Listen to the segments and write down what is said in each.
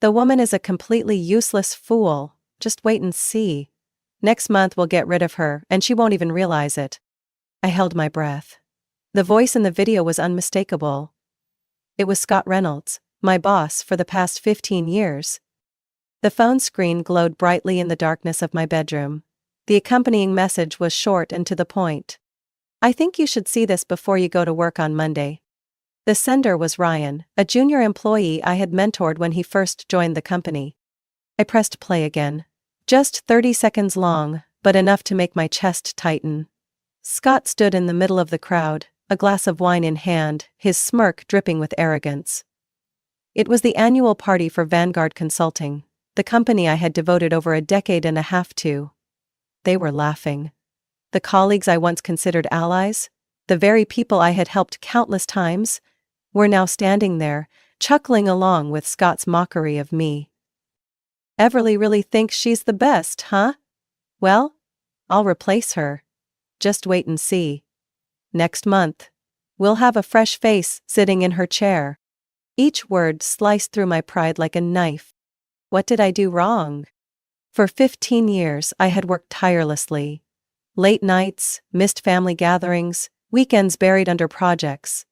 The woman is a completely useless fool. Just wait and see. Next month we'll get rid of her, and she won't even realize it. I held my breath. The voice in the video was unmistakable. It was Scott Reynolds, my boss for the past 15 years. The phone screen glowed brightly in the darkness of my bedroom. The accompanying message was short and to the point. I think you should see this before you go to work on Monday. The sender was Ryan, a junior employee I had mentored when he first joined the company. I pressed play again. Just 30 seconds long, but enough to make my chest tighten. Scott stood in the middle of the crowd, a glass of wine in hand, his smirk dripping with arrogance. It was the annual party for Vanguard Consulting, the company I had devoted over a decade and a half to. They were laughing. The colleagues I once considered allies, the very people I had helped countless times, were now standing there, chuckling along with Scott's mockery of me. Everly really thinks she's the best, huh? Well, I'll replace her. Just wait and see. Next month, we'll have a fresh face sitting in her chair. Each word sliced through my pride like a knife. What did I do wrong? For 15 years I had worked tirelessly. Late nights, missed family gatherings, weekends buried under projects.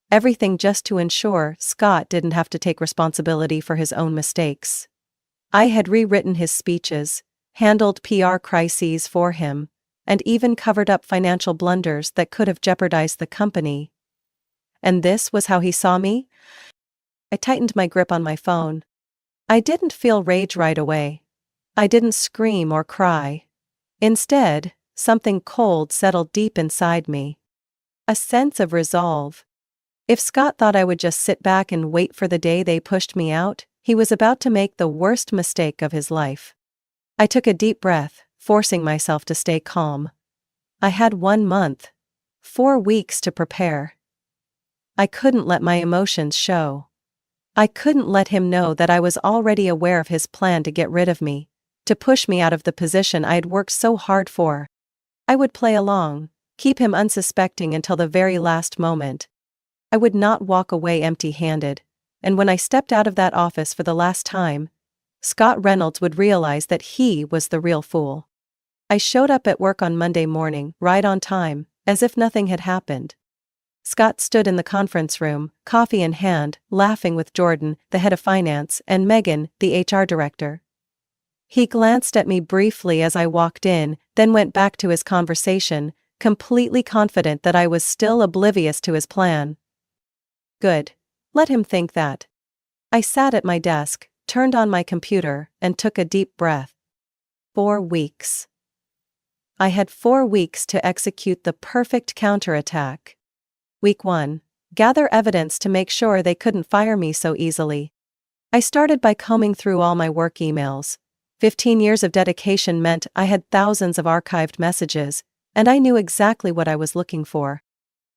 Everything just to ensure Scott didn't have to take responsibility for his own mistakes. I had rewritten his speeches, handled PR crises for him, and even covered up financial blunders that could have jeopardized the company. And this was how he saw me? I tightened my grip on my phone. I didn't feel rage right away. I didn't scream or cry. Instead, something cold settled deep inside me. A sense of resolve. If Scott thought I would just sit back and wait for the day they pushed me out, he was about to make the worst mistake of his life. I took a deep breath, forcing myself to stay calm. I had 1 month, 4 weeks to prepare. I couldn't let my emotions show. I couldn't let him know that I was already aware of his plan to get rid of me, to push me out of the position I had worked so hard for. I would play along, keep him unsuspecting until the very last moment. I would not walk away empty-handed, and when I stepped out of that office for the last time, Scott Reynolds would realize that he was the real fool. I showed up at work on Monday morning, right on time, as if nothing had happened. Scott stood in the conference room, coffee in hand, laughing with Jordan, the head of finance, and Megan, the HR director. He glanced at me briefly as I walked in, then went back to his conversation, completely confident that I was still oblivious to his plan. Good. Let him think that. I sat at my desk, turned on my computer, and took a deep breath. 4 weeks. I had 4 weeks to execute the perfect counterattack. Week 1. Gather evidence to make sure they couldn't fire me so easily. I started by combing through all my work emails. 15 years of dedication meant I had thousands of archived messages, and I knew exactly what I was looking for.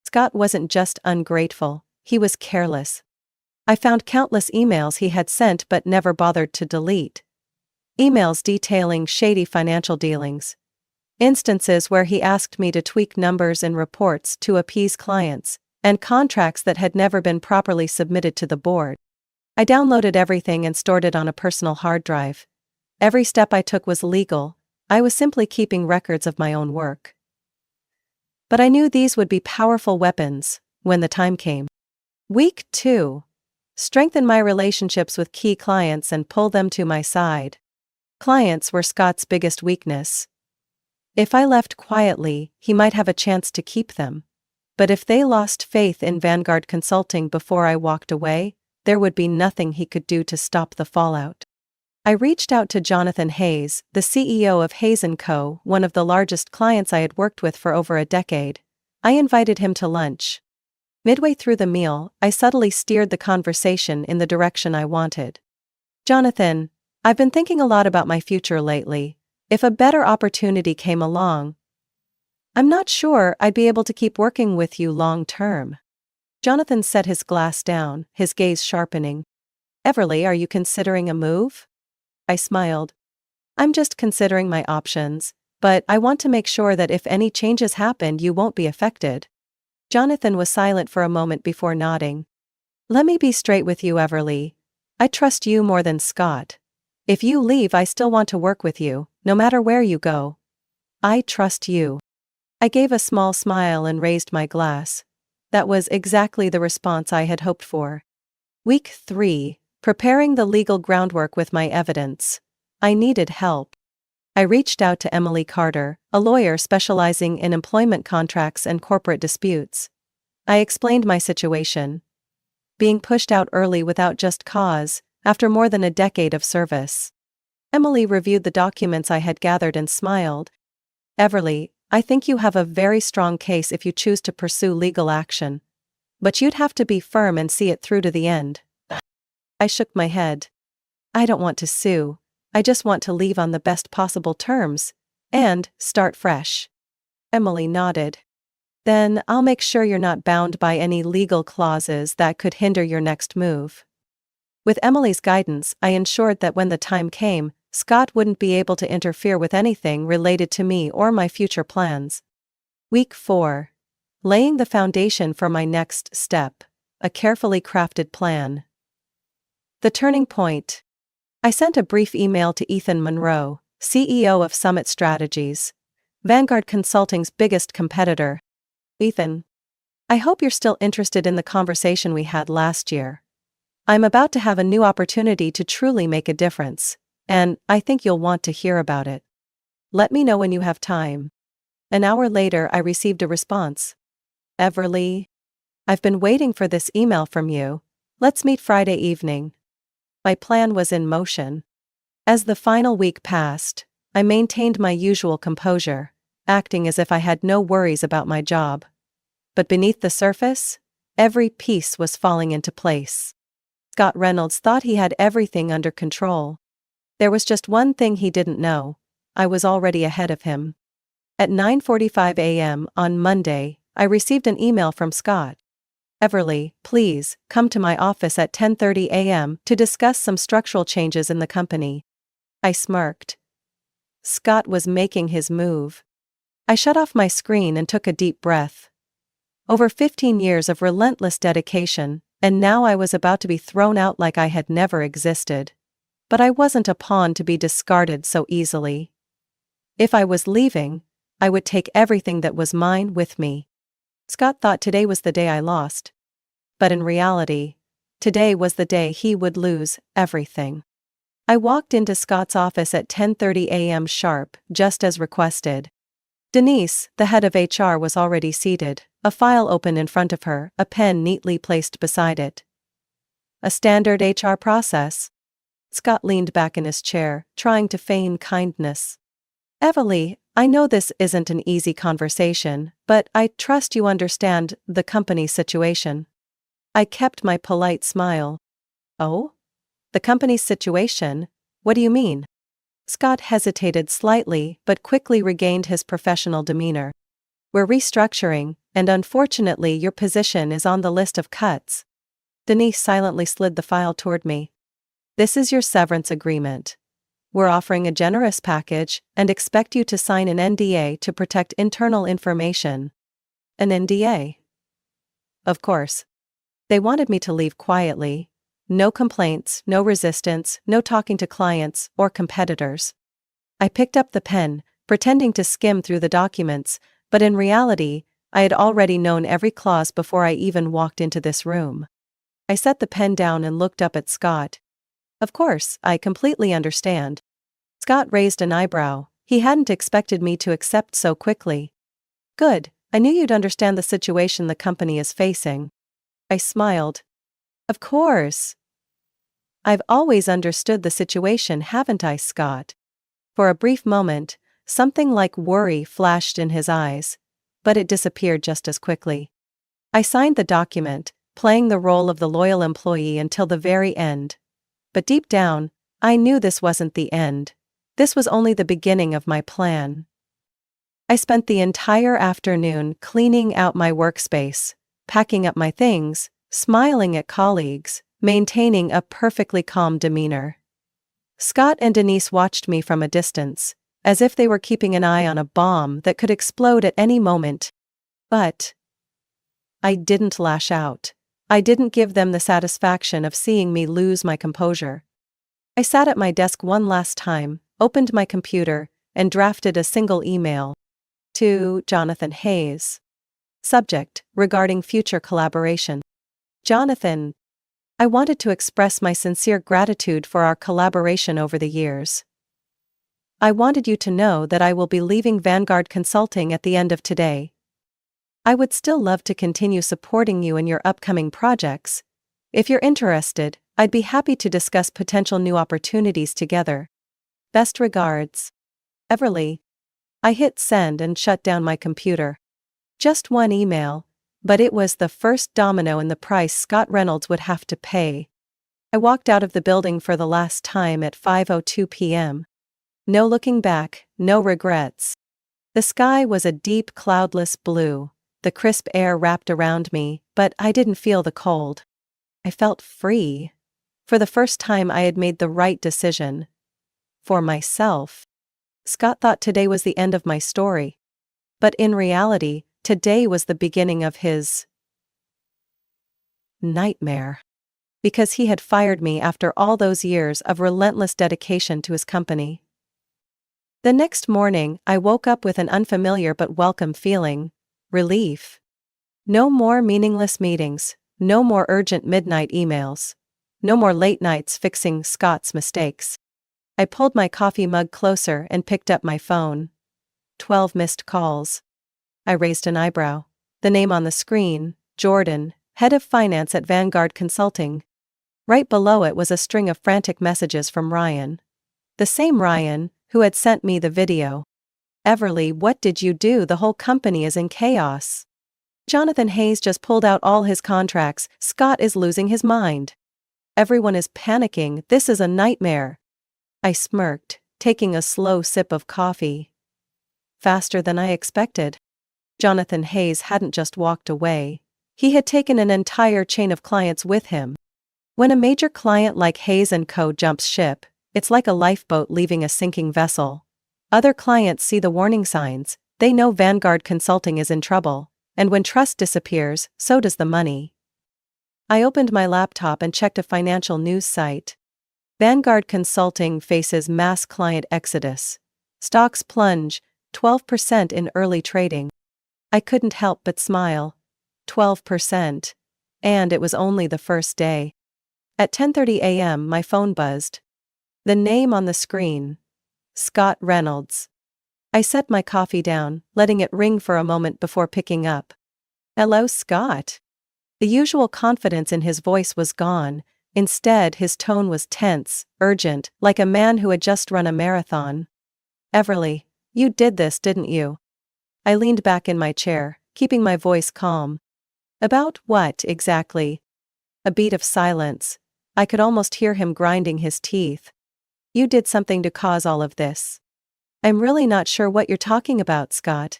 Scott wasn't just ungrateful, he was careless. I found countless emails he had sent but never bothered to delete. Emails detailing shady financial dealings. Instances where he asked me to tweak numbers in reports to appease clients, and contracts that had never been properly submitted to the board. I downloaded everything and stored it on a personal hard drive. Every step I took was legal. I was simply keeping records of my own work. But I knew these would be powerful weapons when the time came. Week 2. Strengthen my relationships with key clients and pull them to my side. Clients were Scott's biggest weakness. If I left quietly, he might have a chance to keep them. But if they lost faith in Vanguard Consulting before I walked away, there would be nothing he could do to stop the fallout. I reached out to Jonathan Hayes, the CEO of Hayes & Co., one of the largest clients I had worked with for over a decade. I invited him to lunch. Midway through the meal, I subtly steered the conversation in the direction I wanted. Jonathan, I've been thinking a lot about my future lately. If a better opportunity came along, I'm not sure I'd be able to keep working with you long term. Jonathan set his glass down, his gaze sharpening. Everly, are you considering a move? I smiled. I'm just considering my options, but I want to make sure that if any changes happen, you won't be affected. Jonathan was silent for a moment before nodding. Let me be straight with you, Everly. I trust you more than Scott. If you leave, I still want to work with you, no matter where you go. I trust you. I gave a small smile and raised my glass. That was exactly the response I had hoped for. Week 3. Preparing the legal groundwork with my evidence. I needed help. I reached out to Emily Carter, a lawyer specializing in employment contracts and corporate disputes. I explained my situation. Being pushed out early without just cause, after more than a decade of service. Emily reviewed the documents I had gathered and smiled. Everly, I think you have a very strong case if you choose to pursue legal action. But you'd have to be firm and see it through to the end. I shook my head. I don't want to sue. I just want to leave on the best possible terms. And start fresh. Emily nodded. Then I'll make sure you're not bound by any legal clauses that could hinder your next move. With Emily's guidance, I ensured that when the time came, Scott wouldn't be able to interfere with anything related to me or my future plans. Week 4. Laying the foundation for my next step. A carefully crafted plan. The turning point. I sent a brief email to Ethan Monroe, CEO of Summit Strategies, Vanguard Consulting's biggest competitor. Ethan, I hope you're still interested in the conversation we had last year. I'm about to have a new opportunity to truly make a difference, and I think you'll want to hear about it. Let me know when you have time. An hour later, I received a response. Everly, I've been waiting for this email from you. Let's meet Friday evening. My plan was in motion. As the final week passed, I maintained my usual composure, acting as if I had no worries about my job. But beneath the surface, every piece was falling into place. Scott Reynolds thought he had everything under control. There was just one thing he didn't know. I was already ahead of him. At 9:45 a.m. on Monday, I received an email from Scott. Everly, please, come to my office at 10:30 a.m. to discuss some structural changes in the company. I smirked. Scott was making his move. I shut off my screen and took a deep breath. Over 15 years of relentless dedication, and now I was about to be thrown out like I had never existed. But I wasn't a pawn to be discarded so easily. If I was leaving, I would take everything that was mine with me. Scott thought today was the day I lost. But in reality, today was the day he would lose everything. I walked into Scott's office at 10:30 a.m. sharp, just as requested. Denise, the head of HR, was already seated, a file open in front of her, a pen neatly placed beside it. A standard HR process. Scott leaned back in his chair, trying to feign kindness. Everly, I know this isn't an easy conversation, but I trust you understand the company's situation. I kept my polite smile. Oh? The company's situation? What do you mean? Scott hesitated slightly but quickly regained his professional demeanor. We're restructuring, and unfortunately your position is on the list of cuts. Denise silently slid the file toward me. This is your severance agreement. We're offering a generous package and expect you to sign an NDA to protect internal information. An NDA? Of course. They wanted me to leave quietly. No complaints, no resistance, no talking to clients or competitors. I picked up the pen, pretending to skim through the documents, but in reality, I had already known every clause before I even walked into this room. I set the pen down and looked up at Scott. Of course, I completely understand. Scott raised an eyebrow. He hadn't expected me to accept so quickly. Good, I knew you'd understand the situation the company is facing. I smiled. Of course. I've always understood the situation, haven't I, Scott? For a brief moment, something like worry flashed in his eyes, but it disappeared just as quickly. I signed the document, playing the role of the loyal employee until the very end. But deep down, I knew this wasn't the end. This was only the beginning of my plan. I spent the entire afternoon cleaning out my workspace, packing up my things, smiling at colleagues, maintaining a perfectly calm demeanor. Scott and Denise watched me from a distance, as if they were keeping an eye on a bomb that could explode at any moment. But I didn't lash out. I didn't give them the satisfaction of seeing me lose my composure. I sat at my desk one last time, opened my computer, and drafted a single email. To Jonathan Hayes. Subject: regarding future collaboration. Jonathan, I wanted to express my sincere gratitude for our collaboration over the years. I wanted you to know that I will be leaving Vanguard Consulting at the end of today. I would still love to continue supporting you in your upcoming projects. If you're interested, I'd be happy to discuss potential new opportunities together. Best regards. Everly. I hit send and shut down my computer. Just one email, but it was the first domino in the price Scott Reynolds would have to pay. I walked out of the building for the last time at 5:02 p.m. No looking back, no regrets. The sky was a deep cloudless blue, the crisp air wrapped around me, but I didn't feel the cold. I felt free. For the first time I had made the right decision. For myself. Scott thought today was the end of my story. But in reality, today was the beginning of his nightmare. Because he had fired me after all those years of relentless dedication to his company. The next morning, I woke up with an unfamiliar but welcome feeling. Relief. No more meaningless meetings, no more urgent midnight emails. No more late nights fixing Scott's mistakes. I pulled my coffee mug closer and picked up my phone. 12 missed calls. I raised an eyebrow. The name on the screen, Jordan, head of finance at Vanguard Consulting. Right below it was a string of frantic messages from Ryan. The same Ryan, who had sent me the video. Everly, what did you do? The whole company is in chaos. Jonathan Hayes just pulled out all his contracts. Scott is losing his mind. Everyone is panicking. This is a nightmare. I smirked, taking a slow sip of coffee. Faster than I expected. Jonathan Hayes hadn't just walked away. He had taken an entire chain of clients with him. When a major client like Hayes & Co. jumps ship, it's like a lifeboat leaving a sinking vessel. Other clients see the warning signs, they know Vanguard Consulting is in trouble, and when trust disappears, so does the money. I opened my laptop and checked a financial news site. Vanguard Consulting faces mass client exodus. Stocks plunge 12% in early trading. I couldn't help but smile. 12%. And it was only the first day. At 10:30 a.m. my phone buzzed. The name on the screen. Scott Reynolds. I set my coffee down, letting it ring for a moment before picking up. Hello, Scott. The usual confidence in his voice was gone. Instead, his tone was tense, urgent, like a man who had just run a marathon. Everly, you did this, didn't you? I leaned back in my chair, keeping my voice calm. About what, exactly? A beat of silence. I could almost hear him grinding his teeth. You did something to cause all of this. I'm really not sure what you're talking about, Scott.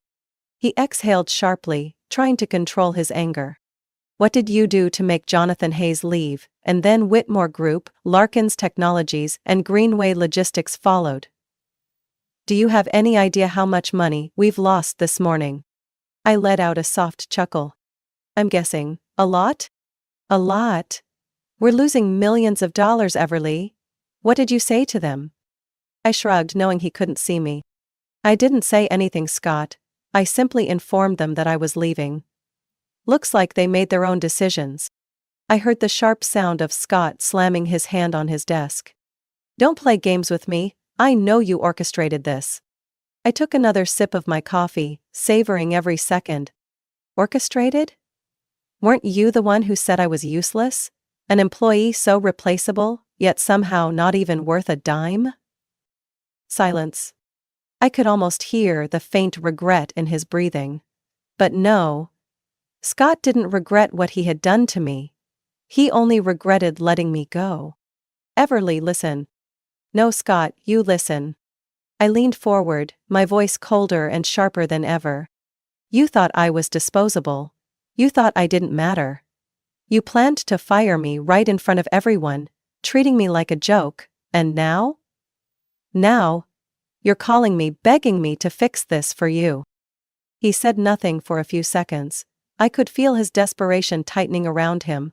He exhaled sharply, trying to control his anger. What did you do to make Jonathan Hayes leave? And then Whitmore Group, Larkins Technologies, and Greenway Logistics followed. Do you have any idea how much money we've lost this morning? I let out a soft chuckle. I'm guessing, a lot? A lot. We're losing millions of dollars, Everly. What did you say to them? I shrugged, knowing he couldn't see me. I didn't say anything, Scott. I simply informed them that I was leaving. Looks like they made their own decisions. I heard the sharp sound of Scott slamming his hand on his desk. Don't play games with me, I know you orchestrated this. I took another sip of my coffee, savoring every second. Orchestrated? Weren't you the one who said I was useless? An employee so replaceable, yet somehow not even worth a dime? Silence. I could almost hear the faint regret in his breathing. But no. Scott didn't regret what he had done to me. He only regretted letting me go. Everly, listen. No, Scott, you listen. I leaned forward, my voice colder and sharper than ever. You thought I was disposable. You thought I didn't matter. You planned to fire me right in front of everyone, treating me like a joke, and now? Now, you're calling me, begging me to fix this for you. He said nothing for a few seconds. I could feel his desperation tightening around him.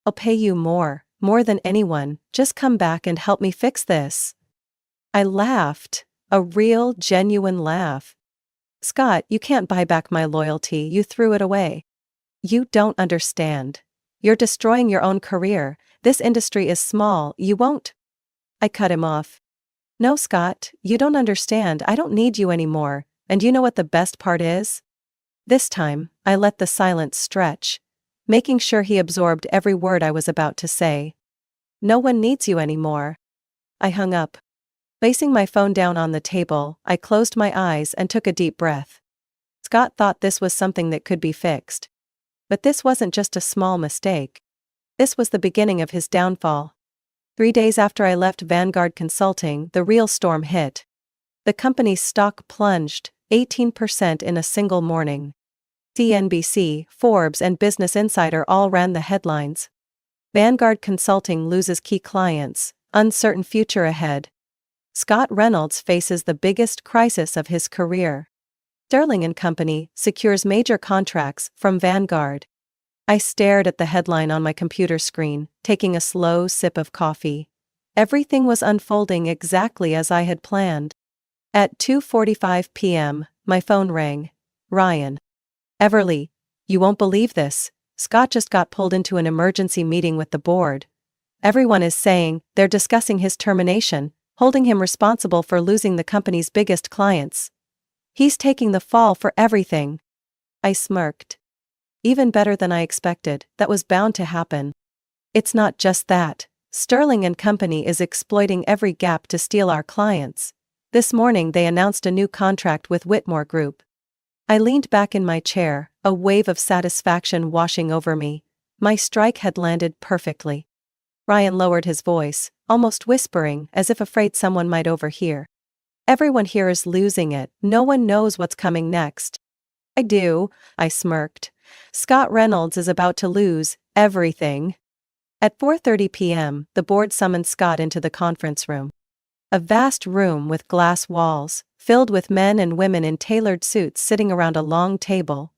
I'll pay you more than anyone, just come back and help me fix this. I laughed, a real, genuine laugh. Scott, you can't buy back my loyalty, you threw it away. You don't understand. You're destroying your own career, this industry is small, you won't. I cut him off. No, Scott, you don't understand, I don't need you anymore, and you know what the best part is? This time, I let the silence stretch, making sure he absorbed every word I was about to say. No one needs you anymore. I hung up. Placing my phone down on the table, I closed my eyes and took a deep breath. Scott thought this was something that could be fixed. But this wasn't just a small mistake. This was the beginning of his downfall. 3 days after I left Vanguard Consulting, the real storm hit. The company's stock plunged 18% in a single morning. CNBC, Forbes, and Business Insider all ran the headlines. Vanguard Consulting loses key clients, uncertain future ahead. Scott Reynolds faces the biggest crisis of his career. Sterling and Company secures major contracts from Vanguard. I stared at the headline on my computer screen, taking a slow sip of coffee. Everything was unfolding exactly as I had planned. At 2:45 p.m., my phone rang. Ryan. Everly, you won't believe this. Scott just got pulled into an emergency meeting with the board. Everyone is saying they're discussing his termination, holding him responsible for losing the company's biggest clients. He's taking the fall for everything. I smirked. Even better than I expected, that was bound to happen. It's not just that. Sterling and Company is exploiting every gap to steal our clients. This morning they announced a new contract with Whitmore Group. I leaned back in my chair, a wave of satisfaction washing over me. My strike had landed perfectly. Ryan lowered his voice, almost whispering, as if afraid someone might overhear. Everyone here is losing it, no one knows what's coming next. I do, I smirked. Scott Reynolds is about to lose everything. At 4:30 p.m., the board summoned Scott into the conference room. A vast room with glass walls, filled with men and women in tailored suits sitting around a long table.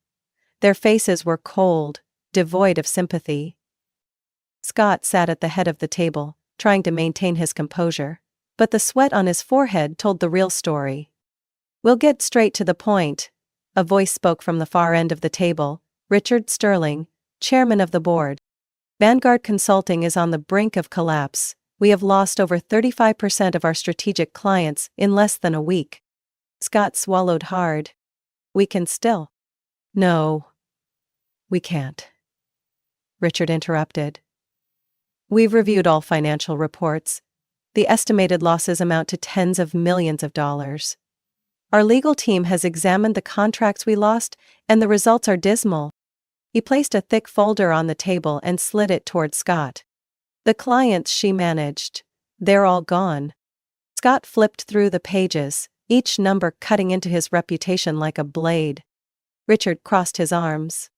Their faces were cold, devoid of sympathy. Scott sat at the head of the table, trying to maintain his composure, but the sweat on his forehead told the real story. We'll get straight to the point. A voice spoke from the far end of the table, Richard Sterling, chairman of the board. Vanguard Consulting is on the brink of collapse. We have lost over 35% of our strategic clients in less than a week. Scott swallowed hard. We can still. No. We can't. Richard interrupted. We've reviewed all financial reports. The estimated losses amount to tens of millions of dollars. Our legal team has examined the contracts we lost, and the results are dismal. He placed a thick folder on the table and slid it toward Scott. The clients she managed. They're all gone. Scott flipped through the pages, each number cutting into his reputation like a blade. Richard crossed his arms.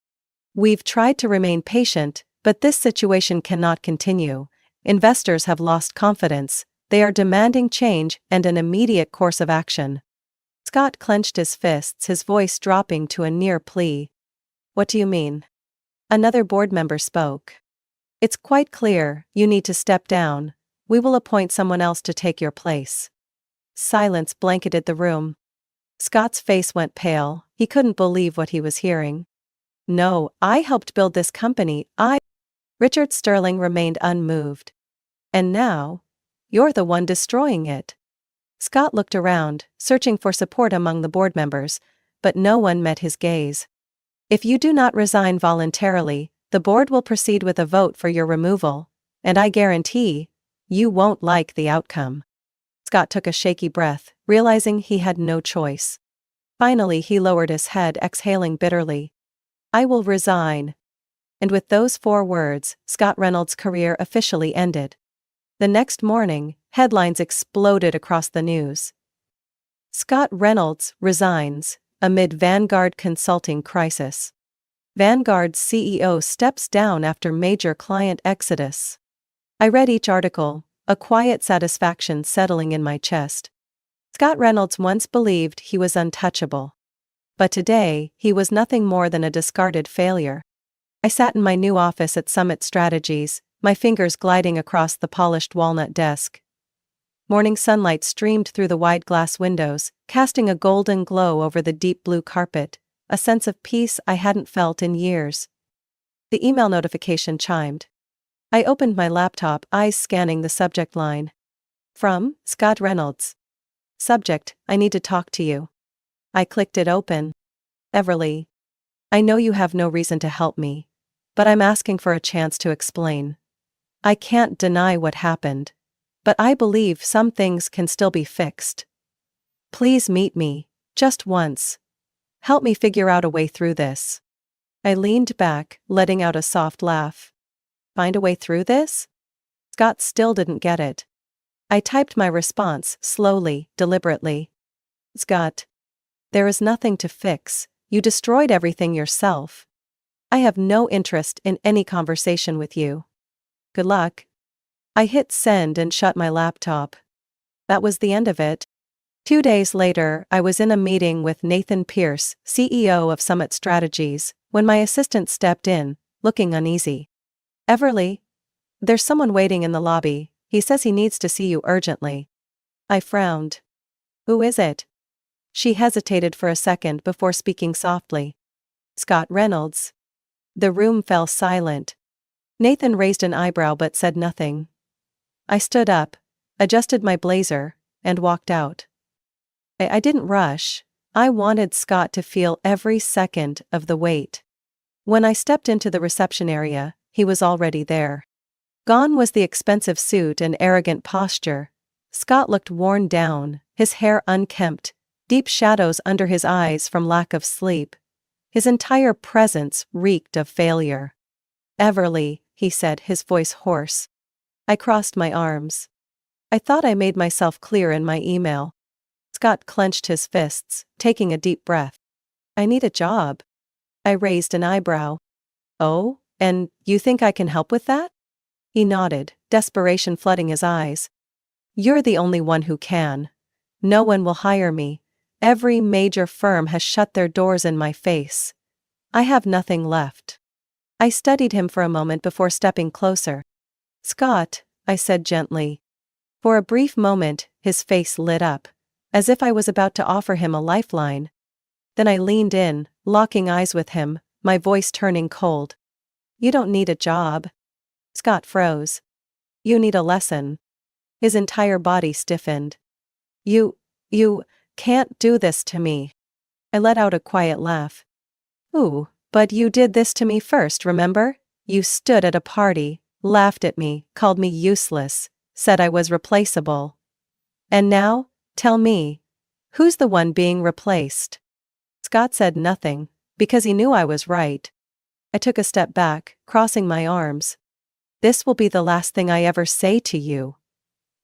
We've tried to remain patient, but this situation cannot continue. Investors have lost confidence. They are demanding change and an immediate course of action. Scott clenched his fists, his voice dropping to a near plea. What do you mean? Another board member spoke. It's quite clear, you need to step down. We will appoint someone else to take your place. Silence blanketed the room. Scott's face went pale, he couldn't believe what he was hearing. No, I helped build this company, Richard Sterling remained unmoved. And now? You're the one destroying it. Scott looked around, searching for support among the board members, but no one met his gaze. If you do not resign voluntarily, the board will proceed with a vote for your removal, and I guarantee, you won't like the outcome. Scott took a shaky breath, realizing he had no choice. Finally he lowered his head, exhaling bitterly. I will resign. And with those 4 words, Scott Reynolds' career officially ended. The next morning, headlines exploded across the news. Scott Reynolds resigns amid Vanguard Consulting crisis. Vanguard's CEO steps down after major client exodus. I read each article, a quiet satisfaction settling in my chest. Scott Reynolds once believed he was untouchable. But today, he was nothing more than a discarded failure. I sat in my new office at Summit Strategies, my fingers gliding across the polished walnut desk. Morning sunlight streamed through the wide glass windows, casting a golden glow over the deep blue carpet, a sense of peace I hadn't felt in years. The email notification chimed. I opened my laptop, eyes scanning the subject line. From Scott Reynolds. Subject: I need to talk to you. I clicked it open. Everly. I know you have no reason to help me, but I'm asking for a chance to explain. I can't deny what happened, but I believe some things can still be fixed. Please meet me, just once. Help me figure out a way through this. I leaned back, letting out a soft laugh. Find a way through this? Scott still didn't get it. I typed my response, slowly, deliberately. Scott. There is nothing to fix, you destroyed everything yourself. I have no interest in any conversation with you. Good luck. I hit send and shut my laptop. That was the end of it. 2 days later, I was in a meeting with Nathan Pierce, CEO of Summit Strategies, when my assistant stepped in, looking uneasy. Everly. There's someone waiting in the lobby, he says he needs to see you urgently. I frowned. Who is it? She hesitated for a second before speaking softly. Scott Reynolds. The room fell silent. Nathan raised an eyebrow but said nothing. I stood up, adjusted my blazer, and walked out. I didn't rush. I wanted Scott to feel every second of the wait. When I stepped into the reception area, he was already there. Gone was the expensive suit and arrogant posture. Scott looked worn down, his hair unkempt, deep shadows under his eyes from lack of sleep. His entire presence reeked of failure. Everly, he said, his voice hoarse. I crossed my arms. I thought I made myself clear in my email. Scott clenched his fists, taking a deep breath. I need a job. I raised an eyebrow. Oh, and you think I can help with that? He nodded, desperation flooding his eyes. You're the only one who can. No one will hire me. Every major firm has shut their doors in my face. I have nothing left. I studied him for a moment before stepping closer. Scott, I said gently. For a brief moment, his face lit up, as if I was about to offer him a lifeline. Then I leaned in, locking eyes with him, my voice turning cold. You don't need a job. Scott froze. You need a lesson. His entire body stiffened. You can't do this to me. I let out a quiet laugh. Ooh, but you did this to me first, remember? You stood at a party, laughed at me, called me useless, said I was replaceable. And now, tell me, who's the one being replaced? Scott said nothing, because he knew I was right. I took a step back, crossing my arms. This will be the last thing I ever say to you.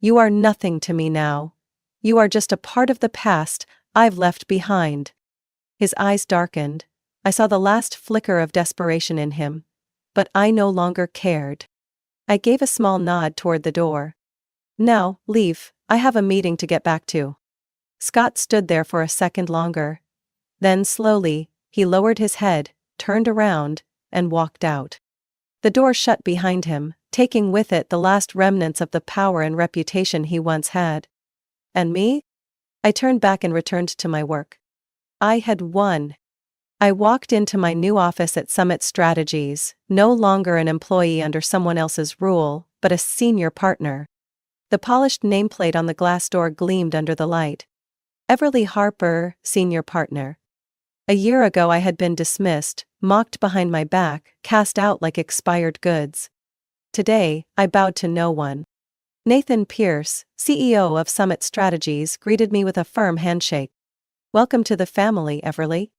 You are nothing to me now. You are just a part of the past I've left behind. His eyes darkened. I saw the last flicker of desperation in him. But I no longer cared. I gave a small nod toward the door. Now, leave, I have a meeting to get back to. Scott stood there for a second longer. Then slowly, he lowered his head, turned around, and walked out. The door shut behind him, taking with it the last remnants of the power and reputation he once had. And me? I turned back and returned to my work. I had won. I walked into my new office at Summit Strategies, no longer an employee under someone else's rule, but a senior partner. The polished nameplate on the glass door gleamed under the light. Everly Harper, senior partner. A year ago I had been dismissed, mocked behind my back, cast out like expired goods. Today, I bowed to no one. Nathan Pierce, CEO of Summit Strategies, greeted me with a firm handshake. Welcome to the family, Everly.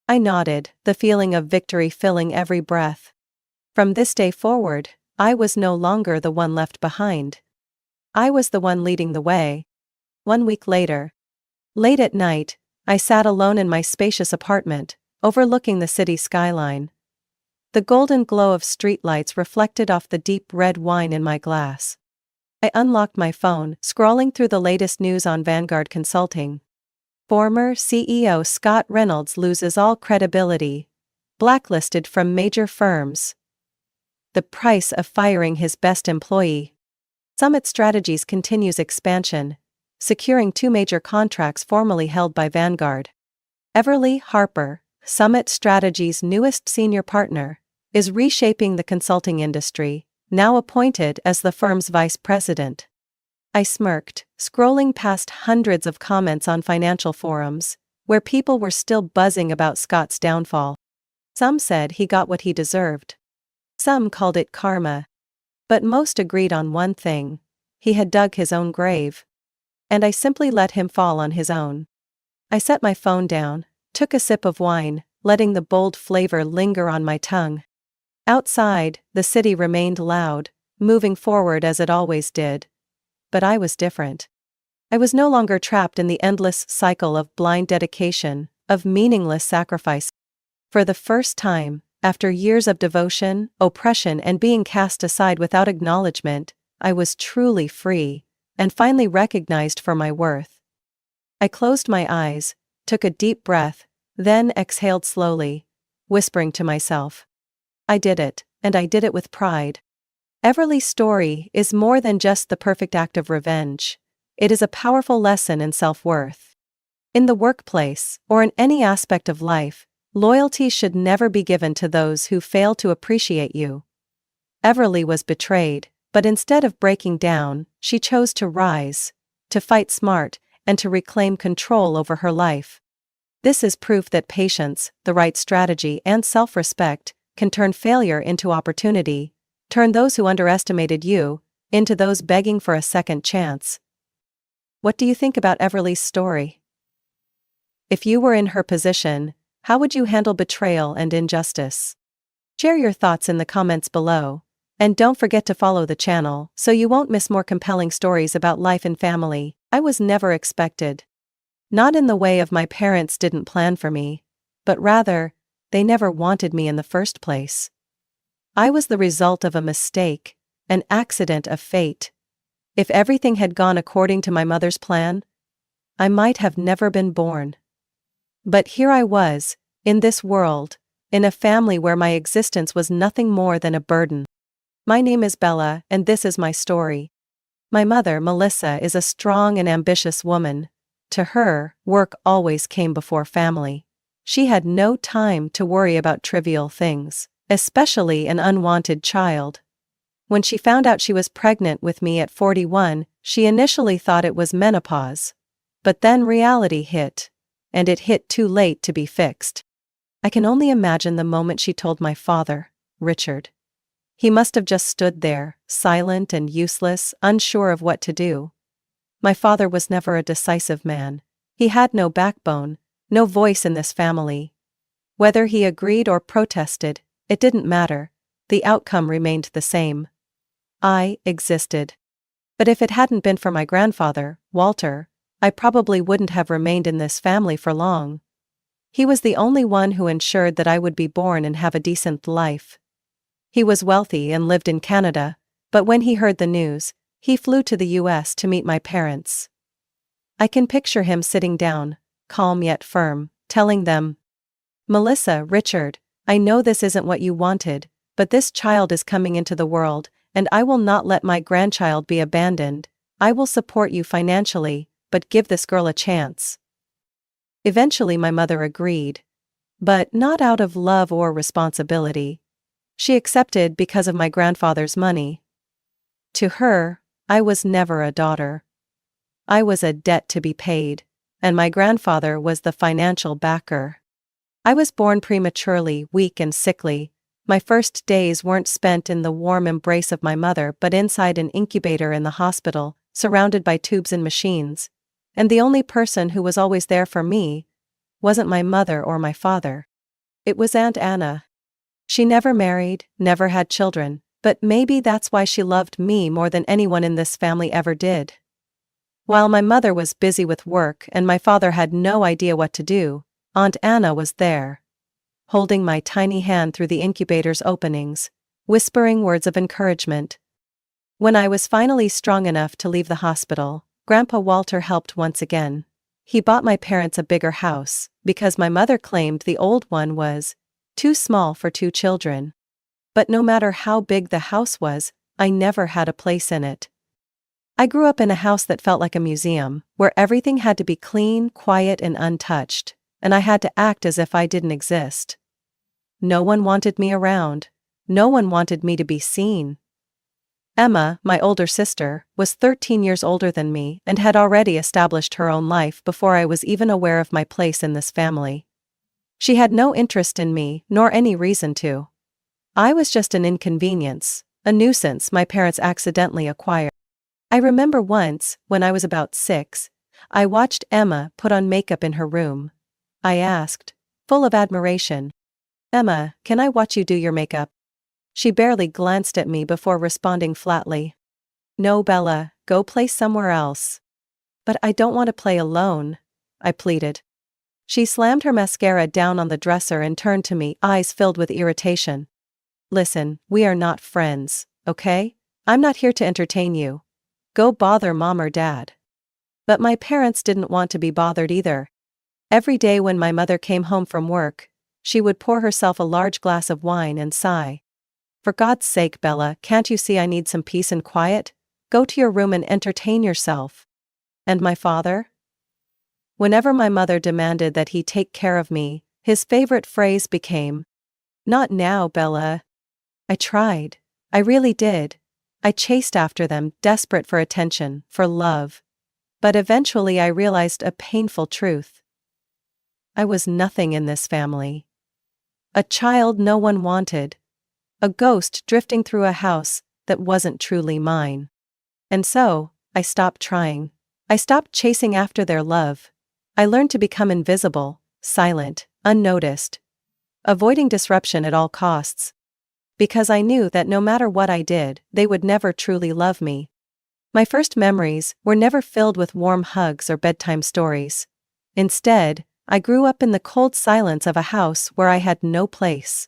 I nodded, the feeling of victory filling every breath. From this day forward, I was no longer the one left behind. I was the one leading the way. 1 week later. Late at night, I sat alone in my spacious apartment, overlooking the city skyline. The golden glow of streetlights reflected off the deep red wine in my glass. I unlocked my phone, scrolling through the latest news on Vanguard Consulting. Former CEO Scott Reynolds loses all credibility. blacklisted from major firms. The price of firing his best employee. Summit Strategies continues expansion, securing 2 major contracts formerly held by Vanguard. Everly Harper, Summit Strategies' newest senior partner, is reshaping the consulting industry, now appointed as the firm's vice president. I smirked, scrolling past hundreds of comments on financial forums, where people were still buzzing about Scott's downfall. Some said he got what he deserved. Some called it karma. But most agreed on one thing: he had dug his own grave. And I simply let him fall on his own. I set my phone down, took a sip of wine, letting the bold flavor linger on my tongue. Outside, the city remained loud, moving forward as it always did. But I was different. I was no longer trapped in the endless cycle of blind dedication, of meaningless sacrifice. For the first time, after years of devotion, oppression, and being cast aside without acknowledgement, I was truly free, and finally recognized for my worth. I closed my eyes, took a deep breath, then exhaled slowly, whispering to myself, I did it, and I did it with pride. Everly's story is more than just the perfect act of revenge. It is a powerful lesson in self-worth. In the workplace, or in any aspect of life, loyalty should never be given to those who fail to appreciate you. Everly was betrayed, but instead of breaking down, she chose to rise, to fight smart, and to reclaim control over her life. This is proof that patience, the right strategy, and self-respect can turn failure into opportunity, turn those who underestimated you into those begging for a second chance. What do you think about Everly's story? If you were in her position, how would you handle betrayal and injustice? Share your thoughts in the comments below, and don't forget to follow the channel so you won't miss more compelling stories about life and family. I was never expected. Not in the way of my parents didn't plan for me, but rather, they never wanted me in the first place. I was the result of a mistake, an accident of fate. If everything had gone according to my mother's plan, I might have never been born. But here I was, in this world, in a family where my existence was nothing more than a burden. My name is Bella, and this is my story. My mother, Melissa, is a strong and ambitious woman. To her, work always came before family. She had no time to worry about trivial things, especially an unwanted child. When she found out she was pregnant with me at 41, she initially thought it was menopause. But then reality hit, and it hit too late to be fixed. I can only imagine the moment she told my father, Richard. He must have just stood there, silent and useless, unsure of what to do. My father was never a decisive man. He had no backbone, no voice in this family. Whether he agreed or protested, it didn't matter. The outcome remained the same. I existed. But if it hadn't been for my grandfather, Walter, I probably wouldn't have remained in this family for long. He was the only one who ensured that I would be born and have a decent life. He was wealthy and lived in Canada, but when he heard the news, he flew to the US to meet my parents. I can picture him sitting down, calm yet firm, telling them, Melissa, Richard, I know this isn't what you wanted, but this child is coming into the world, and I will not let my grandchild be abandoned. I will support you financially, but give this girl a chance. Eventually my mother agreed. But not out of love or responsibility. She accepted because of my grandfather's money. To her, I was never a daughter. I was a debt to be paid, and my grandfather was the financial backer. I was born prematurely, weak and sickly. My first days weren't spent in the warm embrace of my mother but inside an incubator in the hospital, surrounded by tubes and machines. And the only person who was always there for me wasn't my mother or my father. It was Aunt Anna. She never married, never had children, but maybe that's why she loved me more than anyone in this family ever did. While my mother was busy with work and my father had no idea what to do, Aunt Anna was there, holding my tiny hand through the incubator's openings, whispering words of encouragement. When I was finally strong enough to leave the hospital, Grandpa Walter helped once again. He bought my parents a bigger house, because my mother claimed the old one was too small for 2 children. But no matter how big the house was, I never had a place in it. I grew up in a house that felt like a museum, where everything had to be clean, quiet, and untouched, and I had to act as if I didn't exist. No one wanted me around. No one wanted me to be seen. Emma, my older sister, was 13 years older than me and had already established her own life before I was even aware of my place in this family. She had no interest in me, nor any reason to. I was just an inconvenience, a nuisance my parents accidentally acquired. I remember once, when I was about 6, I watched Emma put on makeup in her room. I asked, full of admiration, "Emma, can I watch you do your makeup?" She barely glanced at me before responding flatly, "No, Bella, go play somewhere else." "But I don't want to play alone," I pleaded. She slammed her mascara down on the dresser and turned to me, eyes filled with irritation. "Listen, we are not friends, okay? I'm not here to entertain you. Go bother mom or dad." But my parents didn't want to be bothered either. Every day when my mother came home from work, she would pour herself a large glass of wine and sigh. "For God's sake, Bella, can't you see I need some peace and quiet? Go to your room and entertain yourself." And my father? Whenever my mother demanded that he take care of me, his favorite phrase became, "Not now, Bella." I tried. I really did. I chased after them, desperate for attention, for love. But eventually I realized a painful truth. I was nothing in this family. A child no one wanted. A ghost drifting through a house that wasn't truly mine. And so, I stopped trying. I stopped chasing after their love. I learned to become invisible, silent, unnoticed, avoiding disruption at all costs. Because I knew that no matter what I did, they would never truly love me. My first memories were never filled with warm hugs or bedtime stories. Instead, I grew up in the cold silence of a house where I had no place.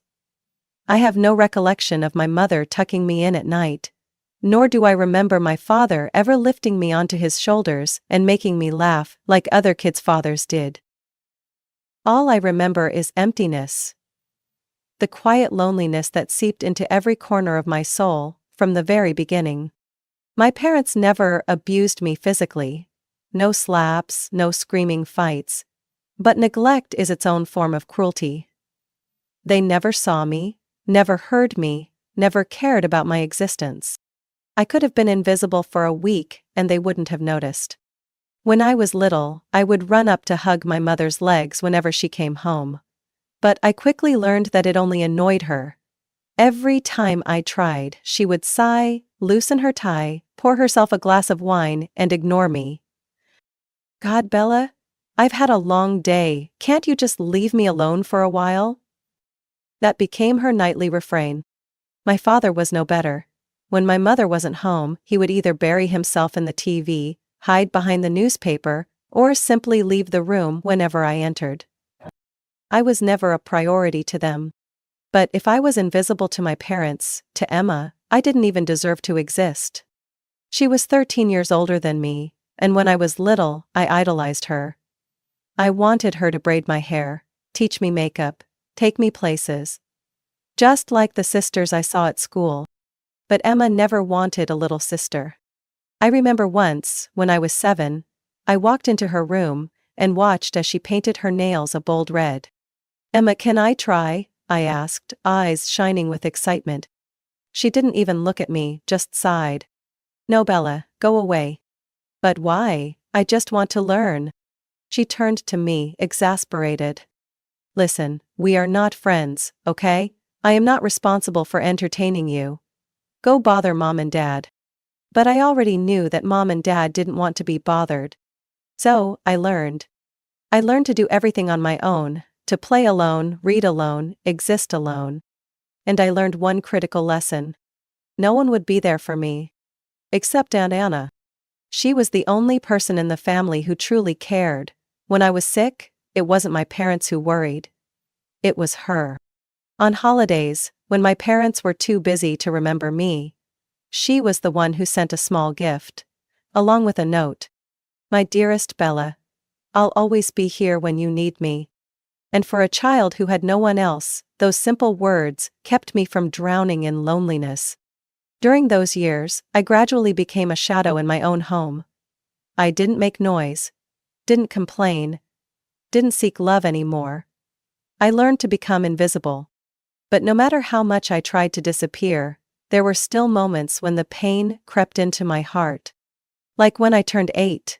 I have no recollection of my mother tucking me in at night, nor do I remember my father ever lifting me onto his shoulders and making me laugh like other kids' fathers did. All I remember is emptiness. The quiet loneliness that seeped into every corner of my soul from the very beginning. My parents never abused me physically. No slaps, no screaming fights. But neglect is its own form of cruelty. They never saw me, never heard me, never cared about my existence. I could have been invisible for a week and they wouldn't have noticed. When I was little, I would run up to hug my mother's legs whenever she came home. But I quickly learned that it only annoyed her. Every time I tried, she would sigh, loosen her tie, pour herself a glass of wine, and ignore me. "God, Bella, I've had a long day, can't you just leave me alone for a while?" That became her nightly refrain. My father was no better. When my mother wasn't home, he would either bury himself in the TV, hide behind the newspaper, or simply leave the room whenever I entered. I was never a priority to them. But if I was invisible to my parents, to Emma, I didn't even deserve to exist. She was 13 years older than me, and when I was little, I idolized her. I wanted her to braid my hair, teach me makeup, take me places. Just like the sisters I saw at school. But Emma never wanted a little sister. I remember once, when I was 7, I walked into her room and watched as she painted her nails a bold red. "Emma, can I try?" I asked, eyes shining with excitement. She didn't even look at me, just sighed. "No, Bella, go away." "But why? I just want to learn." She turned to me, exasperated. "Listen, we are not friends, okay? I am not responsible for entertaining you. Go bother mom and dad." But I already knew that mom and dad didn't want to be bothered. So, I learned. I learned to do everything on my own, to play alone, read alone, exist alone. And I learned one critical lesson. No one would be there for me. Except Aunt Anna. She was the only person in the family who truly cared. When I was sick, it wasn't my parents who worried. It was her. On holidays, when my parents were too busy to remember me, she was the one who sent a small gift, along with a note. "My dearest Bella, I'll always be here when you need me." And for a child who had no one else, those simple words kept me from drowning in loneliness. During those years, I gradually became a shadow in my own home. I didn't make noise, didn't complain, didn't seek love anymore. I learned to become invisible. But no matter how much I tried to disappear, there were still moments when the pain crept into my heart. Like when I turned 8.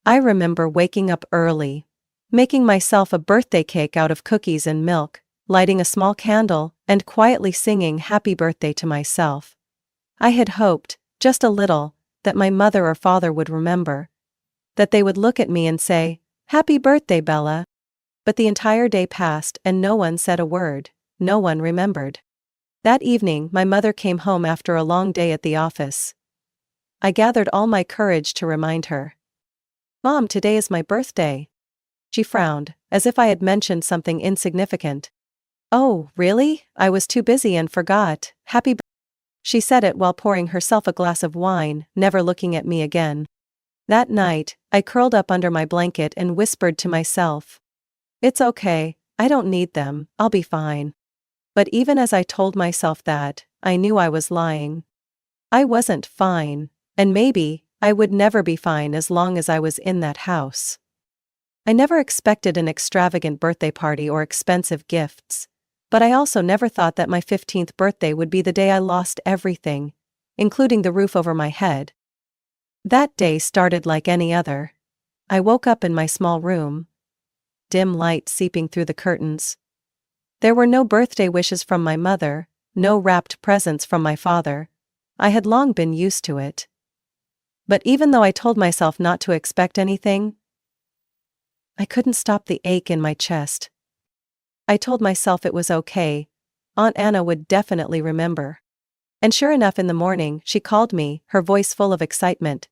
I remember waking up early, making myself a birthday cake out of cookies and milk, lighting a small candle, and quietly singing happy birthday to myself. I had hoped, just a little, that my mother or father would remember. That they would look at me and say, "Happy birthday, Bella." But the entire day passed and no one said a word, no one remembered. That evening, my mother came home after a long day at the office. I gathered all my courage to remind her. "Mom, today is my birthday." She frowned, as if I had mentioned something insignificant. "Oh, really? I was too busy and forgot. Happy birthday." She said it while pouring herself a glass of wine, never looking at me again. That night, I curled up under my blanket and whispered to myself, "It's okay, I don't need them, I'll be fine." But even as I told myself that, I knew I was lying. I wasn't fine, and maybe I would never be fine as long as I was in that house. I never expected an extravagant birthday party or expensive gifts. But I also never thought that my 15th birthday would be the day I lost everything, including the roof over my head. That day started like any other. I woke up in my small room. Dim light seeping through the curtains. There were no birthday wishes from my mother, no wrapped presents from my father. I had long been used to it. But even though I told myself not to expect anything, I couldn't stop the ache in my chest. I told myself it was okay. Aunt Anna would definitely remember. And sure enough, in the morning, she called me, her voice full of excitement.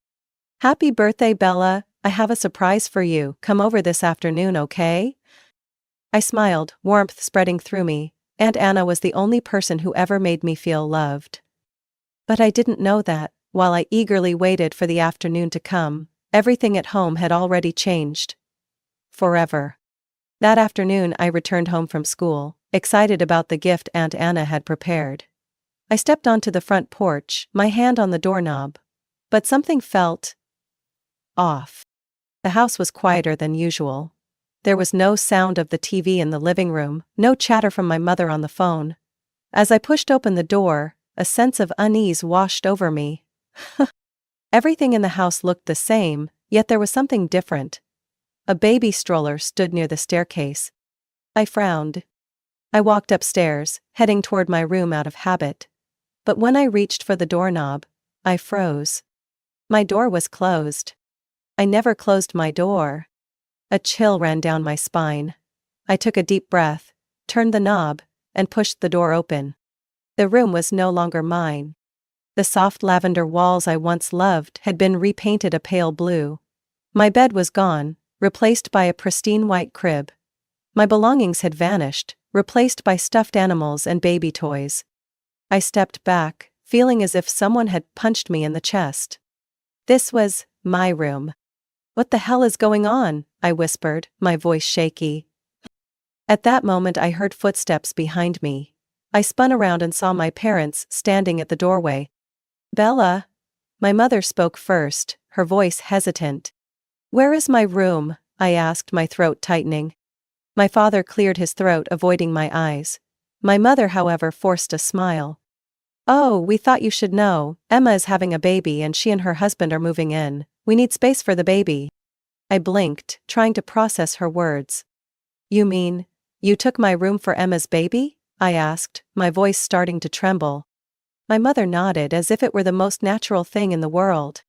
"Happy birthday, Bella, I have a surprise for you, come over this afternoon, okay?" I smiled, warmth spreading through me. Aunt Anna was the only person who ever made me feel loved. But I didn't know that, while I eagerly waited for the afternoon to come, everything at home had already changed. Forever. That afternoon I returned home from school, excited about the gift Aunt Anna had prepared. I stepped onto the front porch, my hand on the doorknob. But something felt off. The house was quieter than usual. There was no sound of the TV in the living room, no chatter from my mother on the phone. As I pushed open the door, a sense of unease washed over me. Everything in the house looked the same, yet there was something different. A baby stroller stood near the staircase. I frowned. I walked upstairs, heading toward my room out of habit. But when I reached for the doorknob, I froze. My door was closed. I never closed my door. A chill ran down my spine. I took a deep breath, turned the knob, and pushed the door open. The room was no longer mine. The soft lavender walls I once loved had been repainted a pale blue. My bed was gone, replaced by a pristine white crib. My belongings had vanished, replaced by stuffed animals and baby toys. I stepped back, feeling as if someone had punched me in the chest. This was my room. "What the hell is going on?" I whispered, my voice shaky. At that moment I heard footsteps behind me. I spun around and saw my parents standing at the doorway. "Bella?" My mother spoke first, her voice hesitant. "Where is my room?" I asked, my throat tightening. My father cleared his throat, avoiding my eyes. My mother, however, forced a smile. "Oh, we thought you should know. Emma is having a baby and she and her husband are moving in. We need space for the baby." I blinked, trying to process her words. "You mean, you took my room for Emma's baby?" I asked, my voice starting to tremble. My mother nodded as if it were the most natural thing in the world.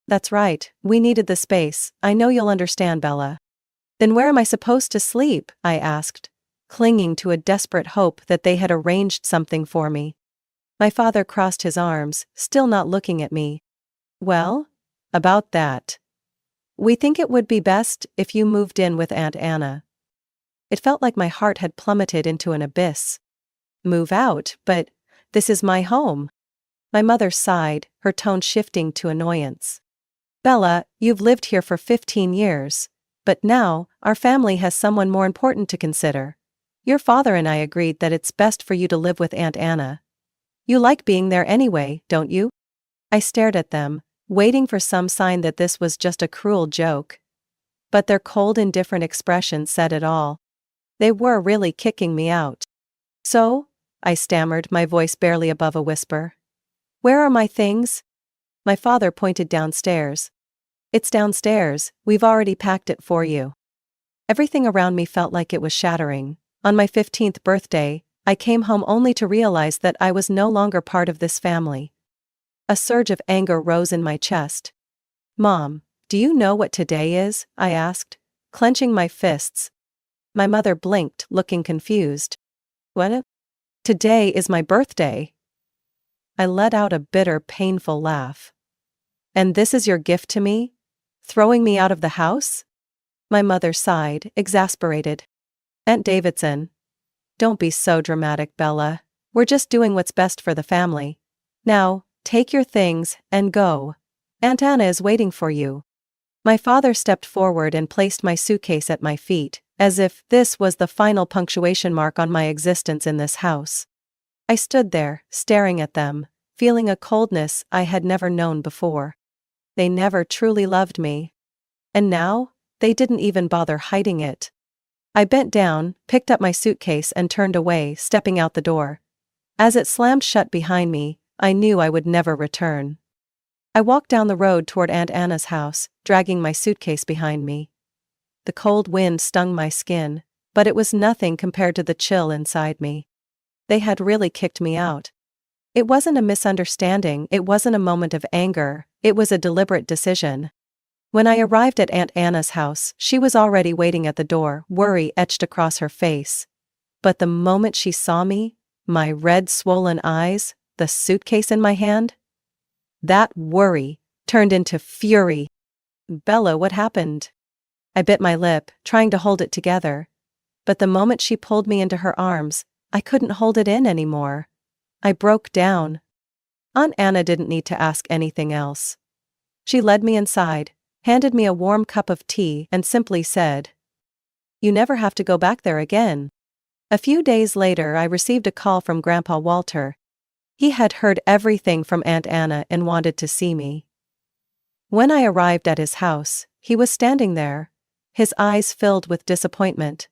"That's right, we needed the space, I know you'll understand, Bella." "Then where am I supposed to sleep?" I asked, clinging to a desperate hope that they had arranged something for me. My father crossed his arms, still not looking at me. "Well, about that. We think it would be best if you moved in with Aunt Anna." It felt like my heart had plummeted into an abyss. "Move out? But this is my home." My mother sighed, her tone shifting to annoyance. "Bella, you've lived here for 15 years. But now, our family has someone more important to consider. Your father and I agreed that it's best for you to live with Aunt Anna. You like being there anyway, don't you? I stared at them, waiting for some sign that this was just a cruel joke. But their cold, indifferent expression said it all. They were really kicking me out. So? I stammered, my voice barely above a whisper. Where are my things? My father pointed downstairs. It's downstairs, we've already packed it for you. Everything around me felt like it was shattering. On my 15th birthday, I came home only to realize that I was no longer part of this family. A surge of anger rose in my chest. Mom, do you know what today is? I asked, clenching my fists. My mother blinked, looking confused. What? Today is my birthday. I let out a bitter, painful laugh. And this is your gift to me? Throwing me out of the house? My mother sighed, exasperated. Aunt Davidson. Don't be so dramatic, Bella. We're just doing what's best for the family. Now, take your things and go. Aunt Anna is waiting for you. My father stepped forward and placed my suitcase at my feet, as if this was the final punctuation mark on my existence in this house. I stood there, staring at them, feeling a coldness I had never known before. They never truly loved me. And now, they didn't even bother hiding it. I bent down, picked up my suitcase and turned away, stepping out the door. As it slammed shut behind me, I knew I would never return. I walked down the road toward Aunt Anna's house, dragging my suitcase behind me. The cold wind stung my skin, but it was nothing compared to the chill inside me. They had really kicked me out. It wasn't a misunderstanding, it wasn't a moment of anger, it was a deliberate decision. When I arrived at Aunt Anna's house, she was already waiting at the door, worry etched across her face. But the moment she saw me, my red, swollen eyes, the suitcase in my hand, that worry turned into fury. Bella, what happened? I bit my lip, trying to hold it together. But the moment she pulled me into her arms, I couldn't hold it in anymore. I broke down. Aunt Anna didn't need to ask anything else. She led me inside, handed me a warm cup of tea and simply said, "You never have to go back there again." A few days later I received a call from Grandpa Walter. He had heard everything from Aunt Anna and wanted to see me. When I arrived at his house, he was standing there, his eyes filled with disappointment.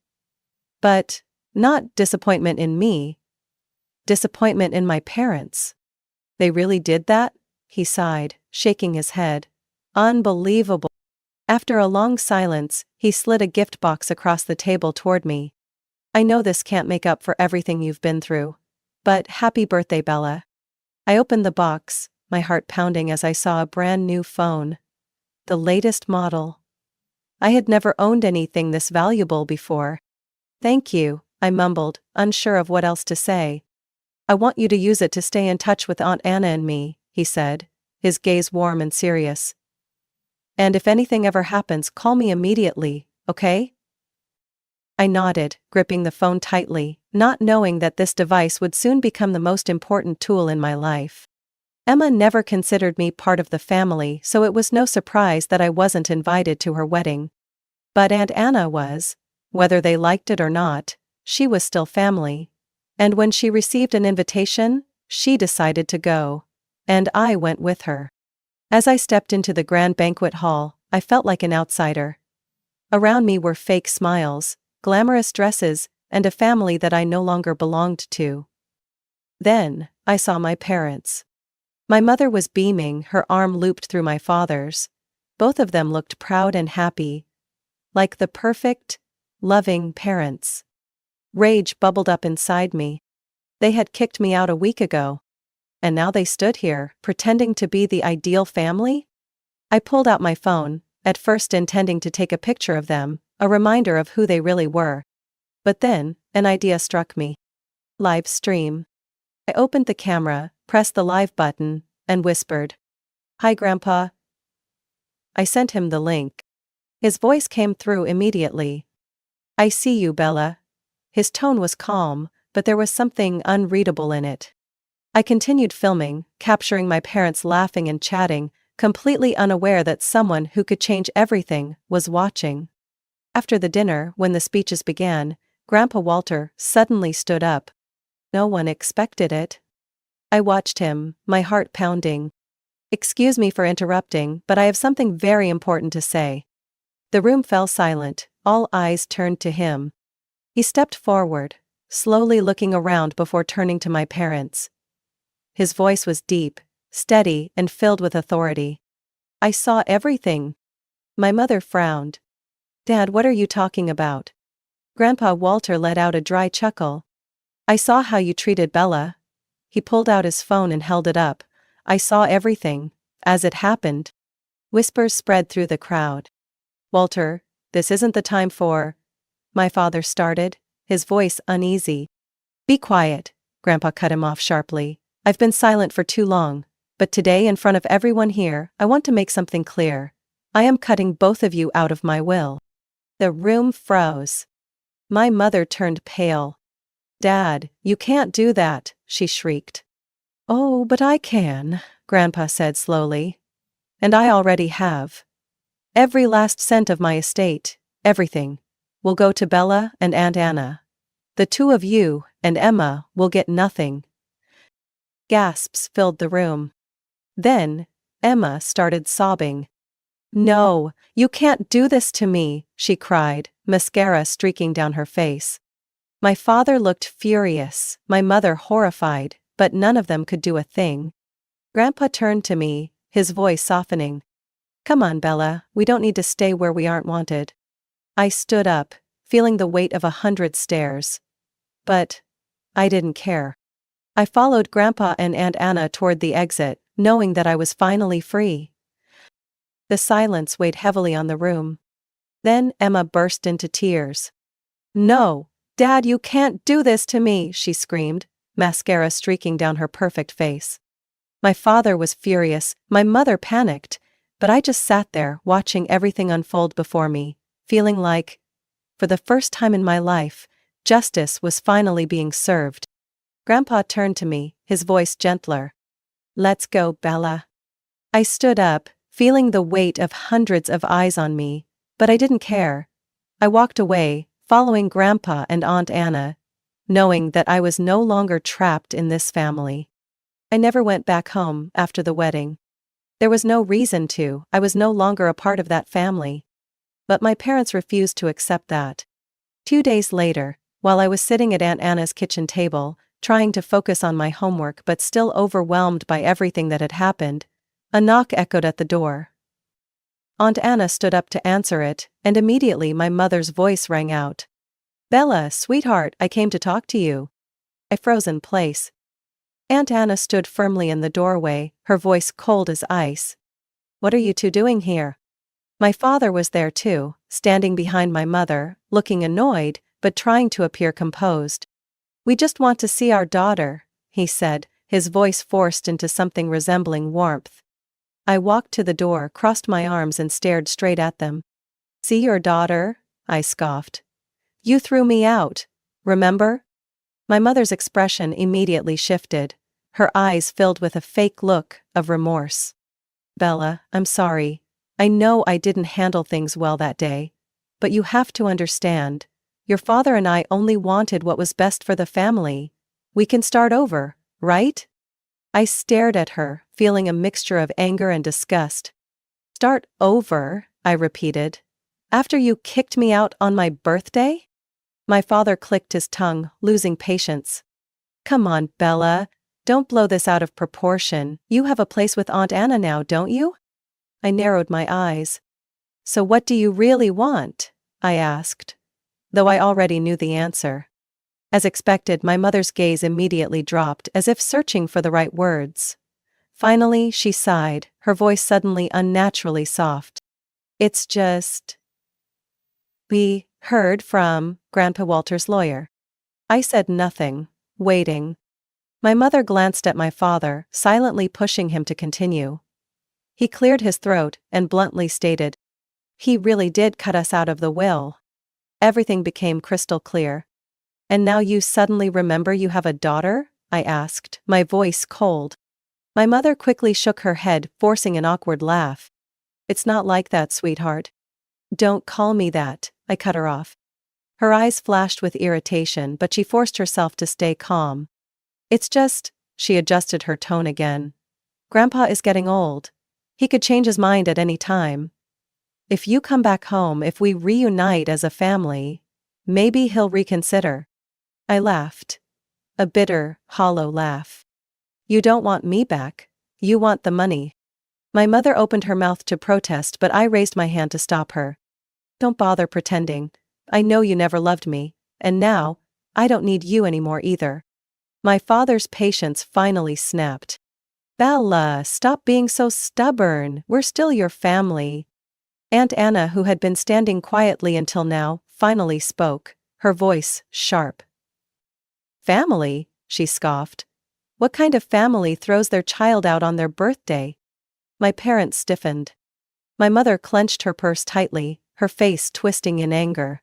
But not disappointment in me. Disappointment in my parents. They really did that? He sighed, shaking his head. Unbelievable. After a long silence, he slid a gift box across the table toward me. I know this can't make up for everything you've been through. But happy birthday, Bella. I opened the box, my heart pounding as I saw a brand new phone. The latest model. I had never owned anything this valuable before. Thank you, I mumbled, unsure of what else to say. I want you to use it to stay in touch with Aunt Anna and me, he said, his gaze warm and serious. And if anything ever happens, call me immediately, okay? I nodded, gripping the phone tightly, not knowing that this device would soon become the most important tool in my life. Emma never considered me part of the family, so it was no surprise that I wasn't invited to her wedding. But Aunt Anna was. Whether they liked it or not, she was still family. And when she received an invitation, she decided to go. And I went with her. As I stepped into the grand banquet hall, I felt like an outsider. Around me were fake smiles, glamorous dresses, and a family that I no longer belonged to. Then, I saw my parents. My mother was beaming, her arm looped through my father's. Both of them looked proud and happy. Like the perfect, loving parents. Rage bubbled up inside me. They had kicked me out a week ago. And now they stood here, pretending to be the ideal family? I pulled out my phone, at first intending to take a picture of them, a reminder of who they really were. But then, an idea struck me. Live stream. I opened the camera, pressed the live button, and whispered, "Hi, Grandpa." I sent him the link. His voice came through immediately. "I see you, Bella." His tone was calm, but there was something unreadable in it. I continued filming, capturing my parents laughing and chatting, completely unaware that someone who could change everything was watching. After the dinner, when the speeches began, Grandpa Walter suddenly stood up. No one expected it. I watched him, my heart pounding. "Excuse me for interrupting, but I have something very important to say." The room fell silent, all eyes turned to him. He stepped forward, slowly looking around before turning to my parents. His voice was deep, steady, and filled with authority. "I saw everything." My mother frowned. "Dad, what are you talking about?" Grandpa Walter let out a dry chuckle. "I saw how you treated Bella." He pulled out his phone and held it up. "I saw everything, as it happened." Whispers spread through the crowd. "Walter, this isn't the time for—" my father started, his voice uneasy. "Be quiet," Grandpa cut him off sharply. "I've been silent for too long, but today in front of everyone here, I want to make something clear. I am cutting both of you out of my will." The room froze. My mother turned pale. "Dad, you can't do that," she shrieked. "Oh, but I can," Grandpa said slowly. "And I already have. Every last cent of my estate, everything, will go to Bella and Aunt Anna. The two of you and Emma will get nothing." Gasps filled the room. Then, Emma started sobbing. "No, you can't do this to me," she cried, mascara streaking down her face. My father looked furious, my mother horrified, but none of them could do a thing. Grandpa turned to me, his voice softening. "Come on, Bella, we don't need to stay where we aren't wanted." I stood up, feeling the weight of 100 stares. But I didn't care. I followed Grandpa and Aunt Anna toward the exit, knowing that I was finally free. The silence weighed heavily on the room. Then Emma burst into tears. "No, Dad, you can't do this to me," she screamed, mascara streaking down her perfect face. My father was furious, my mother panicked, but I just sat there watching everything unfold before me, feeling like, for the first time in my life, justice was finally being served. Grandpa turned to me, his voice gentler. "Let's go, Bella." I stood up, feeling the weight of hundreds of eyes on me, but I didn't care. I walked away, following Grandpa and Aunt Anna, knowing that I was no longer trapped in this family. I never went back home after the wedding. There was no reason to, I was no longer a part of that family. But my parents refused to accept that. 2 days later, while I was sitting at Aunt Anna's kitchen table, trying to focus on my homework but still overwhelmed by everything that had happened, a knock echoed at the door. Aunt Anna stood up to answer it, and immediately my mother's voice rang out. "Bella, sweetheart, I came to talk to you." I froze in place. Aunt Anna stood firmly in the doorway, her voice cold as ice. "What are you two doing here?" My father was there too, standing behind my mother, looking annoyed, but trying to appear composed. "We just want to see our daughter," he said, his voice forced into something resembling warmth. I walked to the door, crossed my arms and stared straight at them. "See your daughter?" I scoffed. "You threw me out, remember?" My mother's expression immediately shifted. Her eyes filled with a fake look of remorse. "Bella, I'm sorry. I know I didn't handle things well that day. But you have to understand. Your father and I only wanted what was best for the family. We can start over, right?" I stared at her, feeling a mixture of anger and disgust. "Start over," I repeated. "After you kicked me out on my birthday?" My father clicked his tongue, losing patience. "Come on, Bella. Don't blow this out of proportion. You have a place with Aunt Anna now, don't you?" I narrowed my eyes. "So what do you really want?" I asked, though I already knew the answer. As expected, my mother's gaze immediately dropped, as if searching for the right words. Finally, she sighed, her voice suddenly unnaturally soft. "It's just... we heard from Grandpa Walter's lawyer." I said nothing, waiting. My mother glanced at my father, silently pushing him to continue. He cleared his throat and bluntly stated, "He really did cut us out of the will." Everything became crystal clear. "And now you suddenly remember you have a daughter?" I asked, my voice cold. My mother quickly shook her head, forcing an awkward laugh. "It's not like that, sweetheart." "Don't call me that," I cut her off. Her eyes flashed with irritation, but she forced herself to stay calm. It's just, she adjusted her tone again. Grandpa is getting old. He could change his mind at any time. If you come back home, if we reunite as a family, maybe he'll reconsider. I laughed. A bitter, hollow laugh. You don't want me back. You want the money. My mother opened her mouth to protest, but I raised my hand to stop her. Don't bother pretending. I know you never loved me, and now, I don't need you anymore either. My father's patience finally snapped. Bella, stop being so stubborn. We're still your family. Aunt Anna, who had been standing quietly until now, finally spoke, her voice sharp. Family? She scoffed. What kind of family throws their child out on their birthday? My parents stiffened. My mother clenched her purse tightly, her face twisting in anger.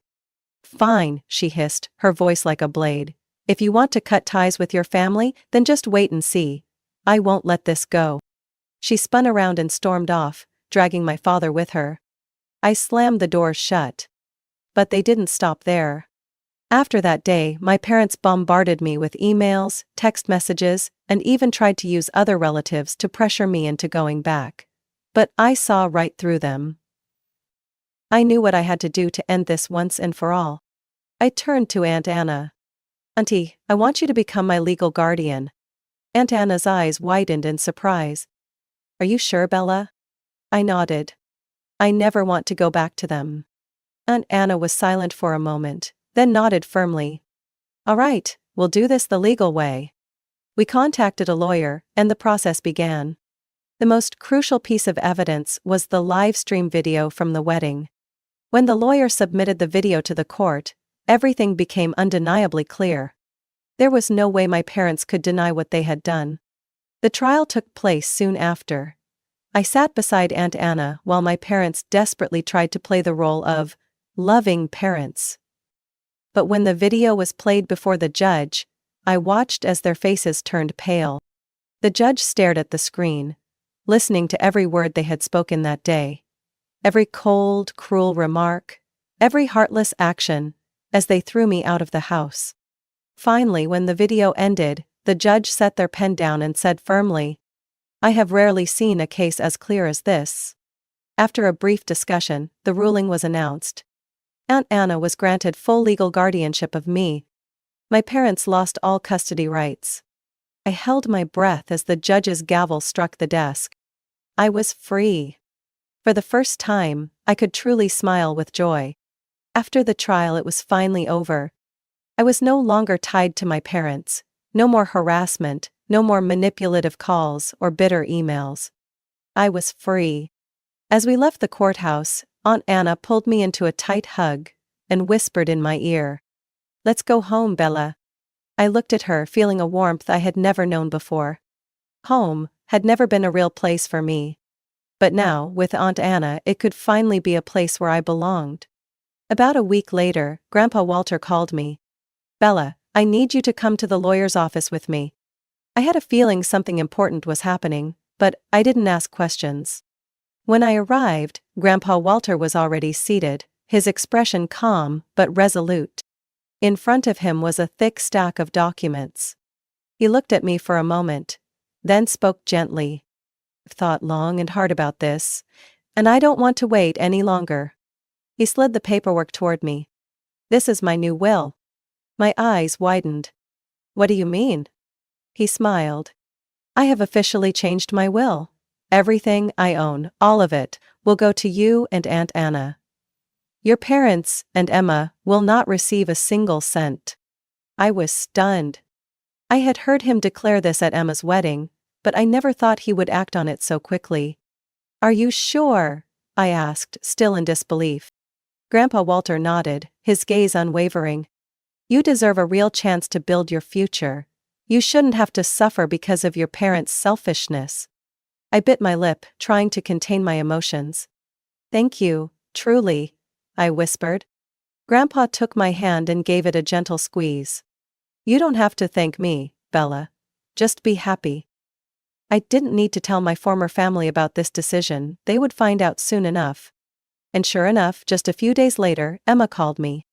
Fine, she hissed, her voice like a blade. If you want to cut ties with your family, then just wait and see. I won't let this go. She spun around and stormed off, dragging my father with her. I slammed the doors shut. But they didn't stop there. After that day, my parents bombarded me with emails, text messages, and even tried to use other relatives to pressure me into going back. But I saw right through them. I knew what I had to do to end this once and for all. I turned to Aunt Anna. Auntie, I want you to become my legal guardian. Aunt Anna's eyes widened in surprise. Are you sure, Bella? I nodded. I never want to go back to them. Aunt Anna was silent for a moment, then nodded firmly. All right, we'll do this the legal way. We contacted a lawyer, and the process began. The most crucial piece of evidence was the live stream video from the wedding. When the lawyer submitted the video to the court, everything became undeniably clear. There was no way my parents could deny what they had done. The trial took place soon after. I sat beside Aunt Anna while my parents desperately tried to play the role of loving parents. But when the video was played before the judge, I watched as their faces turned pale. The judge stared at the screen, listening to every word they had spoken that day. Every cold, cruel remark, every heartless action, as they threw me out of the house. Finally, when the video ended, the judge set their pen down and said firmly, I have rarely seen a case as clear as this. After a brief discussion, the ruling was announced. Aunt Anna was granted full legal guardianship of me. My parents lost all custody rights. I held my breath as the judge's gavel struck the desk. I was free. For the first time, I could truly smile with joy. After the trial, it was finally over. I was no longer tied to my parents, no more harassment, no more manipulative calls or bitter emails. I was free. As we left the courthouse, Aunt Anna pulled me into a tight hug and whispered in my ear, Let's go home, Bella. I looked at her, feeling a warmth I had never known before. Home had never been a real place for me. But now, with Aunt Anna, it could finally be a place where I belonged. About a week later, Grandpa Walter called me. Bella, I need you to come to the lawyer's office with me. I had a feeling something important was happening, but I didn't ask questions. When I arrived, Grandpa Walter was already seated, his expression calm but resolute. In front of him was a thick stack of documents. He looked at me for a moment, then spoke gently. I've thought long and hard about this, and I don't want to wait any longer. He slid the paperwork toward me. This is my new will. My eyes widened. What do you mean? He smiled. I have officially changed my will. Everything I own, all of it, will go to you and Aunt Anna. Your parents and Emma will not receive a single cent. I was stunned. I had heard him declare this at Emma's wedding, but I never thought he would act on it so quickly. Are you sure? I asked, still in disbelief. Grandpa Walter nodded, his gaze unwavering. You deserve a real chance to build your future. You shouldn't have to suffer because of your parents' selfishness. I bit my lip, trying to contain my emotions. Thank you, truly, I whispered. Grandpa took my hand and gave it a gentle squeeze. You don't have to thank me, Bella. Just be happy. I didn't need to tell my former family about this decision, they would find out soon enough. And sure enough, just a few days later, Emma called me.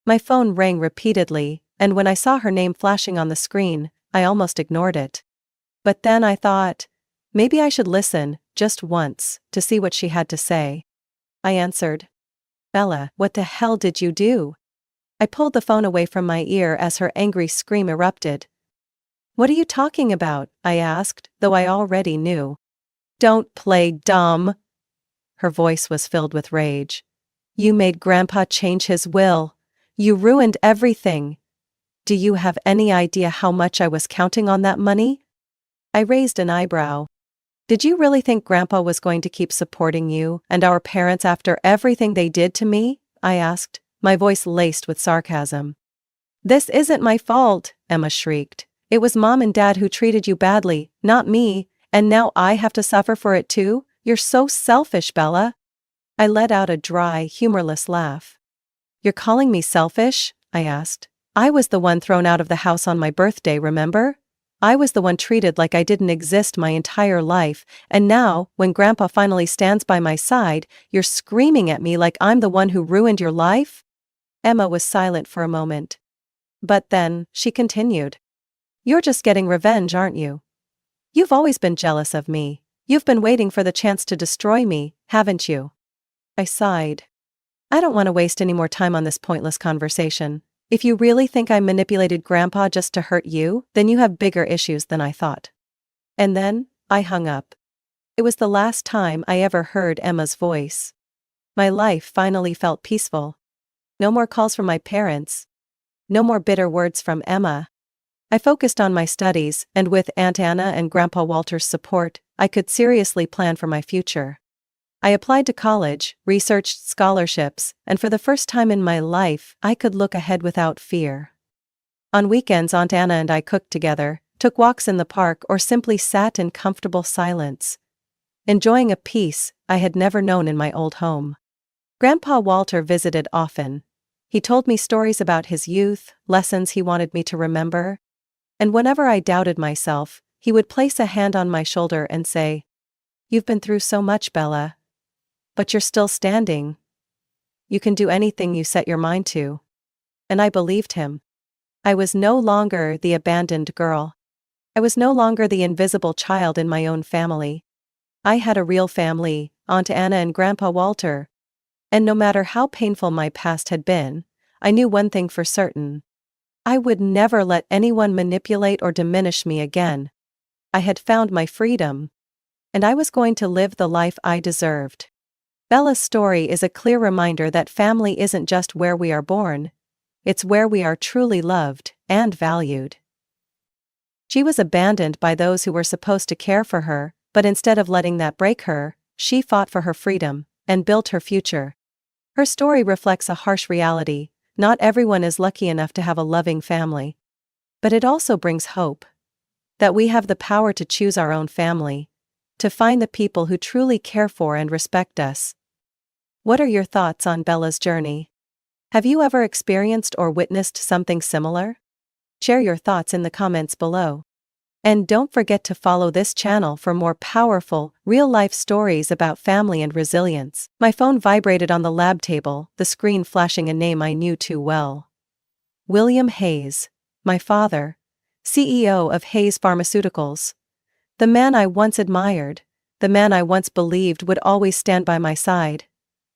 My phone rang repeatedly, and when I saw her name flashing on the screen, I almost ignored it. But then I thought, maybe I should listen, just once, to see what she had to say. I answered, "Bella, what the hell did you do?" I pulled the phone away from my ear as her angry scream erupted. "What are you talking about?" I asked, though I already knew. "Don't play dumb." Her voice was filled with rage. "You made Grandpa change his will. You ruined everything. Do you have any idea how much I was counting on that money?" I raised an eyebrow. "Did you really think Grandpa was going to keep supporting you and our parents after everything they did to me?" I asked, my voice laced with sarcasm. "This isn't my fault," Emma shrieked. "It was Mom and Dad who treated you badly, not me, and now I have to suffer for it too? You're so selfish, Bella." I let out a dry, humorless laugh. "You're calling me selfish?" I asked. "I was the one thrown out of the house on my birthday, remember? I was the one treated like I didn't exist my entire life, and now, when Grandpa finally stands by my side, you're screaming at me like I'm the one who ruined your life?" Emma was silent for a moment. But then, she continued. "You're just getting revenge, aren't you? You've always been jealous of me. You've been waiting for the chance to destroy me, haven't you?" I sighed. "I don't want to waste any more time on this pointless conversation. If you really think I manipulated Grandpa just to hurt you, then you have bigger issues than I thought." And then, I hung up. It was the last time I ever heard Emma's voice. My life finally felt peaceful. No more calls from my parents. No more bitter words from Emma. I focused on my studies, and with Aunt Anna and Grandpa Walter's support, I could seriously plan for my future. I applied to college, researched scholarships, and for the first time in my life, I could look ahead without fear. On weekends, Aunt Anna and I cooked together, took walks in the park, or simply sat in comfortable silence, enjoying a peace I had never known in my old home. Grandpa Walter visited often. He told me stories about his youth, lessons he wanted me to remember. And whenever I doubted myself, he would place a hand on my shoulder and say, "You've been through so much, Bella. But you're still standing. You can do anything you set your mind to." And I believed him. I was no longer the abandoned girl. I was no longer the invisible child in my own family. I had a real family, Aunt Anna and Grandpa Walter. And no matter how painful my past had been, I knew one thing for certain. I would never let anyone manipulate or diminish me again. I had found my freedom. And I was going to live the life I deserved. Bella's story is a clear reminder that family isn't just where we are born. It's where we are truly loved and valued. She was abandoned by those who were supposed to care for her, but instead of letting that break her, she fought for her freedom and built her future. Her story reflects a harsh reality. Not everyone is lucky enough to have a loving family. But it also brings hope. That we have the power to choose our own family. To find the people who truly care for and respect us. What are your thoughts on Bella's journey? Have you ever experienced or witnessed something similar? Share your thoughts in the comments below. And don't forget to follow this channel for more powerful, real-life stories about family and resilience. My phone vibrated on the lab table, the screen flashing a name I knew too well. William Hayes, my father, CEO of Hayes Pharmaceuticals. The man I once admired, the man I once believed would always stand by my side.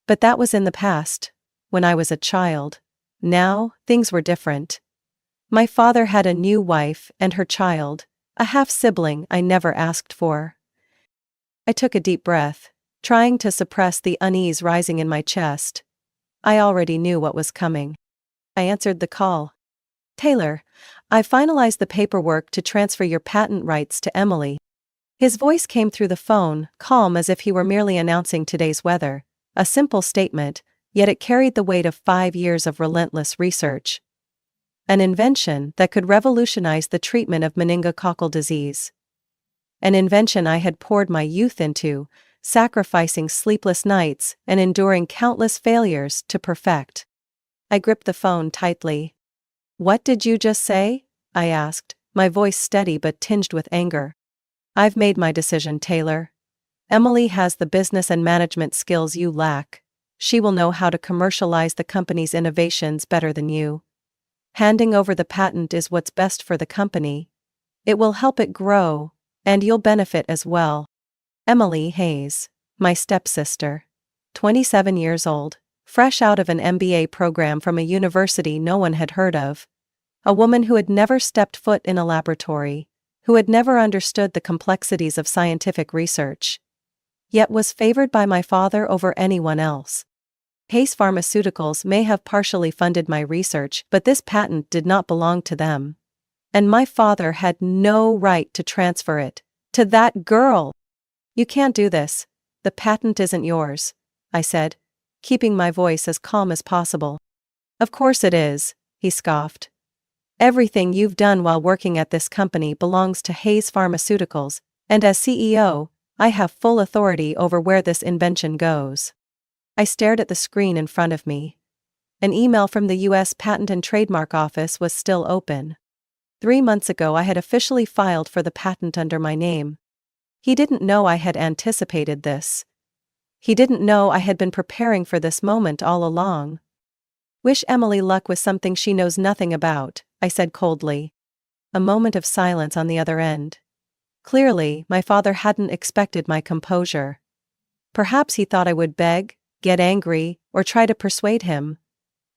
But that was in the past, when I was a child. Now, things were different. My father had a new wife and her child, a half-sibling I never asked for. I took a deep breath, trying to suppress the unease rising in my chest. I already knew what was coming. I answered the call. "Taylor, I finalized the paperwork to transfer your patent rights to Emily." His voice came through the phone, calm as if he were merely announcing today's weather. A simple statement, yet it carried the weight of 5 years of relentless research. An invention that could revolutionize the treatment of meningococcal disease. An invention I had poured my youth into, sacrificing sleepless nights and enduring countless failures to perfect. I gripped the phone tightly. "What did you just say?" I asked, my voice steady but tinged with anger. "I've made my decision, Taylor. Emily has the business and management skills you lack. she will know how to commercialize the company's innovations better than you. Handing over the patent is what's best for the company. It will help it grow, and you'll benefit as well. Emily Hayes, my stepsister. 27 years old, fresh out of an MBA program from a university no one had heard of. A woman who had never stepped foot in a laboratory, who had never understood the complexities of scientific research, yet was favored by my father over anyone else. Hayes Pharmaceuticals may have partially funded my research, but this patent did not belong to them. And my father had no right to transfer it to that girl. You can't do this. The patent isn't yours, I said, keeping my voice as calm as possible. Of course it is, he scoffed. Everything you've done while working at this company belongs to Hayes Pharmaceuticals, and as CEO, I have full authority over where this invention goes. I stared at the screen in front of me. An email from the U.S. Patent and Trademark Office was still open. 3 months ago I had officially filed for the patent under my name. He didn't know I had anticipated this. He didn't know I had been preparing for this moment all along. Wish Emily luck with something she knows nothing about, I said coldly. A moment of silence on the other end. Clearly, my father hadn't expected my composure. Perhaps he thought I would beg, get angry, or try to persuade him.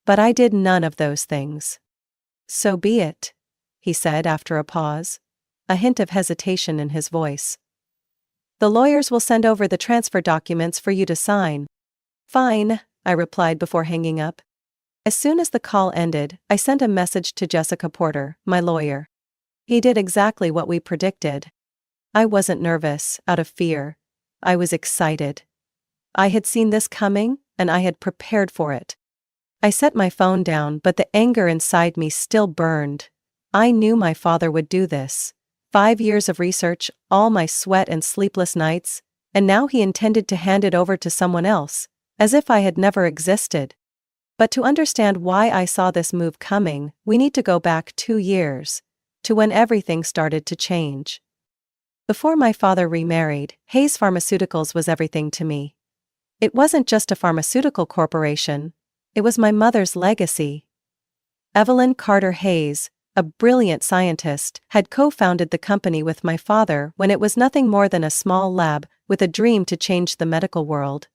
But I did none of those things. So be it, he said after a pause, a hint of hesitation in his voice. The lawyers will send over the transfer documents for you to sign. Fine, I replied before hanging up. As soon as the call ended, I sent a message to Jessica Porter, my lawyer. He did exactly what we predicted. I wasn't nervous, out of fear. I was excited. I had seen this coming, and I had prepared for it. I set my phone down, but the anger inside me still burned. I knew my father would do this. 5 years of research, all my sweat and sleepless nights, and now he intended to hand it over to someone else, as if I had never existed. But to understand why I saw this move coming, we need to go back 2 years, to when everything started to change. Before my father remarried, Hayes Pharmaceuticals was everything to me. It wasn't just a pharmaceutical corporation, it was my mother's legacy. Evelyn Carter Hayes, a brilliant scientist, had co-founded the company with my father when it was nothing more than a small lab with a dream to change the medical world.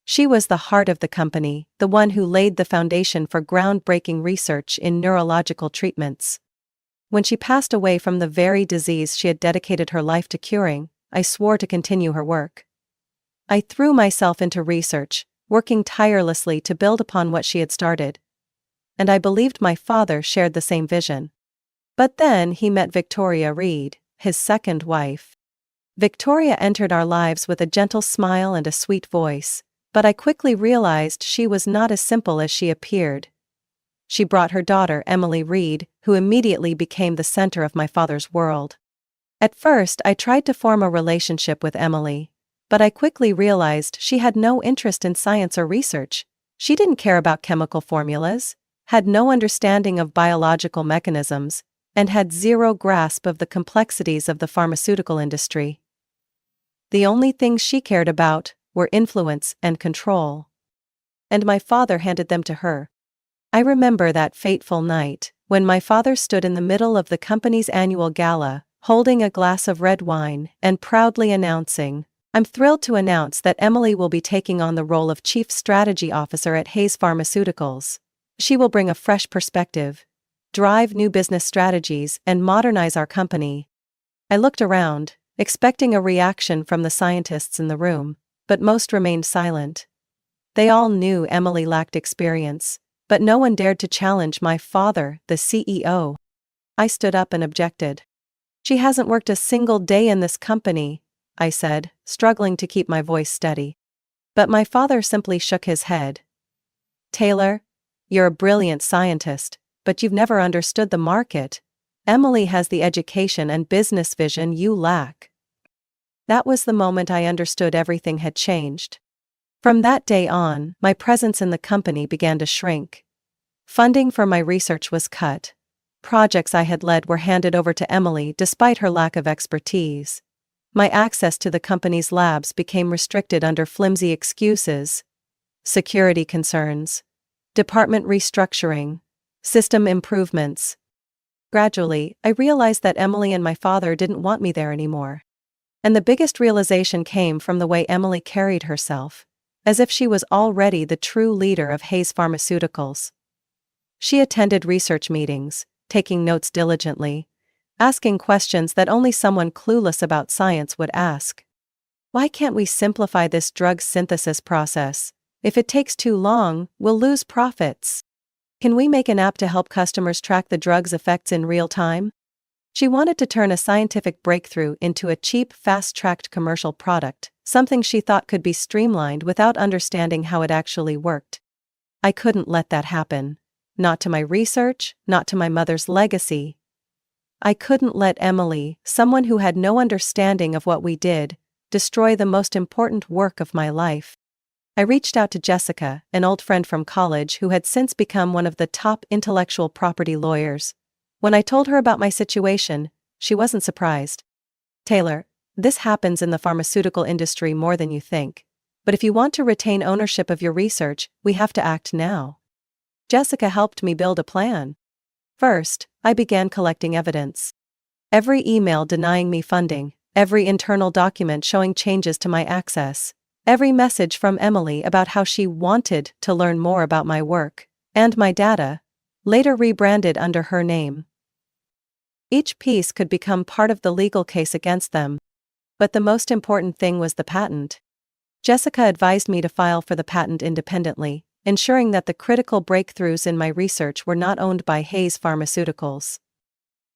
She was the heart of the company, the one who laid the foundation for groundbreaking research in neurological treatments. When she passed away from the very disease she had dedicated her life to curing, I swore to continue her work. I threw myself into research, working tirelessly to build upon what she had started. And I believed my father shared the same vision. But then he met Victoria Reed, his second wife. Victoria entered our lives with a gentle smile and a sweet voice, but I quickly realized she was not as simple as she appeared. She brought her daughter Emily Reed, who immediately became the center of my father's world. At first I tried to form a relationship with Emily, but I quickly realized she had no interest in science or research. She didn't care about chemical formulas, had no understanding of biological mechanisms, and had zero grasp of the complexities of the pharmaceutical industry. The only things she cared about were influence and control. And my father handed them to her. I remember that fateful night, when my father stood in the middle of the company's annual gala, holding a glass of red wine, and proudly announcing, "I'm thrilled to announce that Emily will be taking on the role of Chief Strategy Officer at Hayes Pharmaceuticals. She will bring a fresh perspective, drive new business strategies, and modernize our company." I looked around, expecting a reaction from the scientists in the room, but most remained silent. They all knew Emily lacked experience, but no one dared to challenge my father, the CEO. I stood up and objected. "She hasn't worked a single day in this company," I said, struggling to keep my voice steady. But my father simply shook his head. "Taylor, you're a brilliant scientist, but you've never understood the market. Emily has the education and business vision you lack." That was the moment I understood everything had changed. From that day on, my presence in the company began to shrink. Funding for my research was cut. Projects I had led were handed over to Emily despite her lack of expertise. My access to the company's labs became restricted under flimsy excuses. security concerns, department restructuring, system improvements. Gradually, I realized that Emily and my father didn't want me there anymore. And the biggest realization came from the way Emily carried herself, as if she was already the true leader of Hayes Pharmaceuticals. She attended research meetings, taking notes diligently, asking questions that only someone clueless about science would ask. Why can't we simplify this drug synthesis process? If it takes too long, we'll lose profits. Can we make an app to help customers track the drug's effects in real time? She wanted to turn a scientific breakthrough into a cheap, fast-tracked commercial product, something she thought could be streamlined without understanding how it actually worked. I couldn't let that happen. Not to my research, not to my mother's legacy. I couldn't let Emily, someone who had no understanding of what we did, destroy the most important work of my life. I reached out to Jessica, an old friend from college who had since become one of the top intellectual property lawyers. When I told her about my situation, she wasn't surprised. "Taylor, this happens in the pharmaceutical industry more than you think. But if you want to retain ownership of your research, we have to act now." Jessica helped me build a plan. First, I began collecting evidence. Every email denying me funding, every internal document showing changes to my access, every message from Emily about how she wanted to learn more about my work, and my data, later rebranded under her name. Each piece could become part of the legal case against them. But the most important thing was the patent. Jessica advised me to file for the patent independently, ensuring that the critical breakthroughs in my research were not owned by Hayes Pharmaceuticals.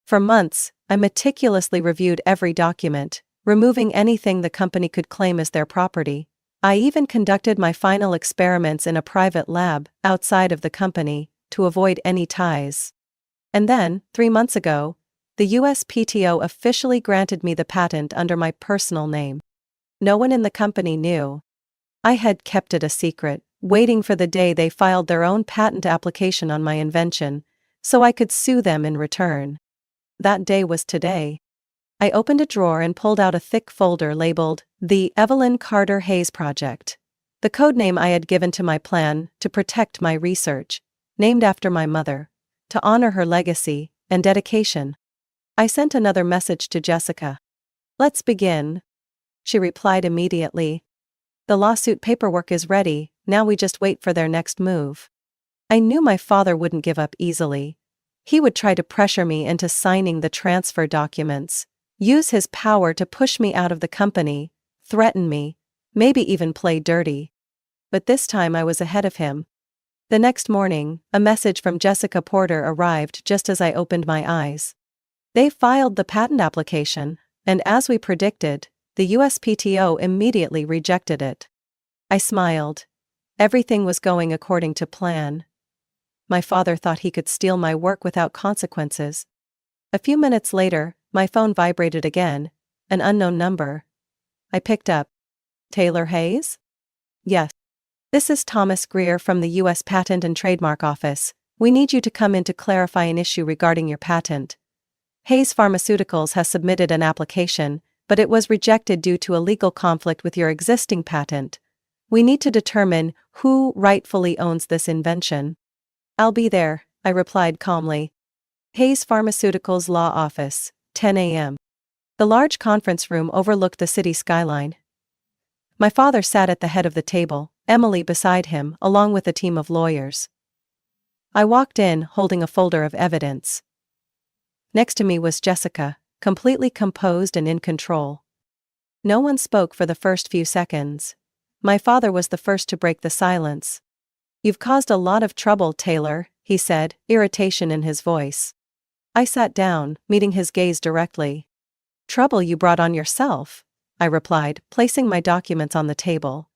For months, I meticulously reviewed every document, removing anything the company could claim as their property. I even conducted my final experiments in a private lab outside of the company to avoid any ties. And then, 3 months ago, the USPTO officially granted me the patent under my personal name. No one in the company knew. I had kept it a secret, waiting for the day they filed their own patent application on my invention, so I could sue them in return. That day was today. I opened a drawer and pulled out a thick folder labeled, "The Evelyn Carter Hayes Project," the codename I had given to my plan to protect my research, named after my mother, to honor her legacy and dedication. I sent another message to Jessica. "Let's begin." She replied immediately. "The lawsuit paperwork is ready, now we just wait for their next move." I knew my father wouldn't give up easily. He would try to pressure me into signing the transfer documents, use his power to push me out of the company, threaten me, maybe even play dirty. But this time I was ahead of him. The next morning, a message from Jessica Porter arrived just as I opened my eyes. They filed the patent application, and as we predicted, the USPTO immediately rejected it. I smiled. Everything was going according to plan. My father thought he could steal my work without consequences. A few minutes later, my phone vibrated again, an unknown number. I picked up. "Taylor Hayes?" "Yes. This is Thomas Greer from the U.S. Patent and Trademark Office. We need you to come in to clarify an issue regarding your patent. Hayes Pharmaceuticals has submitted an application, but it was rejected due to a legal conflict with your existing patent. We need to determine who rightfully owns this invention." "I'll be there," I replied calmly. Hayes Pharmaceuticals Law Office, 10 a.m. The large conference room overlooked the city skyline. My father sat at the head of the table, Emily beside him, along with a team of lawyers. I walked in, holding a folder of evidence. Next to me was Jessica, completely composed and in control. No one spoke for the first few seconds. My father was the first to break the silence. "You've caused a lot of trouble, Taylor," he said, irritation in his voice. I sat down, meeting his gaze directly. "Trouble you brought on yourself," I replied, placing my documents on the table.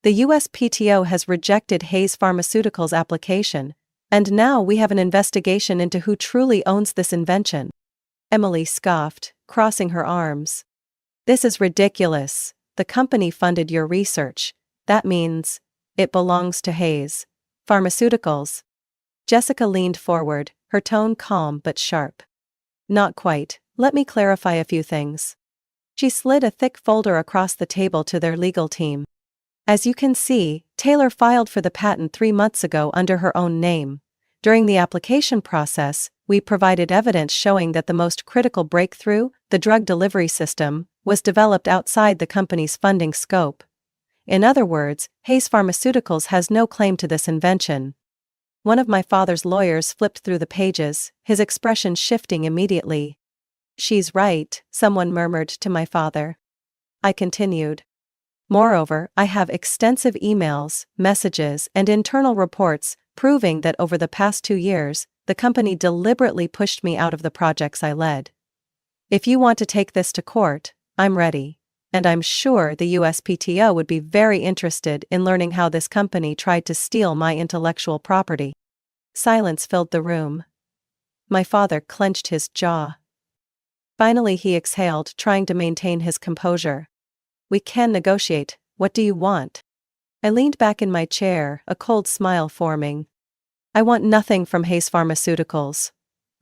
"The USPTO has rejected Hayes Pharmaceuticals' application, and now we have an investigation into who truly owns this invention." Emily scoffed, crossing her arms. "This is ridiculous. The company funded your research. That means it belongs to Hayes Pharmaceuticals." Jessica leaned forward, her tone calm but sharp. "Not quite. Let me clarify a few things." She slid a thick folder across the table to their legal team. "As you can see, Taylor filed for the patent 3 months ago under her own name. During the application process, we provided evidence showing that the most critical breakthrough, the drug delivery system, was developed outside the company's funding scope. In other words, Hayes Pharmaceuticals has no claim to this invention. One of my father's lawyers flipped through the pages, his expression shifting immediately. "She's right," someone murmured to my father. I continued. "Moreover, I have extensive emails, messages, and internal reports proving that over the past 2 years, the company deliberately pushed me out of the projects I led. If you want to take this to court, I'm ready. And I'm sure the USPTO would be very interested in learning how this company tried to steal my intellectual property." Silence filled the room. My father clenched his jaw. Finally he exhaled, trying to maintain his composure. "We can negotiate. What do you want?" I leaned back in my chair, a cold smile forming. "I want nothing from Hayes Pharmaceuticals.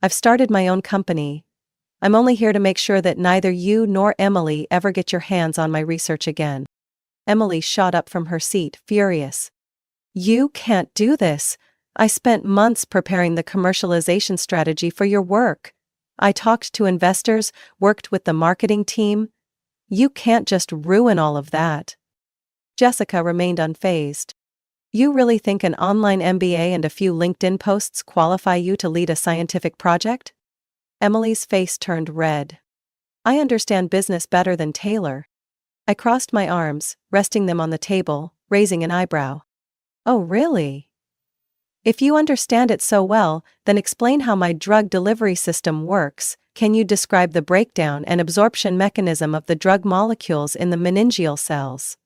I've started my own company. I'm only here to make sure that neither you nor Emily ever get your hands on my research again." Emily shot up from her seat, furious. "You can't do this. I spent months preparing the commercialization strategy for your work. I talked to investors, worked with the marketing team. You can't just ruin all of that." Jessica remained unfazed. "You really think an online MBA and a few LinkedIn posts qualify you to lead a scientific project?" Emily's face turned red. "I understand business better than Taylor." I crossed my arms, resting them on the table, raising an eyebrow. "Oh, really? If you understand it so well, then explain how my drug delivery system works. Can you describe the breakdown and absorption mechanism of the drug molecules in the meningeal cells?"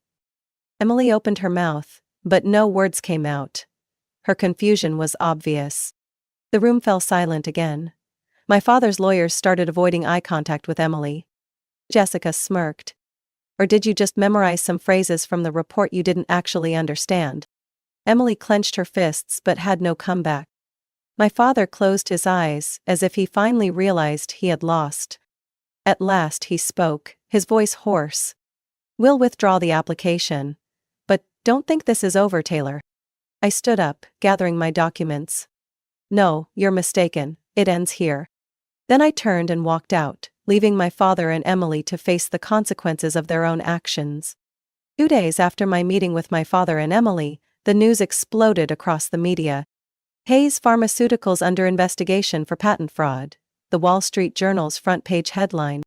Emily opened her mouth, but no words came out. Her confusion was obvious. The room fell silent again. My father's lawyers started avoiding eye contact with Emily. Jessica smirked. "Or did you just memorize some phrases from the report you didn't actually understand?" Emily clenched her fists but had no comeback. My father closed his eyes, as if he finally realized he had lost. At last he spoke, his voice hoarse. "We'll withdraw the application. But don't think this is over, Taylor." I stood up, gathering my documents. "No, you're mistaken. It ends here." Then I turned and walked out, leaving my father and Emily to face the consequences of their own actions. 2 days after my meeting with my father and Emily, the news exploded across the media. "Hayes Pharmaceuticals under investigation for patent fraud." The Wall Street Journal's front-page headline.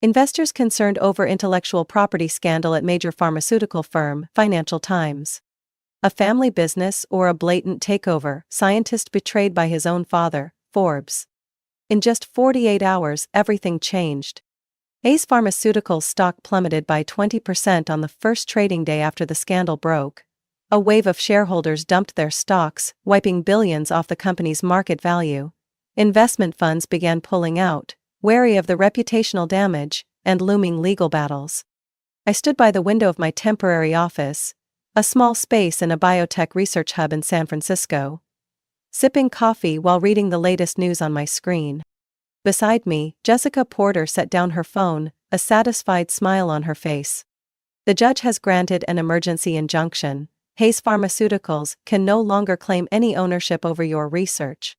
"Investors concerned over intellectual property scandal at major pharmaceutical firm." Financial Times. "A family business or a blatant takeover? Scientist betrayed by his own father." Forbes. In just 48 hours, everything changed. Hayes Pharmaceuticals stock plummeted by 20% on the first trading day after the scandal broke. A wave of shareholders dumped their stocks, wiping billions off the company's market value. Investment funds began pulling out, wary of the reputational damage and looming legal battles. I stood by the window of my temporary office, a small space in a biotech research hub in San Francisco, sipping coffee while reading the latest news on my screen. Beside me, Jessica Porter set down her phone, a satisfied smile on her face. "The judge has granted an emergency injunction. Hayes Pharmaceuticals can no longer claim any ownership over your research."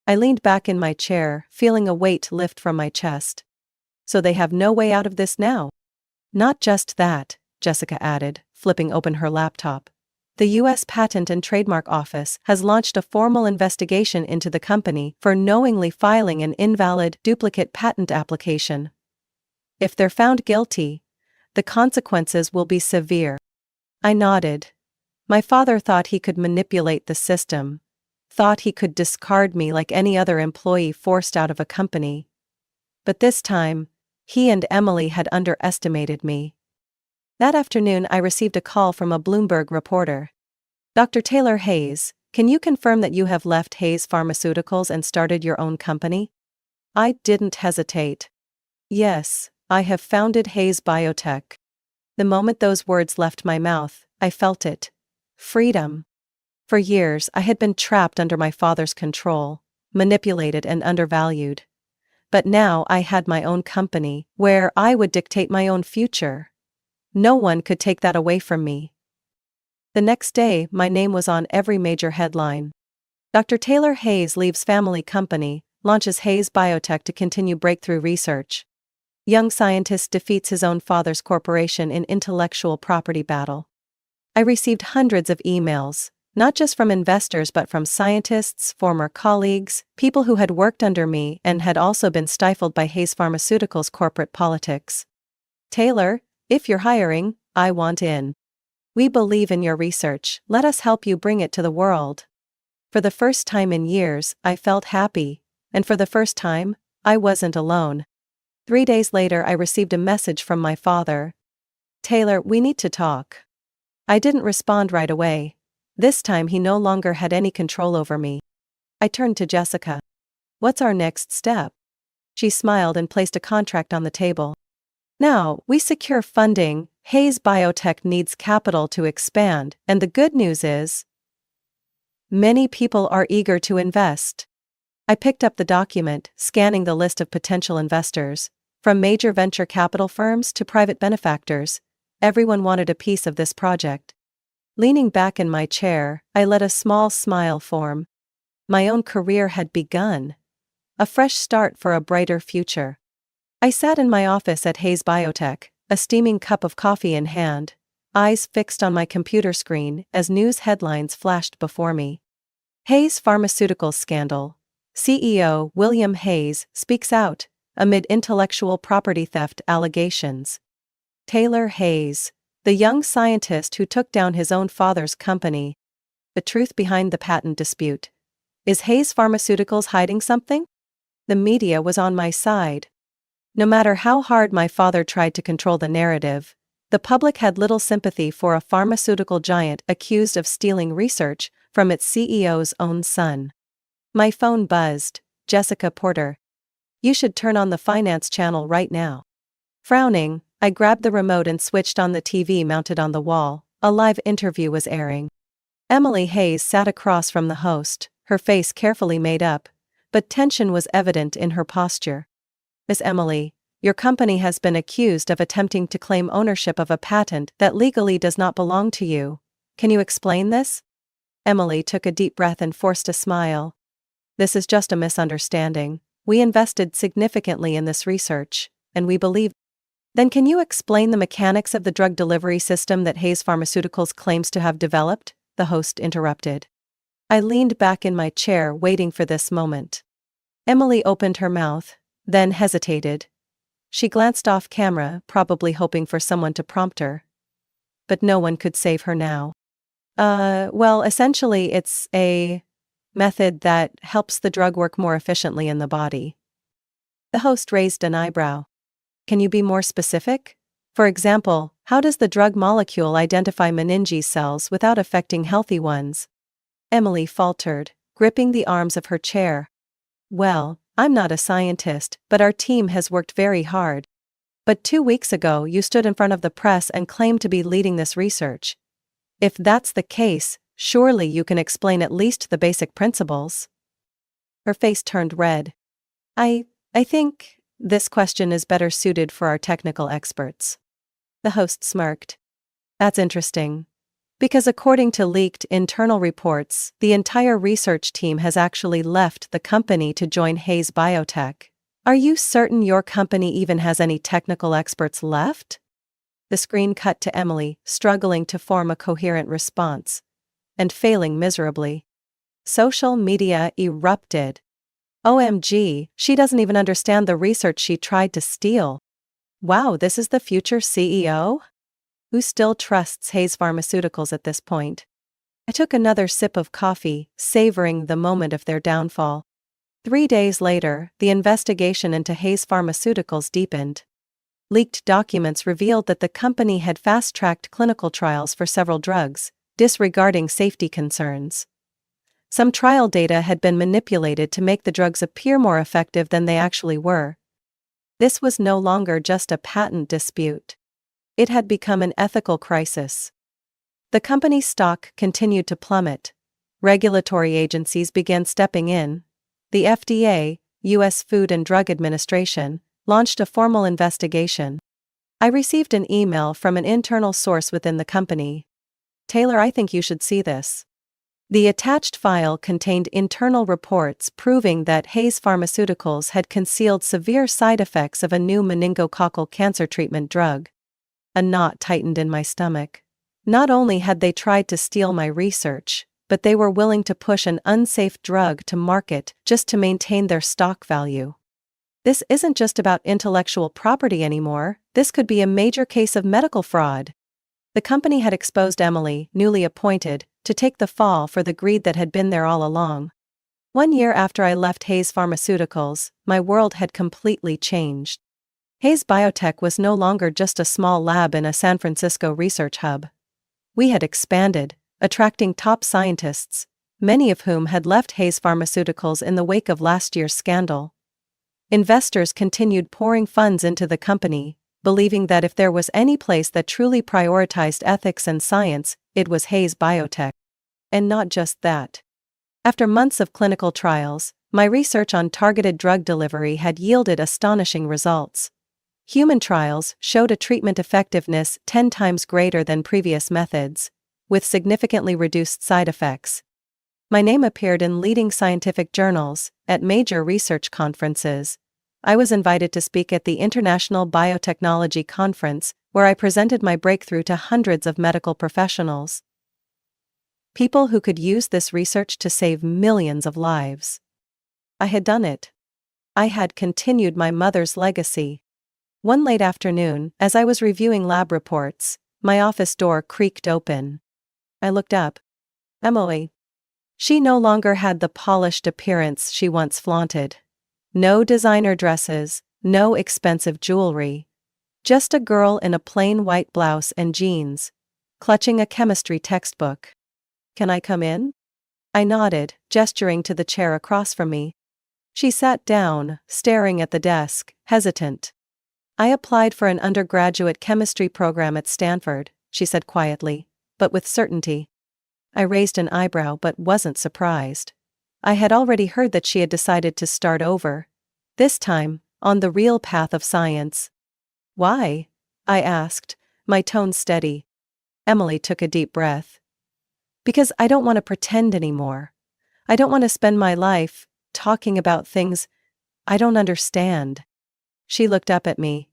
I leaned back in my chair, feeling a weight lift from my chest. "So they have no way out of this now?" "Not just that," Jessica added, flipping open her laptop. "The U.S. Patent and Trademark Office has launched a formal investigation into the company for knowingly filing an invalid duplicate patent application. If they're found guilty, the consequences will be severe." I nodded. My father thought he could manipulate the system, thought he could discard me like any other employee forced out of a company. But this time, he and Emily had underestimated me. That afternoon I received a call from a Bloomberg reporter. "Dr. Taylor Hayes, can you confirm that you have left Hayes Pharmaceuticals and started your own company?" I didn't hesitate. "Yes, I have founded Hayes Biotech." The moment those words left my mouth, I felt it. Freedom. For years I had been trapped under my father's control, manipulated and undervalued. But now I had my own company, where I would dictate my own future. No one could take that away from me. The next day, my name was on every major headline. Dr. Taylor Hayes leaves family company, launches Hayes Biotech to continue breakthrough research. Young scientist defeats his own father's corporation in intellectual property battle. I received hundreds of emails, not just from investors but from scientists, former colleagues, people who had worked under me and had also been stifled by Hayes Pharmaceuticals' corporate politics. Taylor, if you're hiring, I want in. We believe in your research, let us help you bring it to the world. For the first time in years, I felt happy, and for the first time, I wasn't alone. 3 days later, I received a message from my father. Taylor, we need to talk. I didn't respond right away. This time he no longer had any control over me. I turned to Jessica. What's our next step? She smiled and placed a contract on the table. Now, we secure funding, Hayes Biotech needs capital to expand, and the good news is, many people are eager to invest. I picked up the document, scanning the list of potential investors. From major venture capital firms to private benefactors, everyone wanted a piece of this project. Leaning back in my chair, I let a small smile form. My own career had begun. A fresh start for a brighter future. I sat in my office at Hayes Biotech, a steaming cup of coffee in hand, eyes fixed on my computer screen as news headlines flashed before me. Hayes Pharmaceuticals scandal. CEO William Hayes speaks out amid intellectual property theft allegations. Taylor Hayes, the young scientist who took down his own father's company. The truth behind the patent dispute. Is Hayes Pharmaceuticals hiding something? The media was on my side. No matter how hard my father tried to control the narrative, the public had little sympathy for a pharmaceutical giant accused of stealing research from its CEO's own son. My phone buzzed. Jessica Porter. You should turn on the finance channel right now. Frowning, I grabbed the remote and switched on the TV mounted on the wall. A live interview was airing. Emily Hayes sat across from the host, her face carefully made up, but tension was evident in her posture. Miss Emily, your company has been accused of attempting to claim ownership of a patent that legally does not belong to you. Can you explain this? Emily took a deep breath and forced a smile. This is just a misunderstanding. We invested significantly in this research, and we believe. Then can you explain the mechanics of the drug delivery system that Hayes Pharmaceuticals claims to have developed? The host interrupted. I leaned back in my chair waiting for this moment. Emily opened her mouth, then hesitated. She glanced off camera, probably hoping for someone to prompt her. But no one could save her now. Well, essentially it's a method that helps the drug work more efficiently in the body. The host raised an eyebrow. Can you be more specific? For example, how does the drug molecule identify Meninges cells without affecting healthy ones? Emily faltered, gripping the arms of her chair. Well, I'm not a scientist, but our team has worked very hard. But 2 weeks ago you stood in front of the press and claimed to be leading this research. If that's the case, surely you can explain at least the basic principles. Her face turned red. I think this question is better suited for our technical experts. The host smirked. That's interesting. Because according to leaked internal reports, the entire research team has actually left the company to join Hayes Biotech. Are you certain your company even has any technical experts left? The screen cut to Emily, struggling to form a coherent response. And failing miserably. Social media erupted. OMG, she doesn't even understand the research she tried to steal. Wow, this is the future CEO? Who still trusts Hayes Pharmaceuticals at this point? I took another sip of coffee, savoring the moment of their downfall. 3 days later, the investigation into Hayes Pharmaceuticals deepened. Leaked documents revealed that the company had fast-tracked clinical trials for several drugs, disregarding safety concerns. Some trial data had been manipulated to make the drugs appear more effective than they actually were. This was no longer just a patent dispute. It had become an ethical crisis. The company's stock continued to plummet. Regulatory agencies began stepping in. The FDA, U.S. Food and Drug Administration, launched a formal investigation. I received an email from an internal source within the company. Taylor, I think you should see this. The attached file contained internal reports proving that Hayes Pharmaceuticals had concealed severe side effects of a new meningococcal cancer treatment drug. A knot tightened in my stomach. Not only had they tried to steal my research, but they were willing to push an unsafe drug to market just to maintain their stock value. This isn't just about intellectual property anymore, this could be a major case of medical fraud. The company had exposed Emily, newly appointed, to take the fall for the greed that had been there all along. 1 year after I left Hayes Pharmaceuticals, my world had completely changed. Hayes Biotech was no longer just a small lab in a San Francisco research hub. We had expanded, attracting top scientists, many of whom had left Hayes Pharmaceuticals in the wake of last year's scandal. Investors continued pouring funds into the company, believing that if there was any place that truly prioritized ethics and science, it was Hayes Biotech. And not just that. After months of clinical trials, my research on targeted drug delivery had yielded astonishing results. Human trials showed a treatment effectiveness 10 times greater than previous methods, with significantly reduced side effects. My name appeared in leading scientific journals, at major research conferences. I was invited to speak at the International Biotechnology Conference, where I presented my breakthrough to hundreds of medical professionals. People who could use this research to save millions of lives. I had done it. I had continued my mother's legacy. One late afternoon, as I was reviewing lab reports, my office door creaked open. I looked up. Emily. She no longer had the polished appearance she once flaunted. No designer dresses, no expensive jewelry. Just a girl in a plain white blouse and jeans, clutching a chemistry textbook. "Can I come in?" I nodded, gesturing to the chair across from me. She sat down, staring at the desk, hesitant. "I applied for an undergraduate chemistry program at Stanford," she said quietly, but with certainty. I raised an eyebrow but wasn't surprised. I had already heard that she had decided to start over. This time, on the real path of science. "Why?" I asked, my tone steady. Emily took a deep breath. "Because I don't want to pretend anymore. I don't want to spend my life talking about things I don't understand." She looked up at me.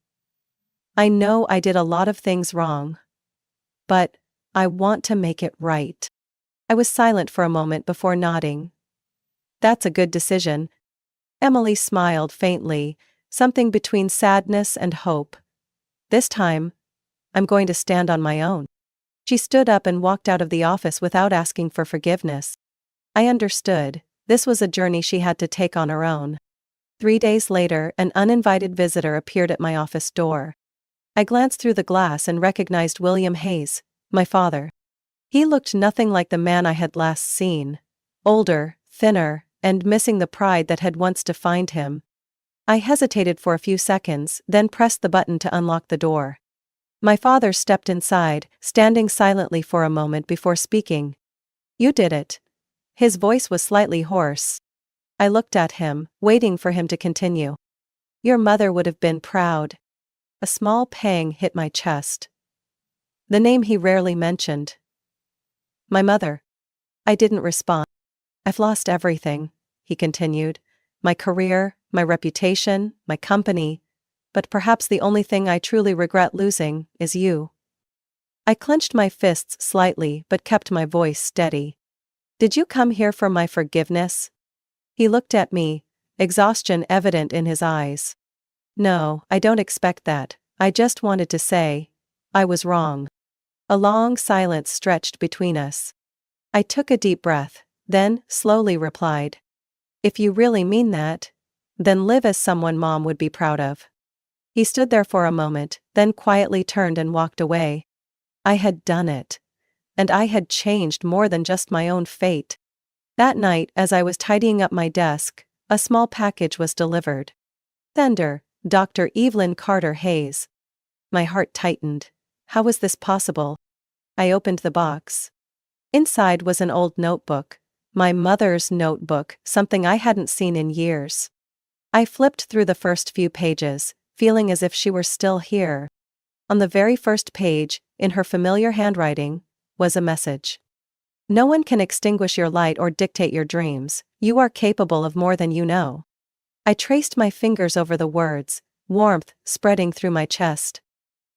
"I know I did a lot of things wrong. But I want to make it right." I was silent for a moment before nodding. "That's a good decision." Emily smiled faintly, something between sadness and hope. "This time, I'm going to stand on my own." She stood up and walked out of the office without asking for forgiveness. I understood. This was a journey she had to take on her own. 3 days later, an uninvited visitor appeared at my office door. I glanced through the glass and recognized William Hayes, my father. He looked nothing like the man I had last seen. Older, thinner, and missing the pride that had once defined him. I hesitated for a few seconds, then pressed the button to unlock the door. My father stepped inside, standing silently for a moment before speaking. "You did it." His voice was slightly hoarse. I looked at him, waiting for him to continue. "Your mother would have been proud." A small pang hit my chest. The name he rarely mentioned. "My mother." I didn't respond. "I've lost everything," he continued. "My career, my reputation, my company. But perhaps the only thing I truly regret losing is you." I clenched my fists slightly but kept my voice steady. "Did you come here for my forgiveness?" He looked at me, exhaustion evident in his eyes. "No, I don't expect that. I just wanted to say, I was wrong." A long silence stretched between us. I took a deep breath, then slowly replied. "If you really mean that, then live as someone Mom would be proud of." He stood there for a moment, then quietly turned and walked away. I had done it. And I had changed more than just my own fate. That night, as I was tidying up my desk, a small package was delivered. Sender, Dr. Evelyn Carter Hayes. My heart tightened. How was this possible? I opened the box. Inside was an old notebook. My mother's notebook, something I hadn't seen in years. I flipped through the first few pages, feeling as if she were still here. On the very first page, in her familiar handwriting, was a message. No one can extinguish your light or dictate your dreams. You are capable of more than you know. I traced my fingers over the words, warmth spreading through my chest.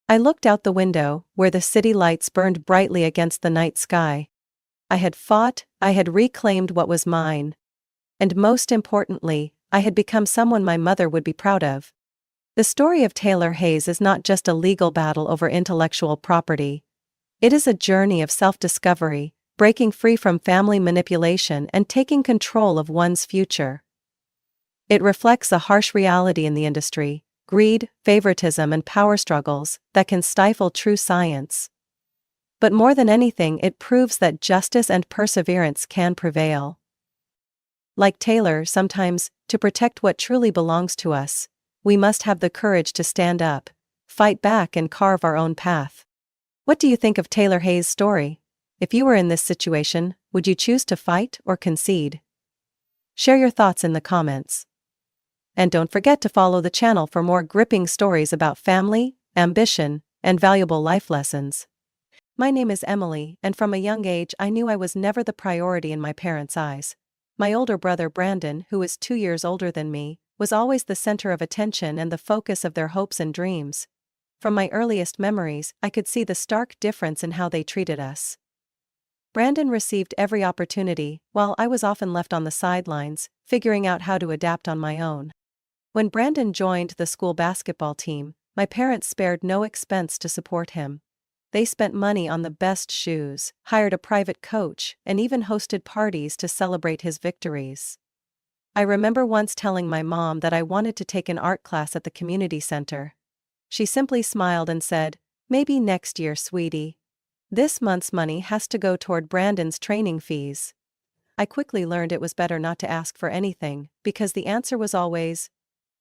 I looked out the window, where the city lights burned brightly against the night sky. I had fought, I had reclaimed what was mine. And most importantly, I had become someone my mother would be proud of. The story of Taylor Hayes is not just a legal battle over intellectual property. It is a journey of self-discovery, breaking free from family manipulation and taking control of one's future. It reflects a harsh reality in the industry: greed, favoritism, and power struggles that can stifle true science. But more than anything, it proves that justice and perseverance can prevail. Like Taylor, sometimes, to protect what truly belongs to us, we must have the courage to stand up, fight back, and carve our own path. What do you think of Taylor Hayes' story? If you were in this situation, would you choose to fight or concede? Share your thoughts in the comments. And don't forget to follow the channel for more gripping stories about family, ambition, and valuable life lessons. My name is Emily, and from a young age I knew I was never the priority in my parents' eyes. My older brother Brandon, who is 2 years older than me, was always the center of attention and the focus of their hopes and dreams. From my earliest memories, I could see the stark difference in how they treated us. Brandon received every opportunity, while I was often left on the sidelines, figuring out how to adapt on my own. When Brandon joined the school basketball team, my parents spared no expense to support him. They spent money on the best shoes, hired a private coach, and even hosted parties to celebrate his victories. I remember once telling my mom that I wanted to take an art class at the community center. She simply smiled and said, "Maybe next year, sweetie. This month's money has to go toward Brandon's training fees." I quickly learned it was better not to ask for anything, because the answer was always,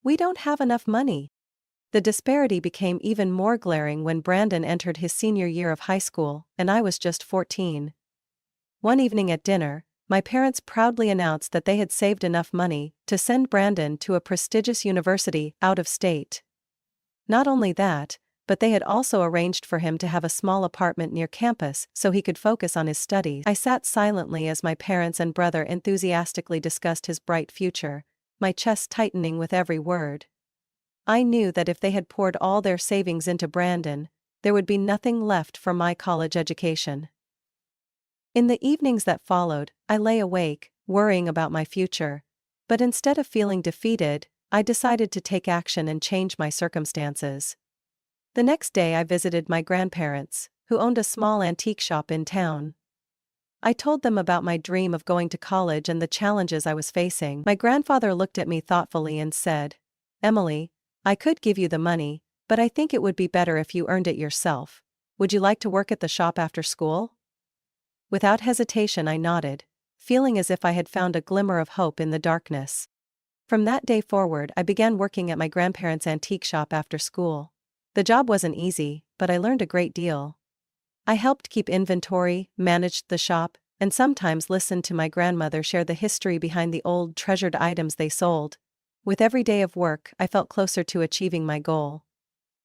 "We don't have enough money." The disparity became even more glaring when Brandon entered his senior year of high school, and I was just 14. One evening at dinner, my parents proudly announced that they had saved enough money to send Brandon to a prestigious university out of state. Not only that, but they had also arranged for him to have a small apartment near campus so he could focus on his studies. I sat silently as my parents and brother enthusiastically discussed his bright future, my chest tightening with every word. I knew that if they had poured all their savings into Brandon, there would be nothing left for my college education. In the evenings that followed, I lay awake, worrying about my future. But instead of feeling defeated, I decided to take action and change my circumstances. The next day I visited my grandparents, who owned a small antique shop in town. I told them about my dream of going to college and the challenges I was facing. My grandfather looked at me thoughtfully and said, "Emily, I could give you the money, but I think it would be better if you earned it yourself. Would you like to work at the shop after school?" Without hesitation I nodded, feeling as if I had found a glimmer of hope in the darkness. From that day forward I began working at my grandparents' antique shop after school. The job wasn't easy, but I learned a great deal. I helped keep inventory, managed the shop, and sometimes listened to my grandmother share the history behind the old treasured items they sold. With every day of work, I felt closer to achieving my goal.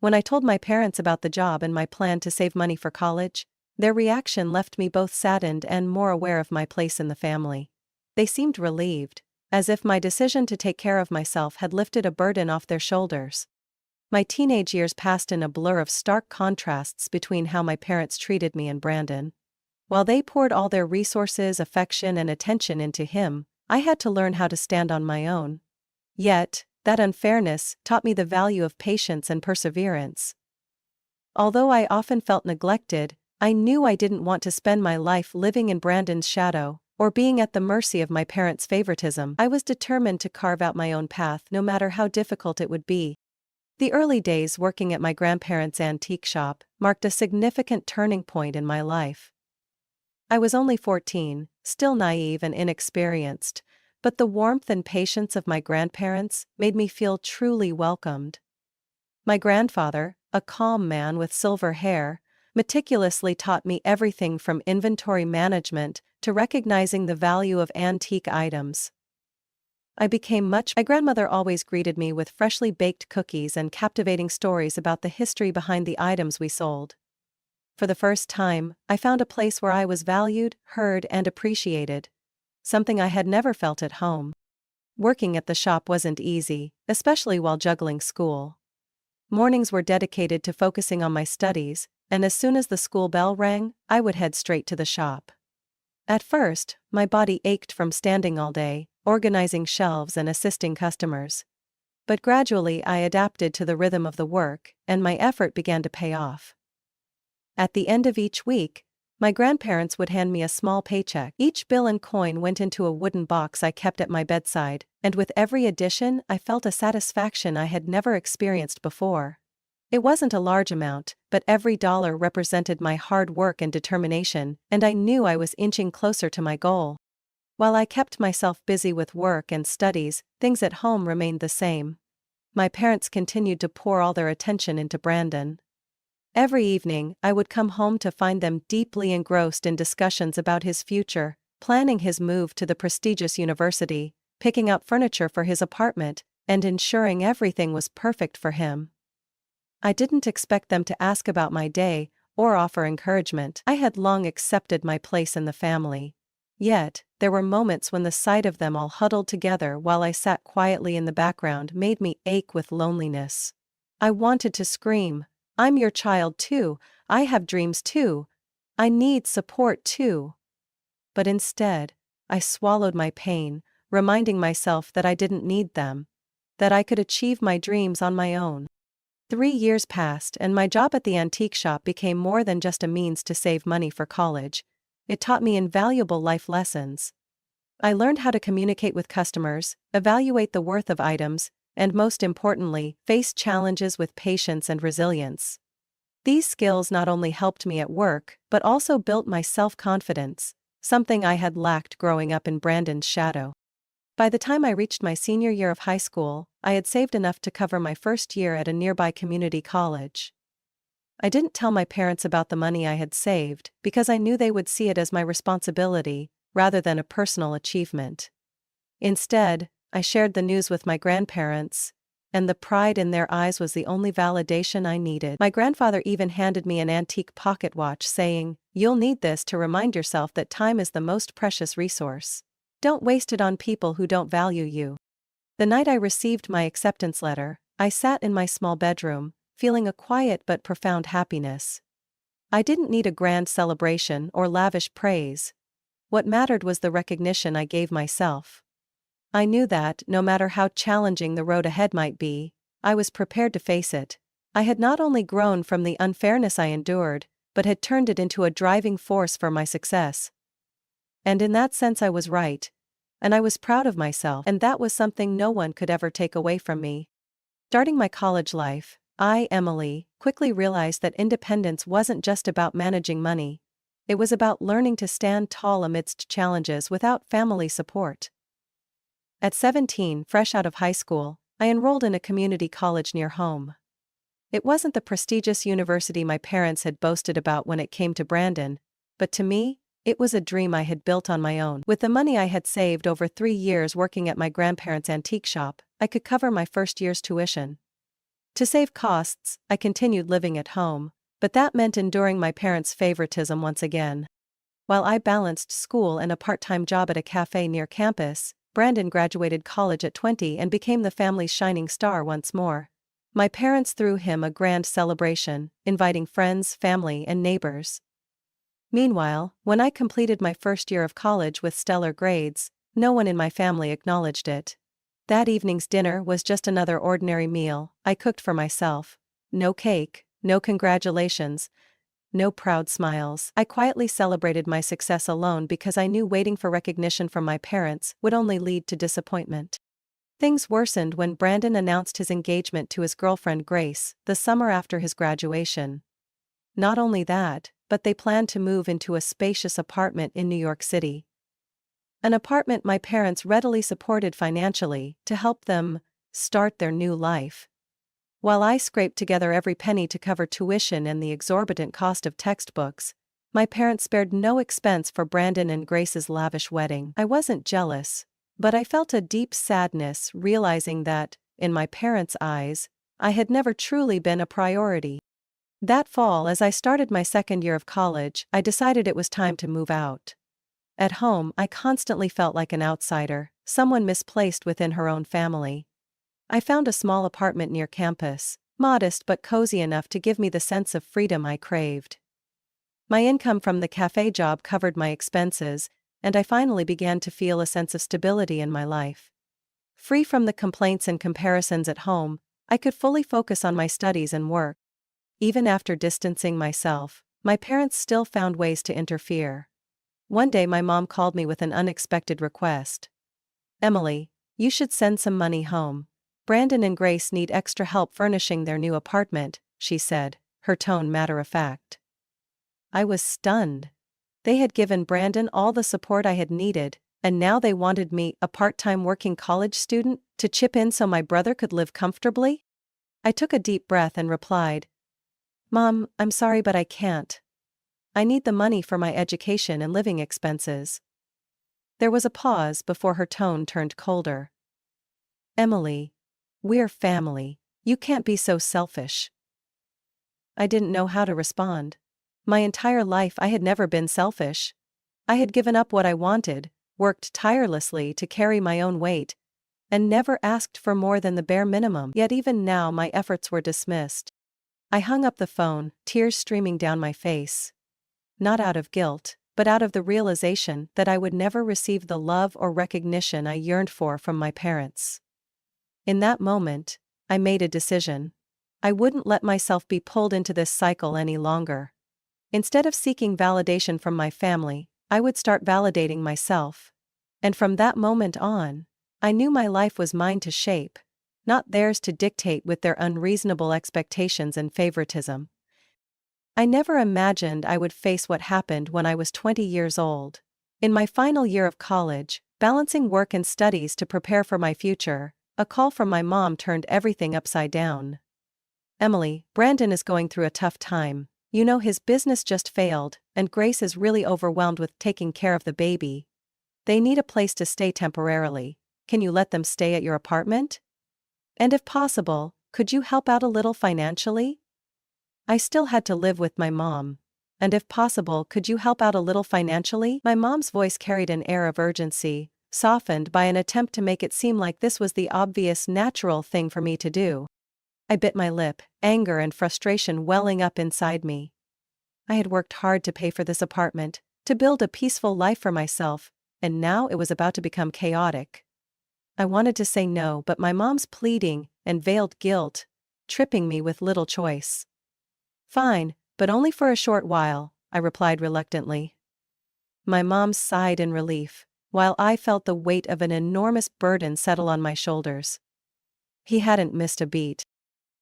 When I told my parents about the job and my plan to save money for college, their reaction left me both saddened and more aware of my place in the family. They seemed relieved, as if my decision to take care of myself had lifted a burden off their shoulders. My teenage years passed in a blur of stark contrasts between how my parents treated me and Brandon. While they poured all their resources, affection, and attention into him, I had to learn how to stand on my own. Yet, that unfairness taught me the value of patience and perseverance. Although I often felt neglected, I knew I didn't want to spend my life living in Brandon's shadow, or being at the mercy of my parents' favoritism. I was determined to carve out my own path no matter how difficult it would be. The early days working at my grandparents' antique shop marked a significant turning point in my life. I was only 14, still naive and inexperienced, but the warmth and patience of my grandparents made me feel truly welcomed. My grandfather, a calm man with silver hair, meticulously taught me everything from inventory management to recognizing the value of antique items. My grandmother always greeted me with freshly baked cookies and captivating stories about the history behind the items we sold. For the first time, I found a place where I was valued, heard, and appreciated. Something I had never felt at home. Working at the shop wasn't easy, especially while juggling school. Mornings were dedicated to focusing on my studies, and as soon as the school bell rang, I would head straight to the shop. At first, my body ached from standing all day, organizing shelves and assisting customers. But gradually I adapted to the rhythm of the work, and my effort began to pay off. At the end of each week, my grandparents would hand me a small paycheck. Each bill and coin went into a wooden box I kept at my bedside, and with every addition I felt a satisfaction I had never experienced before. It wasn't a large amount, but every dollar represented my hard work and determination, and I knew I was inching closer to my goal. While I kept myself busy with work and studies, things at home remained the same. My parents continued to pour all their attention into Brandon. Every evening, I would come home to find them deeply engrossed in discussions about his future, planning his move to the prestigious university, picking out furniture for his apartment, and ensuring everything was perfect for him. I didn't expect them to ask about my day or offer encouragement. I had long accepted my place in the family. Yet, there were moments when the sight of them all huddled together while I sat quietly in the background made me ache with loneliness. I wanted to scream, "I'm your child too, I have dreams too, I need support too." But instead, I swallowed my pain, reminding myself that I didn't need them, that I could achieve my dreams on my own. 3 years passed and my job at the antique shop became more than just a means to save money for college. It taught me invaluable life lessons. I learned how to communicate with customers, evaluate the worth of items, and most importantly, face challenges with patience and resilience. These skills not only helped me at work, but also built my self-confidence, something I had lacked growing up in Brandon's shadow. By the time I reached my senior year of high school, I had saved enough to cover my first year at a nearby community college. I didn't tell my parents about the money I had saved, because I knew they would see it as my responsibility, rather than a personal achievement. Instead, I shared the news with my grandparents, and the pride in their eyes was the only validation I needed. My grandfather even handed me an antique pocket watch saying, "You'll need this to remind yourself that time is the most precious resource. Don't waste it on people who don't value you." The night I received my acceptance letter, I sat in my small bedroom, feeling a quiet but profound happiness. I didn't need a grand celebration or lavish praise. What mattered was the recognition I gave myself. I knew that, no matter how challenging the road ahead might be, I was prepared to face it. I had not only grown from the unfairness I endured, but had turned it into a driving force for my success. And in that sense I was right. And I was proud of myself, and that was something no one could ever take away from me. Starting my college life, I, Emily, quickly realized that independence wasn't just about managing money. It was about learning to stand tall amidst challenges without family support. At 17, fresh out of high school, I enrolled in a community college near home. It wasn't the prestigious university my parents had boasted about when it came to Brandon, but to me, it was a dream I had built on my own. With the money I had saved over 3 years working at my grandparents' antique shop, I could cover my first year's tuition. To save costs, I continued living at home, but that meant enduring my parents' favoritism once again. While I balanced school and a part-time job at a cafe near campus, Brandon graduated college at 20 and became the family's shining star once more. My parents threw him a grand celebration, inviting friends, family, and neighbors. Meanwhile, when I completed my first year of college with stellar grades, no one in my family acknowledged it. That evening's dinner was just another ordinary meal I cooked for myself. No cake, no congratulations, no proud smiles. I quietly celebrated my success alone because I knew waiting for recognition from my parents would only lead to disappointment. Things worsened when Brandon announced his engagement to his girlfriend Grace the summer after his graduation. Not only that, but they planned to move into a spacious apartment in New York City. An apartment my parents readily supported financially to help them start their new life. While I scraped together every penny to cover tuition and the exorbitant cost of textbooks, my parents spared no expense for Brandon and Grace's lavish wedding. I wasn't jealous, but I felt a deep sadness realizing that, in my parents' eyes, I had never truly been a priority. That fall, as I started my second year of college, I decided it was time to move out. At home, I constantly felt like an outsider, someone misplaced within her own family. I found a small apartment near campus, modest but cozy enough to give me the sense of freedom I craved. My income from the cafe job covered my expenses, and I finally began to feel a sense of stability in my life. Free from the complaints and comparisons at home, I could fully focus on my studies and work. Even after distancing myself, my parents still found ways to interfere. One day my mom called me with an unexpected request. "Emily, you should send some money home. Brandon and Grace need extra help furnishing their new apartment," she said, her tone matter-of-fact. I was stunned. They had given Brandon all the support I had needed, and now they wanted me, a part-time working college student, to chip in so my brother could live comfortably? I took a deep breath and replied, "Mom, I'm sorry but I can't. I need the money for my education and living expenses." There was a pause before her tone turned colder. "Emily, we're family. You can't be so selfish." I didn't know how to respond. My entire life I had never been selfish. I had given up what I wanted, worked tirelessly to carry my own weight, and never asked for more than the bare minimum. Yet even now my efforts were dismissed. I hung up the phone, tears streaming down my face. Not out of guilt, but out of the realization that I would never receive the love or recognition I yearned for from my parents. In that moment, I made a decision. I wouldn't let myself be pulled into this cycle any longer. Instead of seeking validation from my family, I would start validating myself. And from that moment on, I knew my life was mine to shape, not theirs to dictate with their unreasonable expectations and favoritism. I never imagined I would face what happened when I was 20 years old. In my final year of college, balancing work and studies to prepare for my future, a call from my mom turned everything upside down. "Emily, Brandon is going through a tough time. You know, his business just failed, and Grace is really overwhelmed with taking care of the baby. They need a place to stay temporarily. Can you let them stay at your apartment? And if possible, could you help out a little financially?" I still had to live with my mom. "And if possible, could you help out a little financially?" My mom's voice carried an air of urgency, softened by an attempt to make it seem like this was the obvious, natural thing for me to do. I bit my lip, anger and frustration welling up inside me. I had worked hard to pay for this apartment, to build a peaceful life for myself, and now it was about to become chaotic. I wanted to say no, but my mom's pleading and veiled guilt, tripping me with little choice. "Fine, but only for a short while," I replied reluctantly. My mom sighed in relief, while I felt the weight of an enormous burden settle on my shoulders. He hadn't missed a beat.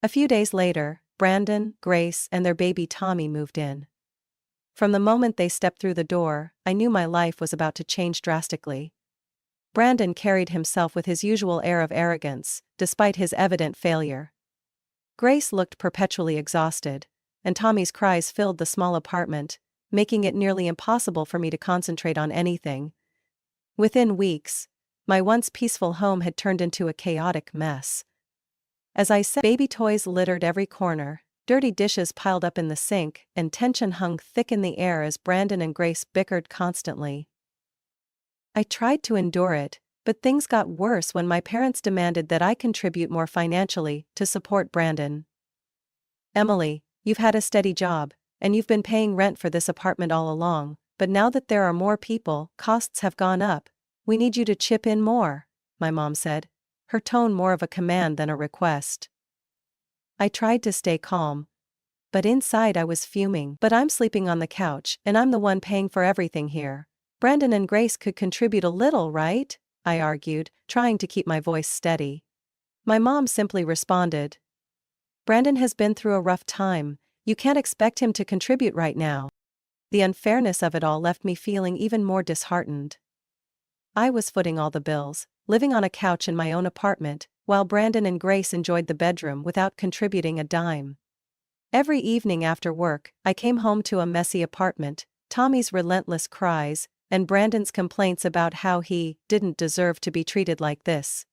A few days later, Brandon, Grace, and their baby Tommy moved in. From the moment they stepped through the door, I knew my life was about to change drastically. Brandon carried himself with his usual air of arrogance, despite his evident failure. Grace looked perpetually exhausted, and Tommy's cries filled the small apartment, making it nearly impossible for me to concentrate on anything. Within weeks, my once peaceful home had turned into a chaotic mess. As I said, baby toys littered every corner, dirty dishes piled up in the sink, and tension hung thick in the air as Brandon and Grace bickered constantly. I tried to endure it, but things got worse when my parents demanded that I contribute more financially to support Brandon. "Emily, you've had a steady job, and you've been paying rent for this apartment all along, but now that there are more people, costs have gone up. We need you to chip in more," my mom said, her tone more of a command than a request. I tried to stay calm, but inside I was fuming. "But I'm sleeping on the couch, and I'm the one paying for everything here. Brandon and Grace could contribute a little, right?" I argued, trying to keep my voice steady. My mom simply responded, "Brandon has been through a rough time. You can't expect him to contribute right now." The unfairness of it all left me feeling even more disheartened. I was footing all the bills, living on a couch in my own apartment, while Brandon and Grace enjoyed the bedroom without contributing a dime. Every evening after work, I came home to a messy apartment, Tommy's relentless cries, and Brandon's complaints about how he didn't deserve to be treated like this.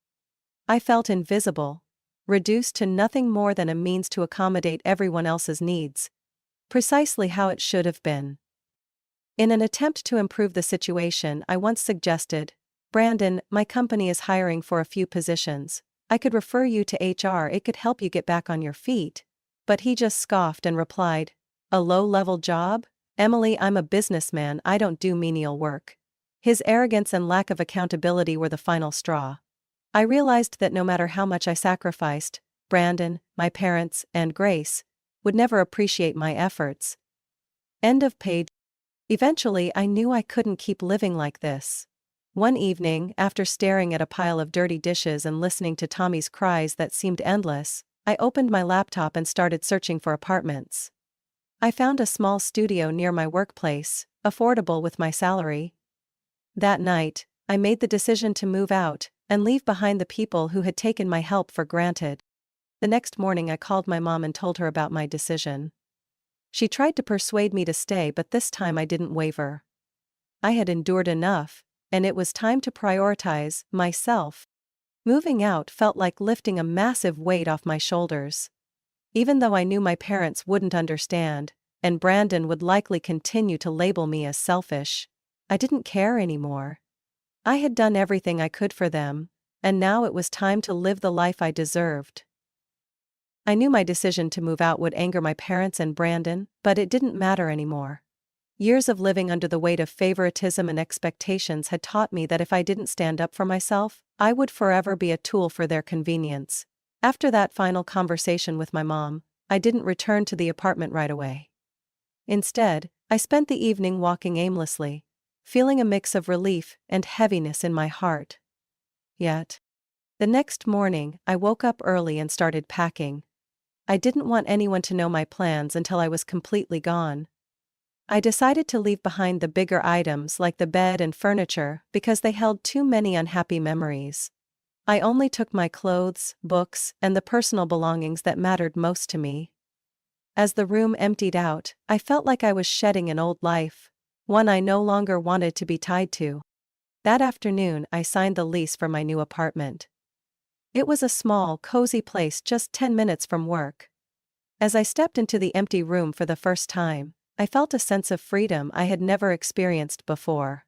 I felt invisible. reduced to nothing more than a means to accommodate everyone else's needs. Precisely how it should have been. In an attempt to improve the situation, I once suggested, "Brandon, my company is hiring for a few positions. I could refer you to HR, it could help you get back on your feet." But he just scoffed and replied, "A low-level job? Emily, I'm a businessman, I don't do menial work." His arrogance and lack of accountability were the final straw. I realized that no matter how much I sacrificed, Brandon, my parents, and Grace would never appreciate my efforts. End of page. Eventually, I knew I couldn't keep living like this. One evening, after staring at a pile of dirty dishes and listening to Tommy's cries that seemed endless, I opened my laptop and started searching for apartments. I found a small studio near my workplace, affordable with my salary. That night, I made the decision to move out and leave behind the people who had taken my help for granted. The next morning I called my mom and told her about my decision. She tried to persuade me to stay, but this time I didn't waver. I had endured enough, and it was time to prioritize myself. Moving out felt like lifting a massive weight off my shoulders. Even though I knew my parents wouldn't understand, and Brandon would likely continue to label me as selfish, I didn't care anymore. I had done everything I could for them, and now it was time to live the life I deserved. I knew my decision to move out would anger my parents and Brandon, but it didn't matter anymore. Years of living under the weight of favoritism and expectations had taught me that if I didn't stand up for myself, I would forever be a tool for their convenience. After that final conversation with my mom, I didn't return to the apartment right away. Instead, I spent the evening walking aimlessly, feeling a mix of relief and heaviness in my heart. Yet, the next morning, I woke up early and started packing. I didn't want anyone to know my plans until I was completely gone. I decided to leave behind the bigger items like the bed and furniture because they held too many unhappy memories. I only took my clothes, books, and the personal belongings that mattered most to me. As the room emptied out, I felt like I was shedding an old life, one I no longer wanted to be tied to. That afternoon, I signed the lease for my new apartment. It was a small, cozy place just 10 minutes from work. As I stepped into the empty room for the first time, I felt a sense of freedom I had never experienced before.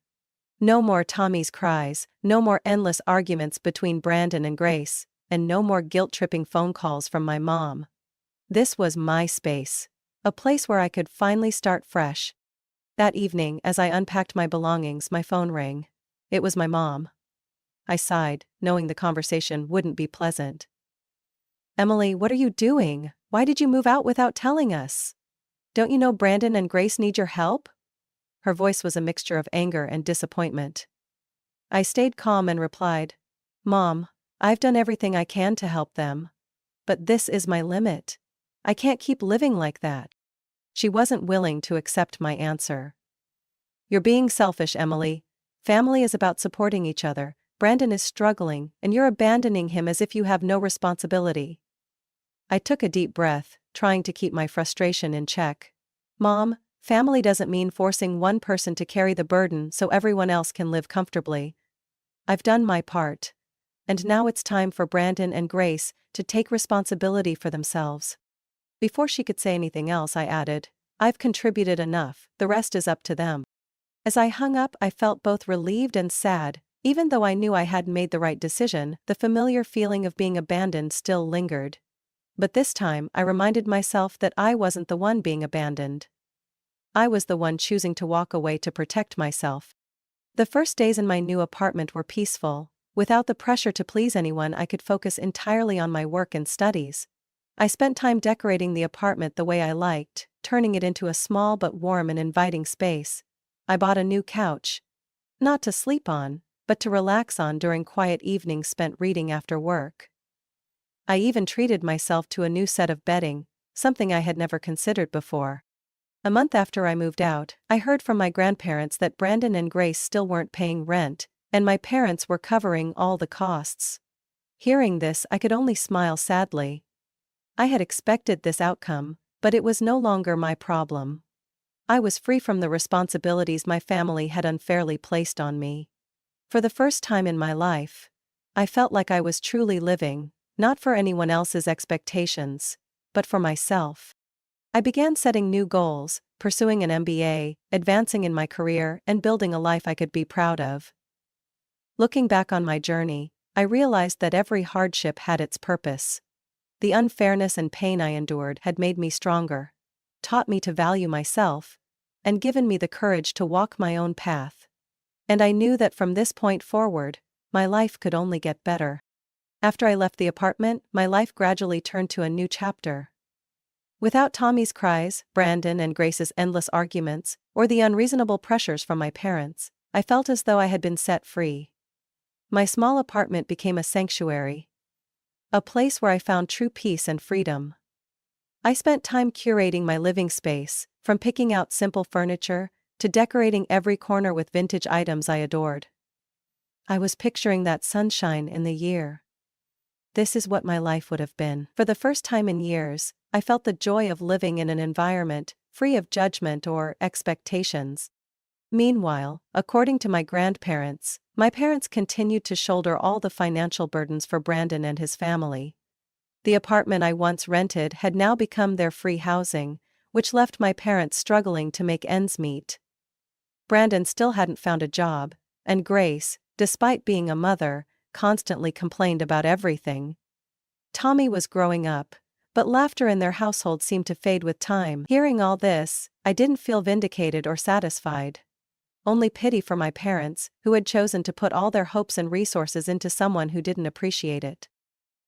No more Tommy's cries, no more endless arguments between Brandon and Grace, and no more guilt-tripping phone calls from my mom. This was my space, a place where I could finally start fresh. That evening, as I unpacked my belongings, my phone rang. It was my mom. I sighed, knowing the conversation wouldn't be pleasant. "Emily, what are you doing? Why did you move out without telling us? Don't you know Brandon and Grace need your help?" Her voice was a mixture of anger and disappointment. I stayed calm and replied, "Mom, I've done everything I can to help them. But this is my limit. I can't keep living like that." She wasn't willing to accept my answer. "You're being selfish, Emily. Family is about supporting each other. Brandon is struggling, and you're abandoning him as if you have no responsibility." I took a deep breath, trying to keep my frustration in check. "Mom, family doesn't mean forcing one person to carry the burden so everyone else can live comfortably. I've done my part. And now it's time for Brandon and Grace to take responsibility for themselves." Before she could say anything else, I added, "I've contributed enough, the rest is up to them." As I hung up, I felt both relieved and sad. Even though I knew I had made the right decision, the familiar feeling of being abandoned still lingered. But this time, I reminded myself that I wasn't the one being abandoned. I was the one choosing to walk away to protect myself. The first days in my new apartment were peaceful. Without the pressure to please anyone, I could focus entirely on my work and studies. I spent time decorating the apartment the way I liked, turning it into a small but warm and inviting space. I bought a new couch. Not to sleep on, but to relax on during quiet evenings spent reading after work. I even treated myself to a new set of bedding, something I had never considered before. A month after I moved out, I heard from my grandparents that Brandon and Grace still weren't paying rent, and my parents were covering all the costs. Hearing this, I could only smile sadly. I had expected this outcome, but it was no longer my problem. I was free from the responsibilities my family had unfairly placed on me. For the first time in my life, I felt like I was truly living, not for anyone else's expectations, but for myself. I began setting new goals, pursuing an MBA, advancing in my career, and building a life I could be proud of. Looking back on my journey, I realized that every hardship had its purpose. The unfairness and pain I endured had made me stronger, taught me to value myself, and given me the courage to walk my own path. And I knew that from this point forward, my life could only get better. After I left the apartment, my life gradually turned to a new chapter. Without Tommy's cries, Brandon and Grace's endless arguments, or the unreasonable pressures from my parents, I felt as though I had been set free. My small apartment became a sanctuary. A place where I found true peace and freedom. I spent time curating my living space, from picking out simple furniture, to decorating every corner with vintage items I adored. I was picturing that sunshine in the year. This is what my life would have been. For the first time in years, I felt the joy of living in an environment free of judgment or expectations. Meanwhile, according to my grandparents, my parents continued to shoulder all the financial burdens for Brandon and his family. The apartment I once rented had now become their free housing, which left my parents struggling to make ends meet. Brandon still hadn't found a job, and Grace, despite being a mother, constantly complained about everything. Tommy was growing up, but laughter in their household seemed to fade with time. Hearing all this, I didn't feel vindicated or satisfied. Only pity for my parents, who had chosen to put all their hopes and resources into someone who didn't appreciate it.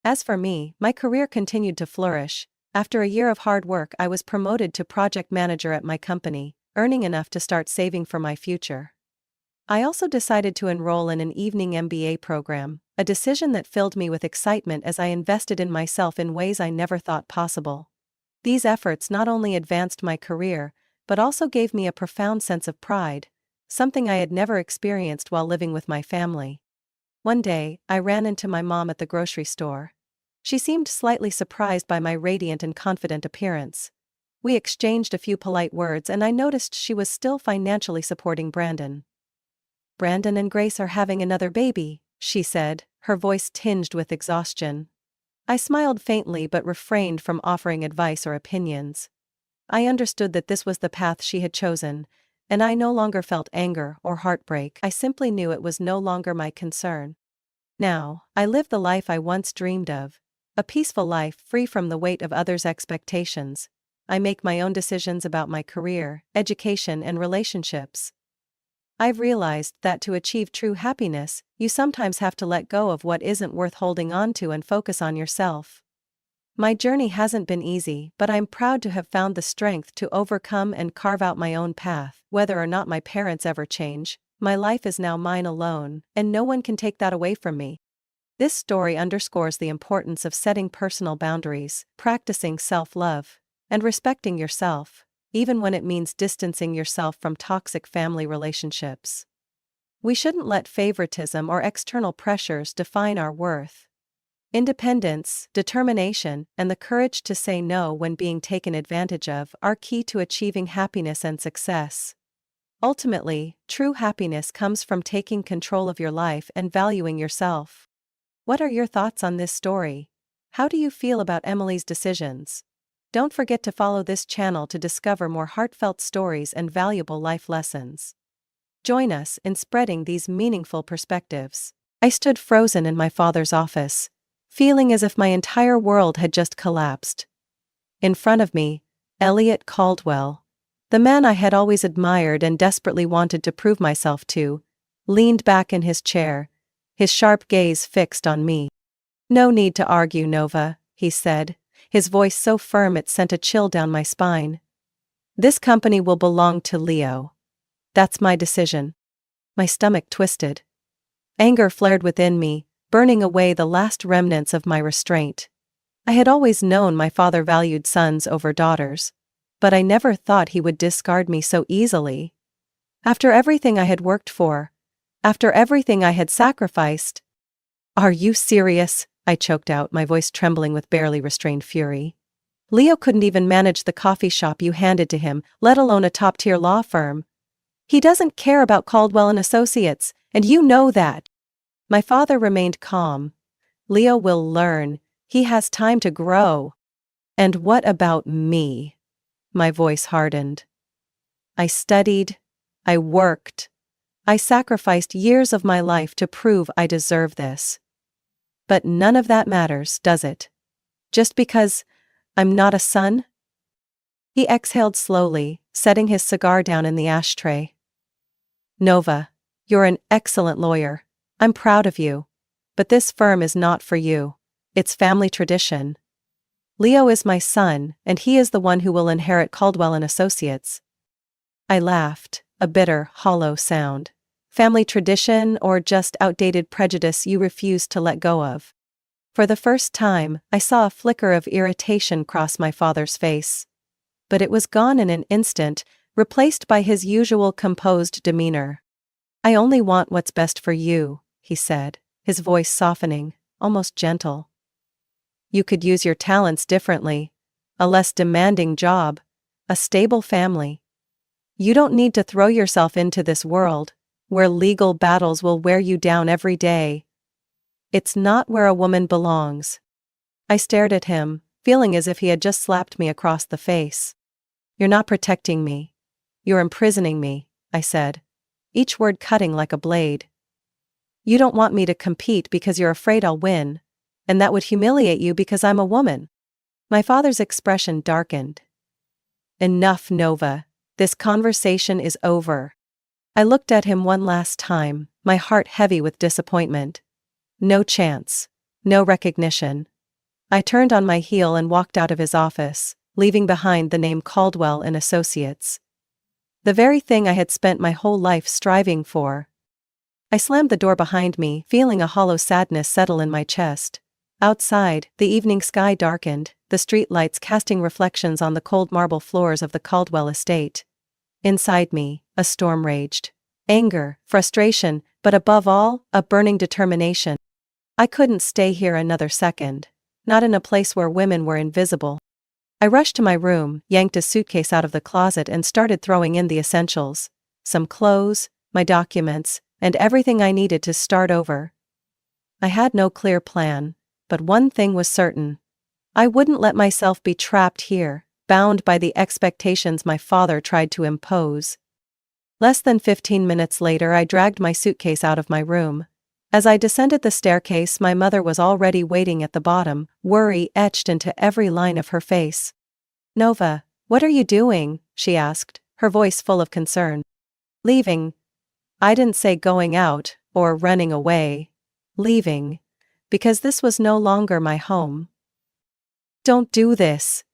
As for me, my career continued to flourish. After a year of hard work, I was promoted to project manager at my company, earning enough to start saving for my future. I also decided to enroll in an evening MBA program, a decision that filled me with excitement as I invested in myself in ways I never thought possible. These efforts not only advanced my career, but also gave me a profound sense of pride, something I had never experienced while living with my family. One day, I ran into my mom at the grocery store. She seemed slightly surprised by my radiant and confident appearance. We exchanged a few polite words and I noticed she was still financially supporting Brandon. "Brandon and Grace are having another baby," she said, her voice tinged with exhaustion. I smiled faintly but refrained from offering advice or opinions. I understood that this was the path she had chosen, and I no longer felt anger or heartbreak. I simply knew it was no longer my concern. Now, I live the life I once dreamed of, a peaceful life free from the weight of others' expectations. I make my own decisions about my career, education, and relationships. I've realized that to achieve true happiness, you sometimes have to let go of what isn't worth holding on to and focus on yourself. My journey hasn't been easy, but I'm proud to have found the strength to overcome and carve out my own path. Whether or not my parents ever change, my life is now mine alone, and no one can take that away from me. This story underscores the importance of setting personal boundaries, practicing self-love, and respecting yourself, even when it means distancing yourself from toxic family relationships. We shouldn't let favoritism or external pressures define our worth. Independence, determination, and the courage to say no when being taken advantage of are key to achieving happiness and success. Ultimately, true happiness comes from taking control of your life and valuing yourself. What are your thoughts on this story? How do you feel about Emily's decisions? Don't forget to follow this channel to discover more heartfelt stories and valuable life lessons. Join us in spreading these meaningful perspectives. I stood frozen in my father's office, feeling as if my entire world had just collapsed. In front of me, Elliot Caldwell, the man I had always admired and desperately wanted to prove myself to, leaned back in his chair, his sharp gaze fixed on me. "No need to argue, Nova," he said, his voice so firm it sent a chill down my spine. "This company will belong to Leo. That's my decision." My stomach twisted. Anger flared within me, burning away the last remnants of my restraint. I had always known my father valued sons over daughters, but I never thought he would discard me so easily. After everything I had worked for, after everything I had sacrificed. "Are you serious?" I choked out, my voice trembling with barely restrained fury. "Leo couldn't even manage the coffee shop you handed to him, let alone a top-tier law firm. He doesn't care about Caldwell and Associates, and you know that." My father remained calm. "Leo will learn. He has time to grow. And what about me? My voice hardened. I studied. I worked. I sacrificed years of my life to prove I deserve this. But none of that matters, does it? Just because I'm not a son? He exhaled slowly, setting his cigar down in the ashtray. Nova, you're an excellent lawyer. I'm proud of you. But this firm is not for you. It's family tradition. Leo is my son, and he is the one who will inherit Caldwell and Associates. I laughed, a bitter, hollow sound. Family tradition or just outdated prejudice you refuse to let go of? For the first time, I saw a flicker of irritation cross my father's face. But it was gone in an instant, replaced by his usual composed demeanor. I only want what's best for you, he said, his voice softening, almost gentle. You could use your talents differently. A less demanding job. A stable family. You don't need to throw yourself into this world, where legal battles will wear you down every day. It's not where a woman belongs. I stared at him, feeling as if he had just slapped me across the face. You're not protecting me. You're imprisoning me, I said, each word cutting like a blade. You don't want me to compete because you're afraid I'll win, and that would humiliate you because I'm a woman. My father's expression darkened. Enough, Nova. This conversation is over. I looked at him one last time, my heart heavy with disappointment. No chance. No recognition. I turned on my heel and walked out of his office, leaving behind the name Caldwell and Associates. The very thing I had spent my whole life striving for. I slammed the door behind me, feeling a hollow sadness settle in my chest. Outside, the evening sky darkened, the street lights casting reflections on the cold marble floors of the Caldwell estate. Inside me, a storm raged. Anger, frustration, but above all, a burning determination. I couldn't stay here another second. Not in a place where women were invisible. I rushed to my room, yanked a suitcase out of the closet and started throwing in the essentials. Some clothes, my documents, and everything I needed to start over. I had no clear plan, but one thing was certain. I wouldn't let myself be trapped here, bound by the expectations my father tried to impose. Less than 15 minutes later, I dragged my suitcase out of my room. As I descended the staircase, my mother was already waiting at the bottom, worry etched into every line of her face. Nova, what are you doing? She asked, her voice full of concern. Leaving. I didn't say going out, or running away. Leaving. Because this was no longer my home. Don't do this.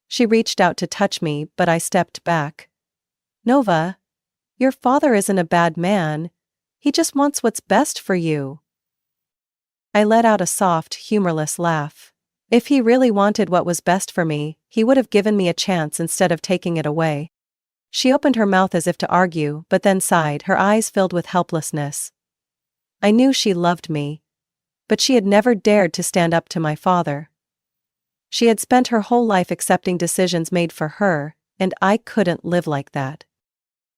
She reached out to touch me, but I stepped back. Nova, your father isn't a bad man. He just wants what's best for you. I let out a soft, humorless laugh. If he really wanted what was best for me, he would have given me a chance instead of taking it away. She opened her mouth as if to argue, but then sighed, her eyes filled with helplessness. I knew she loved me, but she had never dared to stand up to my father. She had spent her whole life accepting decisions made for her, and I couldn't live like that.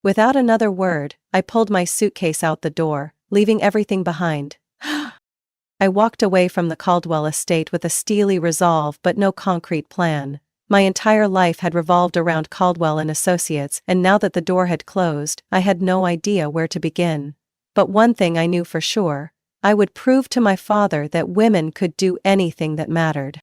Without another word, I pulled my suitcase out the door, leaving everything behind. I walked away from the Caldwell estate with a steely resolve but no concrete plan. My entire life had revolved around Caldwell and Associates, and now that the door had closed, I had no idea where to begin. But one thing I knew for sure, I would prove to my father that women could do anything that mattered.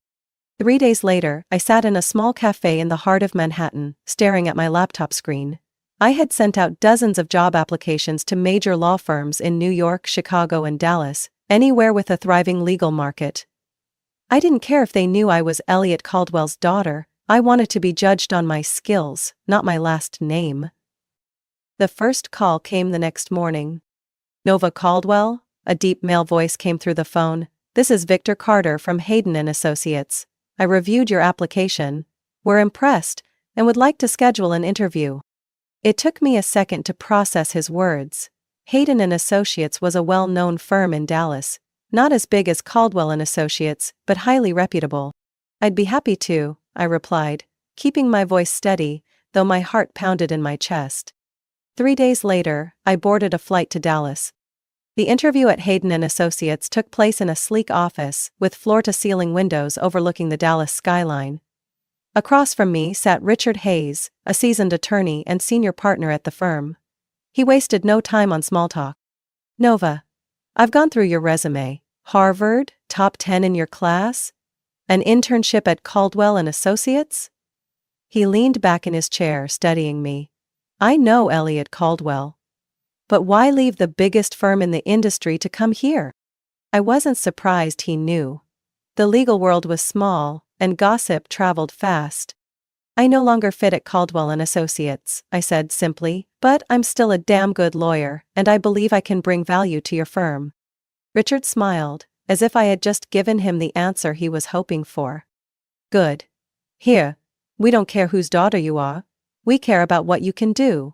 3 days later, I sat in a small cafe in the heart of Manhattan, staring at my laptop screen. I had sent out dozens of job applications to major law firms in New York, Chicago, and Dallas, anywhere with a thriving legal market. I didn't care if they knew I was Elliot Caldwell's daughter. I wanted to be judged on my skills, not my last name. The first call came the next morning. Nova Caldwell? A deep male voice came through the phone. This is Victor Carter from Hayden and Associates. I reviewed your application. We're impressed, and would like to schedule an interview. It took me a second to process his words. Hayden and Associates was a well-known firm in Dallas, not as big as Caldwell and Associates, but highly reputable. I'd be happy to, I replied, keeping my voice steady, though my heart pounded in my chest. 3 days later, I boarded a flight to Dallas. The interview at Hayden and Associates took place in a sleek office with floor-to-ceiling windows overlooking the Dallas skyline. Across from me sat Richard Hayes, a seasoned attorney and senior partner at the firm. He wasted no time on small talk. "Nova, I've gone through your resume. Harvard, top 10 in your class? An internship at Caldwell and Associates?" He leaned back in his chair, studying me. "I know Elliot Caldwell. But why leave the biggest firm in the industry to come here?" I wasn't surprised he knew. The legal world was small, and gossip traveled fast. "I no longer fit at Caldwell and Associates," I said simply, "but I'm still a damn good lawyer, and I believe I can bring value to your firm." Richard smiled, as if I had just given him the answer he was hoping for. "Good. Here, we don't care whose daughter you are. We care about what you can do."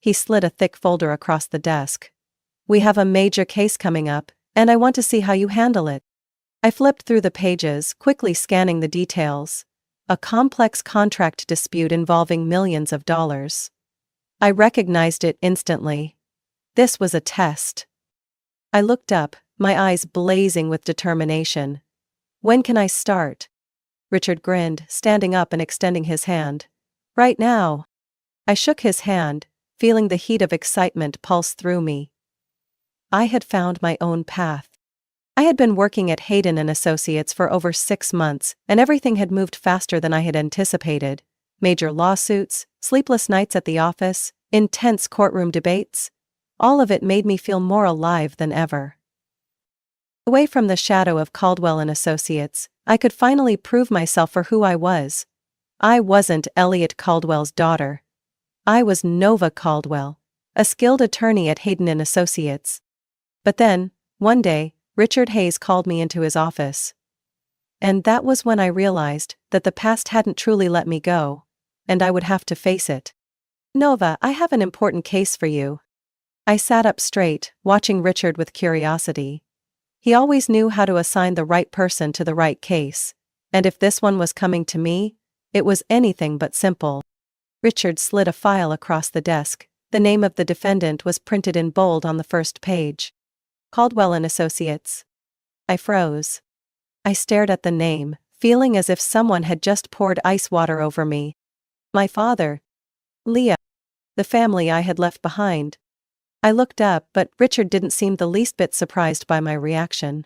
He slid a thick folder across the desk. "We have a major case coming up, and I want to see how you handle it." I flipped through the pages, quickly scanning the details. A complex contract dispute involving millions of dollars. I recognized it instantly. This was a test. I looked up, my eyes blazing with determination. "When can I start?" Richard grinned, standing up and extending his hand. "Right now." I shook his hand, feeling the heat of excitement pulse through me. I had found my own path. I had been working at Hayden and Associates for over 6 months, and everything had moved faster than I had anticipated. Major lawsuits, sleepless nights at the office, intense courtroom debates. All of it made me feel more alive than ever. Away from the shadow of Caldwell and Associates, I could finally prove myself for who I was. I wasn't Elliot Caldwell's daughter. I was Nova Caldwell, a skilled attorney at Hayden and Associates. But then, one day, Richard Hayes called me into his office. And that was when I realized that the past hadn't truly let me go, and I would have to face it. "Nova, I have an important case for you." I sat up straight, watching Richard with curiosity. He always knew how to assign the right person to the right case, and if this one was coming to me, it was anything but simple. Richard slid a file across the desk. The name of the defendant was printed in bold on the first page. "Caldwell and Associates." I froze. I stared at the name, feeling as if someone had just poured ice water over me. My father. Leah. The family I had left behind. I looked up, but Richard didn't seem the least bit surprised by my reaction.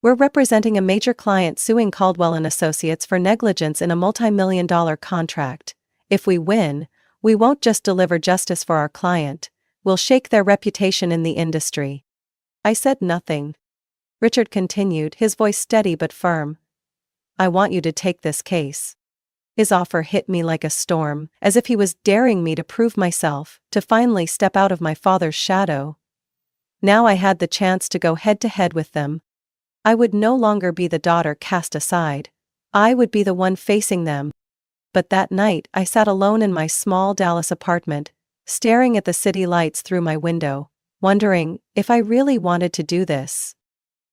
"We're representing a major client suing Caldwell and Associates for negligence in a multi-million-dollar contract. If we win, we won't just deliver justice for our client, we'll shake their reputation in the industry." I said nothing. Richard continued, his voice steady but firm. "I want you to take this case." His offer hit me like a storm, as if he was daring me to prove myself, to finally step out of my father's shadow. Now I had the chance to go head-to-head with them. I would no longer be the daughter cast aside. I would be the one facing them. But that night I sat alone in my small Dallas apartment, staring at the city lights through my window, wondering if I really wanted to do this.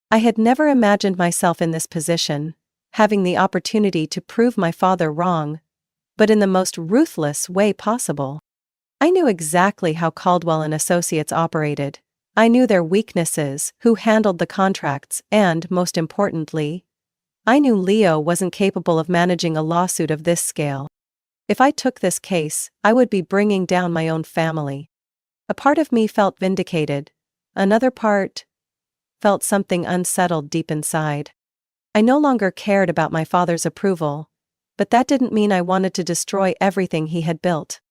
I had never imagined myself in this position, having the opportunity to prove my father wrong, but in the most ruthless way possible. I knew exactly how Caldwell and Associates operated. I knew their weaknesses, who handled the contracts, and, most importantly, I knew Leo wasn't capable of managing a lawsuit of this scale. If I took this case, I would be bringing down my own family. A part of me felt vindicated. Another part felt something unsettled deep inside. I no longer cared about my father's approval, but that didn't mean I wanted to destroy everything he had built.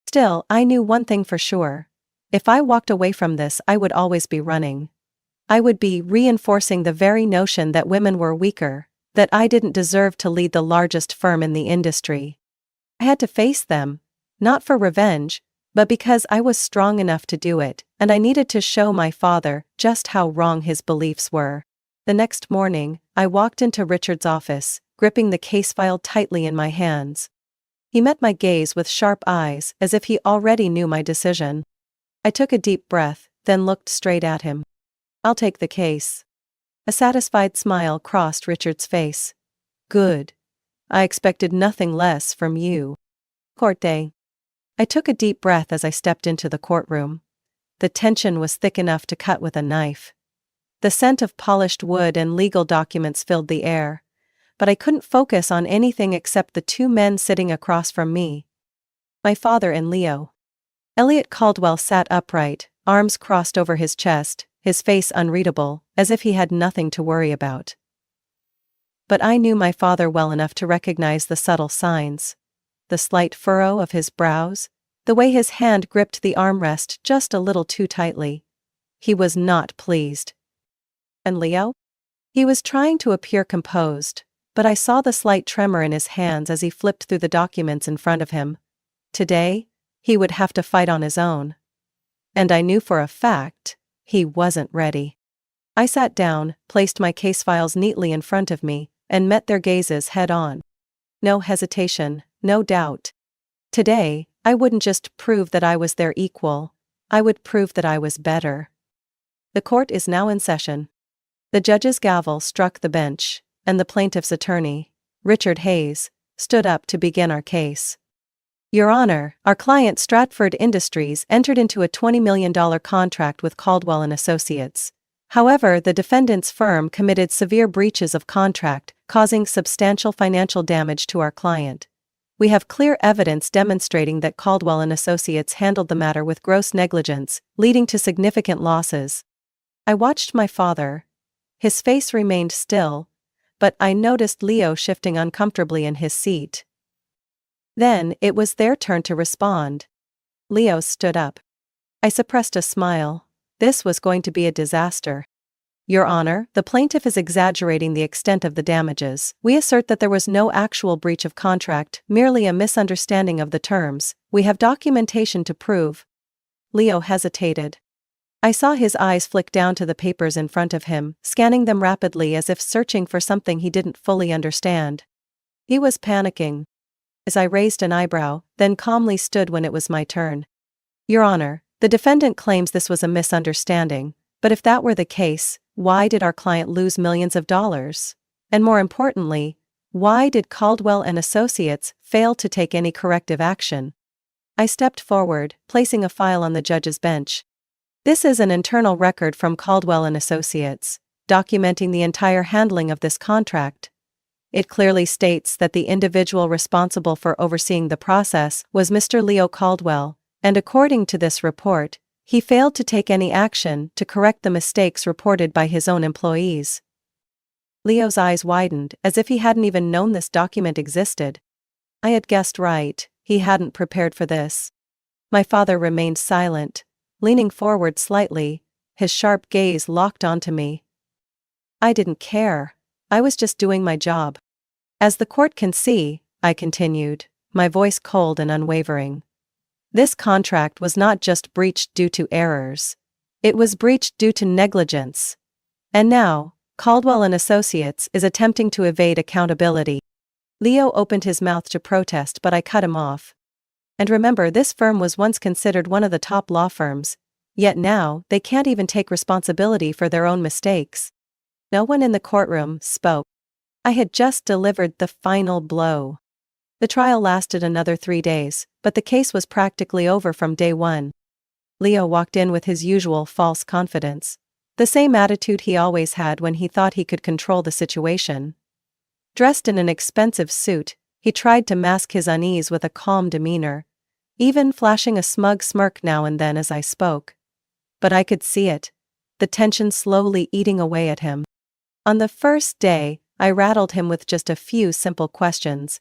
Still, I knew one thing for sure. If I walked away from this, I would always be running. I would be reinforcing the very notion that women were weaker, that I didn't deserve to lead the largest firm in the industry. I had to face them, not for revenge, but because I was strong enough to do it, and I needed to show my father just how wrong his beliefs were. The next morning, I walked into Richard's office, gripping the case file tightly in my hands. He met my gaze with sharp eyes, as if he already knew my decision. I took a deep breath, then looked straight at him. "I'll take the case." A satisfied smile crossed Richard's face. "Good. I expected nothing less from you." Court day. I took a deep breath as I stepped into the courtroom. the tension was thick enough to cut with a knife. The scent of polished wood and legal documents filled the air, but I couldn't focus on anything except the two men sitting across from me. My father and Leo. Elliot Caldwell sat upright, arms crossed over his chest, his face unreadable, as if he had nothing to worry about. But I knew my father well enough to recognize the subtle signs. The slight furrow of his brows, the way his hand gripped the armrest just a little too tightly. He was not pleased. And Leo? He was trying to appear composed, but I saw the slight tremor in his hands as he flipped through the documents in front of him. Today, he would have to fight on his own. And I knew for a fact, he wasn't ready. I sat down, placed my case files neatly in front of me, and met their gazes head-on. No hesitation, no doubt. Today, I wouldn't just prove that I was their equal, I would prove that I was better. The court is now in session. The judge's gavel struck the bench, and the plaintiff's attorney, Richard Hayes, stood up to begin our case. Your Honor, our client Stratford Industries entered into a $20 million contract with Caldwell and Associates. However, the defendant's firm committed severe breaches of contract, causing substantial financial damage to our client. We have clear evidence demonstrating that Caldwell and Associates handled the matter with gross negligence, leading to significant losses. I watched my father. His face remained still, but I noticed Leo shifting uncomfortably in his seat. Then, it was their turn to respond. Leo stood up. I suppressed a smile. This was going to be a disaster. Your Honor, the plaintiff is exaggerating the extent of the damages. We assert that there was no actual breach of contract, merely a misunderstanding of the terms. We have documentation to prove. Leo hesitated. I saw his eyes flick down to the papers in front of him, scanning them rapidly as if searching for something he didn't fully understand. He was panicking. As I raised an eyebrow, then calmly stood when it was my turn. Your Honor, the defendant claims this was a misunderstanding, but if that were the case, why did our client lose millions of dollars? And more importantly, why did Caldwell and Associates fail to take any corrective action? I stepped forward, placing a file on the judge's bench. This is an internal record from Caldwell and Associates, documenting the entire handling of this contract. It clearly states that the individual responsible for overseeing the process was Mr. Leo Caldwell, and according to this report, he failed to take any action to correct the mistakes reported by his own employees. Leo's eyes widened, as if he hadn't even known this document existed. I had guessed right, he hadn't prepared for this. My father remained silent, leaning forward slightly, his sharp gaze locked onto me. I didn't care. I was just doing my job. As the court can see, I continued, my voice cold and unwavering. This contract was not just breached due to errors. It was breached due to negligence. And now, Caldwell and Associates is attempting to evade accountability. Leo opened his mouth to protest, but I cut him off. And remember, this firm was once considered one of the top law firms, yet now they can't even take responsibility for their own mistakes. No one in the courtroom spoke. I had just delivered the final blow. The trial lasted another 3 days, but the case was practically over from day one. Leo walked in with his usual false confidence, the same attitude he always had when he thought he could control the situation. Dressed in an expensive suit, he tried to mask his unease with a calm demeanor, even flashing a smug smirk now and then as I spoke. But I could see it, the tension slowly eating away at him. On the first day, I rattled him with just a few simple questions.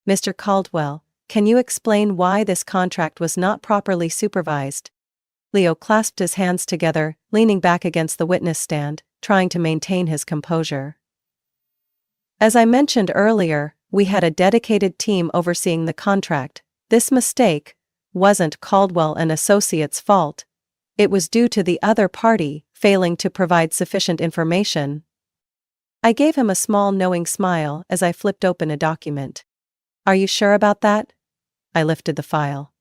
Mr. Caldwell, can you explain why this contract was not properly supervised? Leo clasped his hands together, leaning back against the witness stand, trying to maintain his composure. As I mentioned earlier, we had a dedicated team overseeing the contract. This mistake wasn't Caldwell and Associates' fault. It was due to the other party failing to provide sufficient information. I gave him a small knowing smile as I flipped open a document. Are you sure about that? I lifted the file.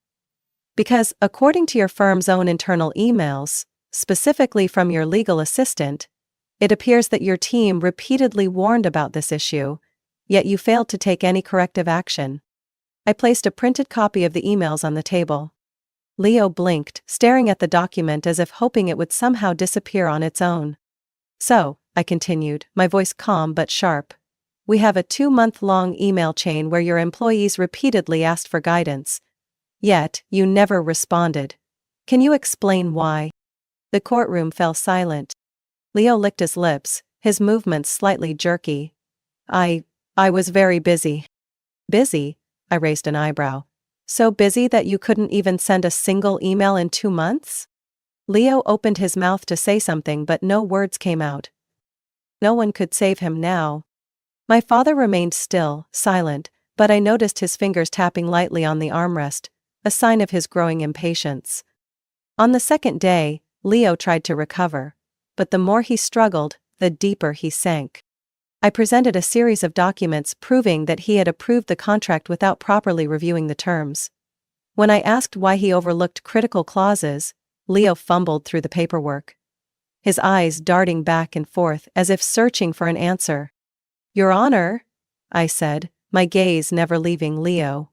Because, according to your firm's own internal emails, specifically from your legal assistant, it appears that your team repeatedly warned about this issue, yet you failed to take any corrective action. I placed a printed copy of the emails on the table. Leo blinked, staring at the document as if hoping it would somehow disappear on its own. So, I continued, my voice calm but sharp. We have a 2-month-long email chain where your employees repeatedly asked for guidance. Yet, you never responded. Can you explain why? The courtroom fell silent. Leo licked his lips, his movements slightly jerky. I was very busy. Busy? I raised an eyebrow. So busy that you couldn't even send a single email in 2 months? Leo opened his mouth to say something but no words came out. No one could save him now. My father remained still, silent, but I noticed his fingers tapping lightly on the armrest, a sign of his growing impatience. On the second day, Leo tried to recover, but the more he struggled, the deeper he sank. I presented a series of documents proving that he had approved the contract without properly reviewing the terms. When I asked why he overlooked critical clauses, Leo fumbled through the paperwork, his eyes darting back and forth as if searching for an answer. Your Honor, I said, my gaze never leaving Leo.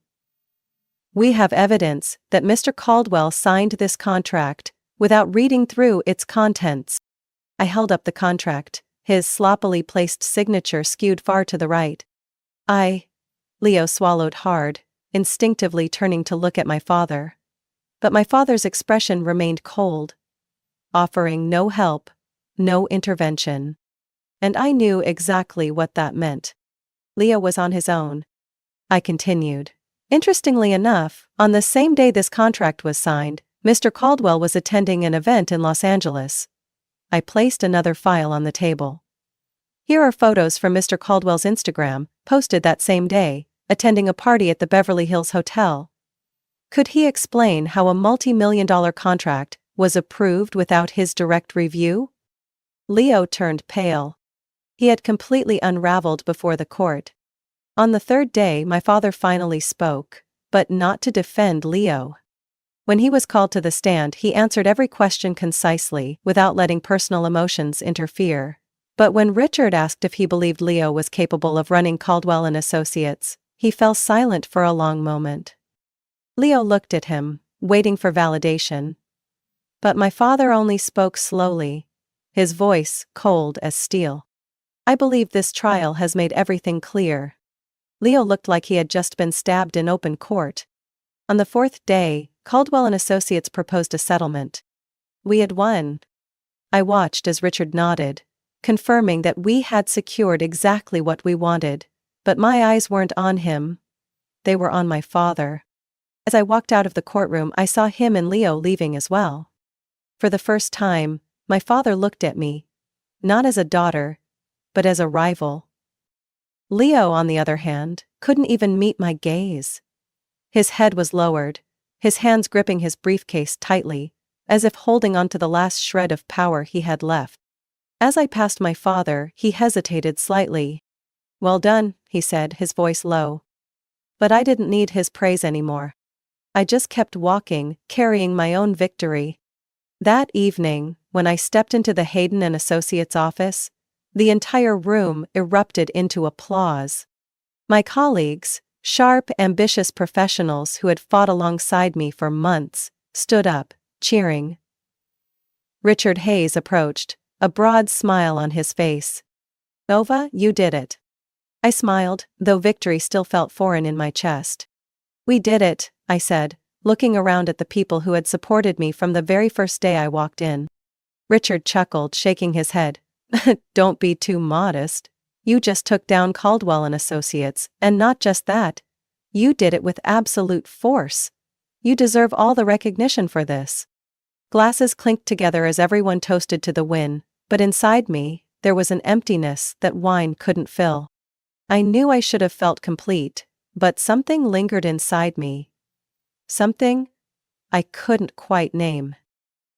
We have evidence that Mr. Caldwell signed this contract without reading through its contents. I held up the contract, his sloppily placed signature skewed far to the right. Leo swallowed hard, instinctively turning to look at my father. But my father's expression remained cold, offering no help, no intervention. And I knew exactly what that meant. Leo was on his own. I continued. Interestingly enough, on the same day this contract was signed, Mr. Caldwell was attending an event in Los Angeles. I placed another file on the table. Here are photos from Mr. Caldwell's Instagram, posted that same day, attending a party at the Beverly Hills Hotel. Could he explain how a multi-million-dollar contract was approved without his direct review? Leo turned pale. He had completely unraveled before the court. On the third day, my father finally spoke, but not to defend Leo. When he was called to the stand, he answered every question concisely, without letting personal emotions interfere. But when Richard asked if he believed Leo was capable of running Caldwell and Associates, he fell silent for a long moment. Leo looked at him, waiting for validation. But my father only spoke slowly, his voice cold as steel. I believe this trial has made everything clear. Leo looked like he had just been stabbed in open court. On the fourth day, Caldwell and Associates proposed a settlement. We had won. I watched as Richard nodded, confirming that we had secured exactly what we wanted, but my eyes weren't on him. They were on my father. As I walked out of the courtroom, I saw him and Leo leaving as well. For the first time, my father looked at me, not as a daughter, but as a rival. Leo, on the other hand, couldn't even meet my gaze. His head was lowered, his hands gripping his briefcase tightly, as if holding on to the last shred of power he had left. As I passed my father, he hesitated slightly. Well done, he said, his voice low. But I didn't need his praise anymore. I just kept walking, carrying my own victory. That evening, when I stepped into the Hayden and Associates office, the entire room erupted into applause. My colleagues, sharp, ambitious professionals who had fought alongside me for months, stood up, cheering. Richard Hayes approached, a broad smile on his face. Nova, you did it. I smiled, though victory still felt foreign in my chest. We did it, I said, looking around at the people who had supported me from the very first day I walked in. Richard chuckled, shaking his head. Don't be too modest. You just took down Caldwell and Associates, and not just that. You did it with absolute force. You deserve all the recognition for this. Glasses clinked together as everyone toasted to the win, but inside me, there was an emptiness that wine couldn't fill. I knew I should have felt complete, but something lingered inside me. Something I couldn't quite name.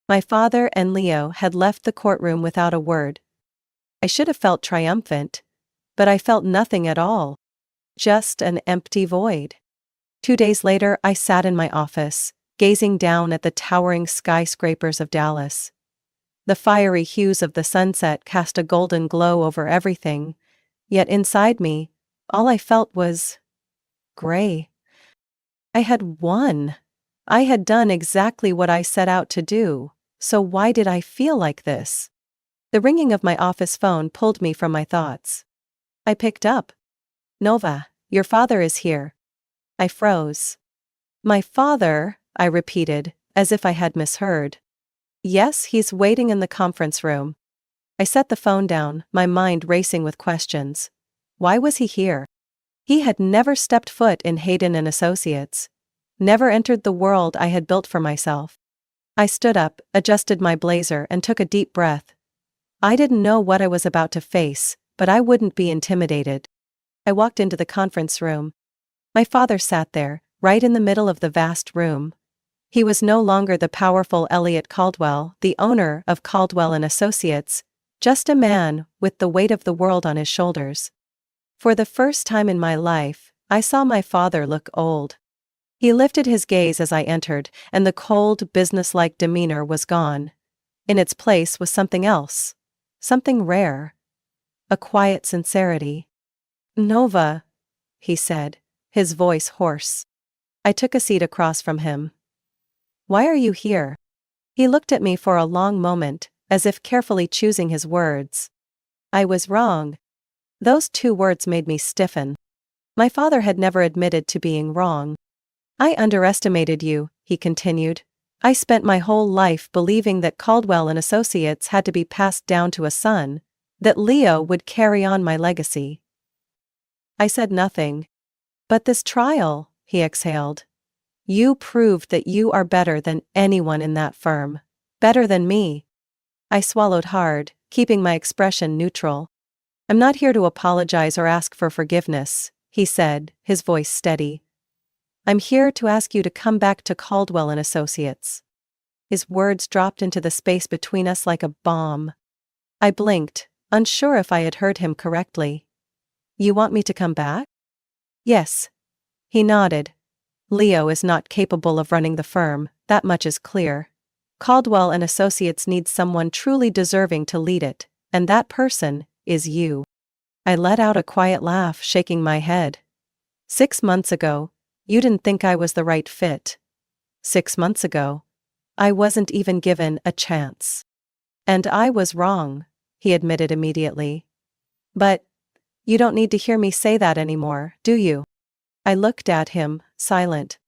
My father and Leo had left the courtroom without a word. I should have felt triumphant, but I felt nothing at all. Just an empty void. 2 days later, I sat in my office, gazing down at the towering skyscrapers of Dallas. The fiery hues of the sunset cast a golden glow over everything, yet inside me, all I felt was gray. I had won. I had done exactly what I set out to do, so why did I feel like this? The ringing of my office phone pulled me from my thoughts. I picked up. Nova, your father is here. I froze. My father, I repeated, as if I had misheard. Yes, he's waiting in the conference room. I set the phone down, my mind racing with questions. Why was he here? He had never stepped foot in Hayden and Associates. Never entered the world I had built for myself. I stood up, adjusted my blazer, and took a deep breath. I didn't know what I was about to face, but I wouldn't be intimidated. I walked into the conference room. My father sat there, right in the middle of the vast room. He was no longer the powerful Elliot Caldwell, the owner of Caldwell and Associates, just a man with the weight of the world on his shoulders. For the first time in my life, I saw my father look old. He lifted his gaze as I entered, and the cold, businesslike demeanor was gone. In its place was something else. Something rare. A quiet sincerity. Nova, he said, his voice hoarse. I took a seat across from him. Why are you here? He looked at me for a long moment, as if carefully choosing his words. I was wrong. Those two words made me stiffen. My father had never admitted to being wrong. I underestimated you, he continued. I spent my whole life believing that Caldwell and Associates had to be passed down to a son, that Leo would carry on my legacy. I said nothing. But this trial, he exhaled. You proved that you are better than anyone in that firm. Better than me. I swallowed hard, keeping my expression neutral. I'm not here to apologize or ask for forgiveness, he said, his voice steady. I'm here to ask you to come back to Caldwell and Associates. His words dropped into the space between us like a bomb. I blinked, unsure if I had heard him correctly. You want me to come back? Yes. He nodded. Leo is not capable of running the firm, that much is clear. Caldwell and Associates needs someone truly deserving to lead it, and that person is you. I let out a quiet laugh, shaking my head. 6 months ago, you didn't think I was the right fit. 6 months ago, I wasn't even given a chance. And I was wrong, he admitted immediately. But you don't need to hear me say that anymore, do you? I looked at him, silent.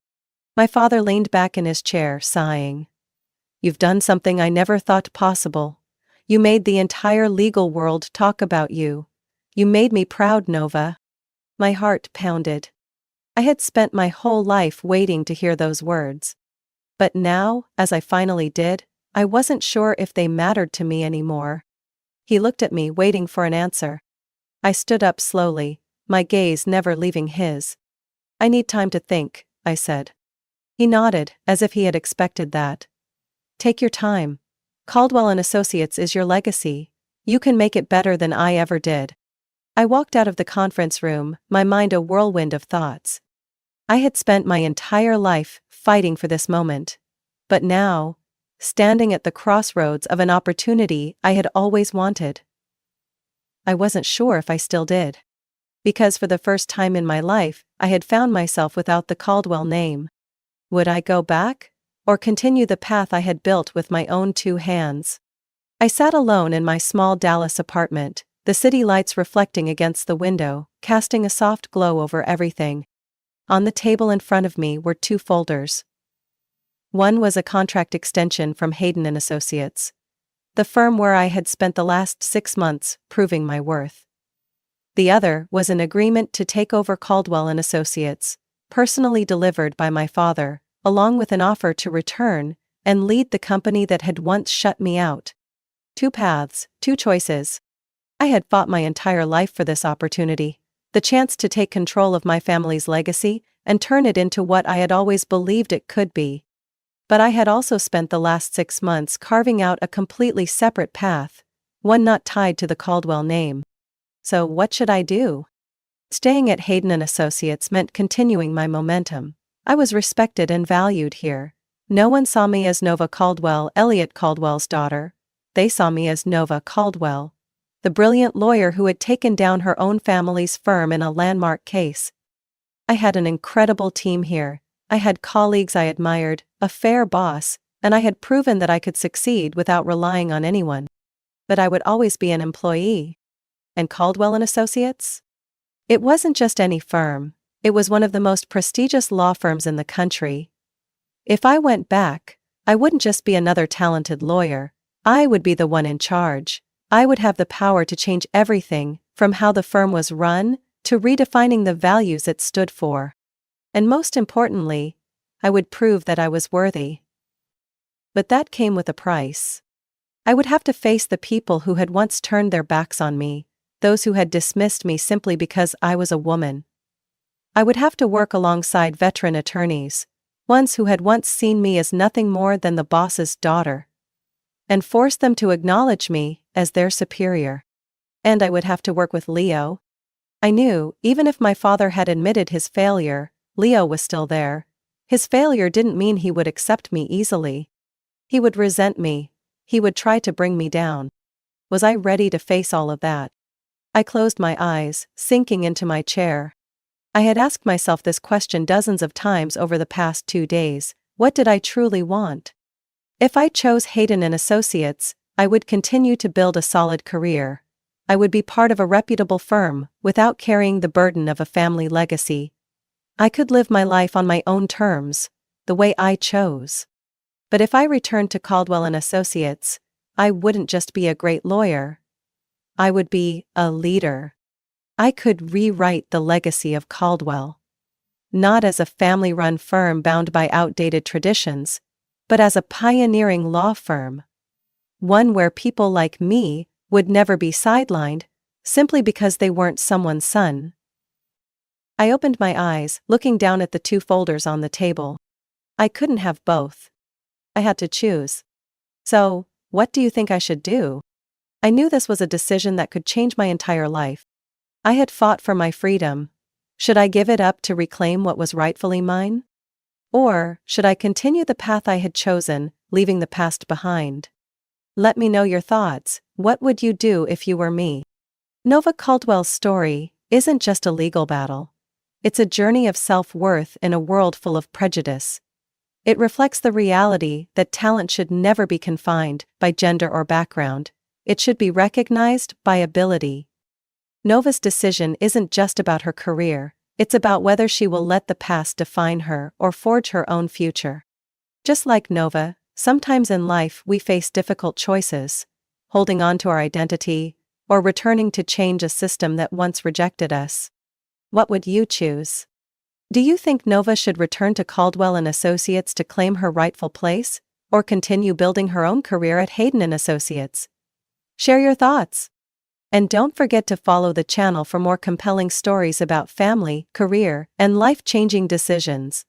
My father leaned back in his chair, sighing. You've done something I never thought possible. You made the entire legal world talk about you. You made me proud, Nova. My heart pounded. I had spent my whole life waiting to hear those words. But now, as I finally did, I wasn't sure if they mattered to me anymore. He looked at me, waiting for an answer. I stood up slowly, my gaze never leaving his. I need time to think, I said. He nodded, as if he had expected that. Take your time. Caldwell and Associates is your legacy. You can make it better than I ever did. I walked out of the conference room, my mind a whirlwind of thoughts. I had spent my entire life fighting for this moment. But now, standing at the crossroads of an opportunity I had always wanted. I wasn't sure if I still did. Because for the first time in my life, I had found myself without the Caldwell name. Would I go back, or continue the path I had built with my own 2 hands? I sat alone in my small Dallas apartment, the city lights reflecting against the window, casting a soft glow over everything. On the table in front of me were 2 folders. One was a contract extension from Hayden and Associates, the firm where I had spent the last 6 months proving my worth. The other was an agreement to take over Caldwell and Associates, personally delivered by my father, along with an offer to return and lead the company that had once shut me out. 2 paths, 2 choices. I had fought my entire life for this opportunity, the chance to take control of my family's legacy and turn it into what I had always believed it could be. But I had also spent the last 6 months carving out a completely separate path, one not tied to the Caldwell name. So what should I do? Staying at Hayden and Associates meant continuing my momentum. I was respected and valued here. No one saw me as Nova Caldwell, Elliot Caldwell's daughter. They saw me as Nova Caldwell, the brilliant lawyer who had taken down her own family's firm in a landmark case. I had an incredible team here, I had colleagues I admired, a fair boss, and I had proven that I could succeed without relying on anyone. But I would always be an employee. And Caldwell and Associates? It wasn't just any firm. It was one of the most prestigious law firms in the country. If I went back, I wouldn't just be another talented lawyer. I would be the one in charge. I would have the power to change everything, from how the firm was run, to redefining the values it stood for. And most importantly, I would prove that I was worthy. But that came with a price. I would have to face the people who had once turned their backs on me, those who had dismissed me simply because I was a woman. I would have to work alongside veteran attorneys, ones who had once seen me as nothing more than the boss's daughter, and force them to acknowledge me as their superior. And I would have to work with Leo. I knew, even if my father had admitted his failure, Leo was still there. His failure didn't mean he would accept me easily. He would resent me. He would try to bring me down. Was I ready to face all of that? I closed my eyes, sinking into my chair. I had asked myself this question dozens of times over the past 2 days. What did I truly want? If I chose Hayden and Associates, I would continue to build a solid career. I would be part of a reputable firm, without carrying the burden of a family legacy. I could live my life on my own terms, the way I chose. But if I returned to Caldwell and Associates, I wouldn't just be a great lawyer. I would be a leader. I could rewrite the legacy of Caldwell. Not as a family-run firm bound by outdated traditions, but as a pioneering law firm. One where people like me would never be sidelined, simply because they weren't someone's son. I opened my eyes, looking down at the 2 folders on the table. I couldn't have both. I had to choose. So, what do you think I should do? I knew this was a decision that could change my entire life. I had fought for my freedom. Should I give it up to reclaim what was rightfully mine? Or should I continue the path I had chosen, leaving the past behind? Let me know your thoughts. What would you do if you were me? Nova Caldwell's story isn't just a legal battle. It's a journey of self-worth in a world full of prejudice. It reflects the reality that talent should never be confined by gender or background. It should be recognized by ability. Nova's decision isn't just about her career, it's about whether she will let the past define her or forge her own future. Just like Nova, sometimes in life we face difficult choices, holding on to our identity, or returning to change a system that once rejected us. What would you choose? Do you think Nova should return to Caldwell and Associates to claim her rightful place, or continue building her own career at Hayden and Associates? Share your thoughts. And don't forget to follow the channel for more compelling stories about family, career, and life-changing decisions.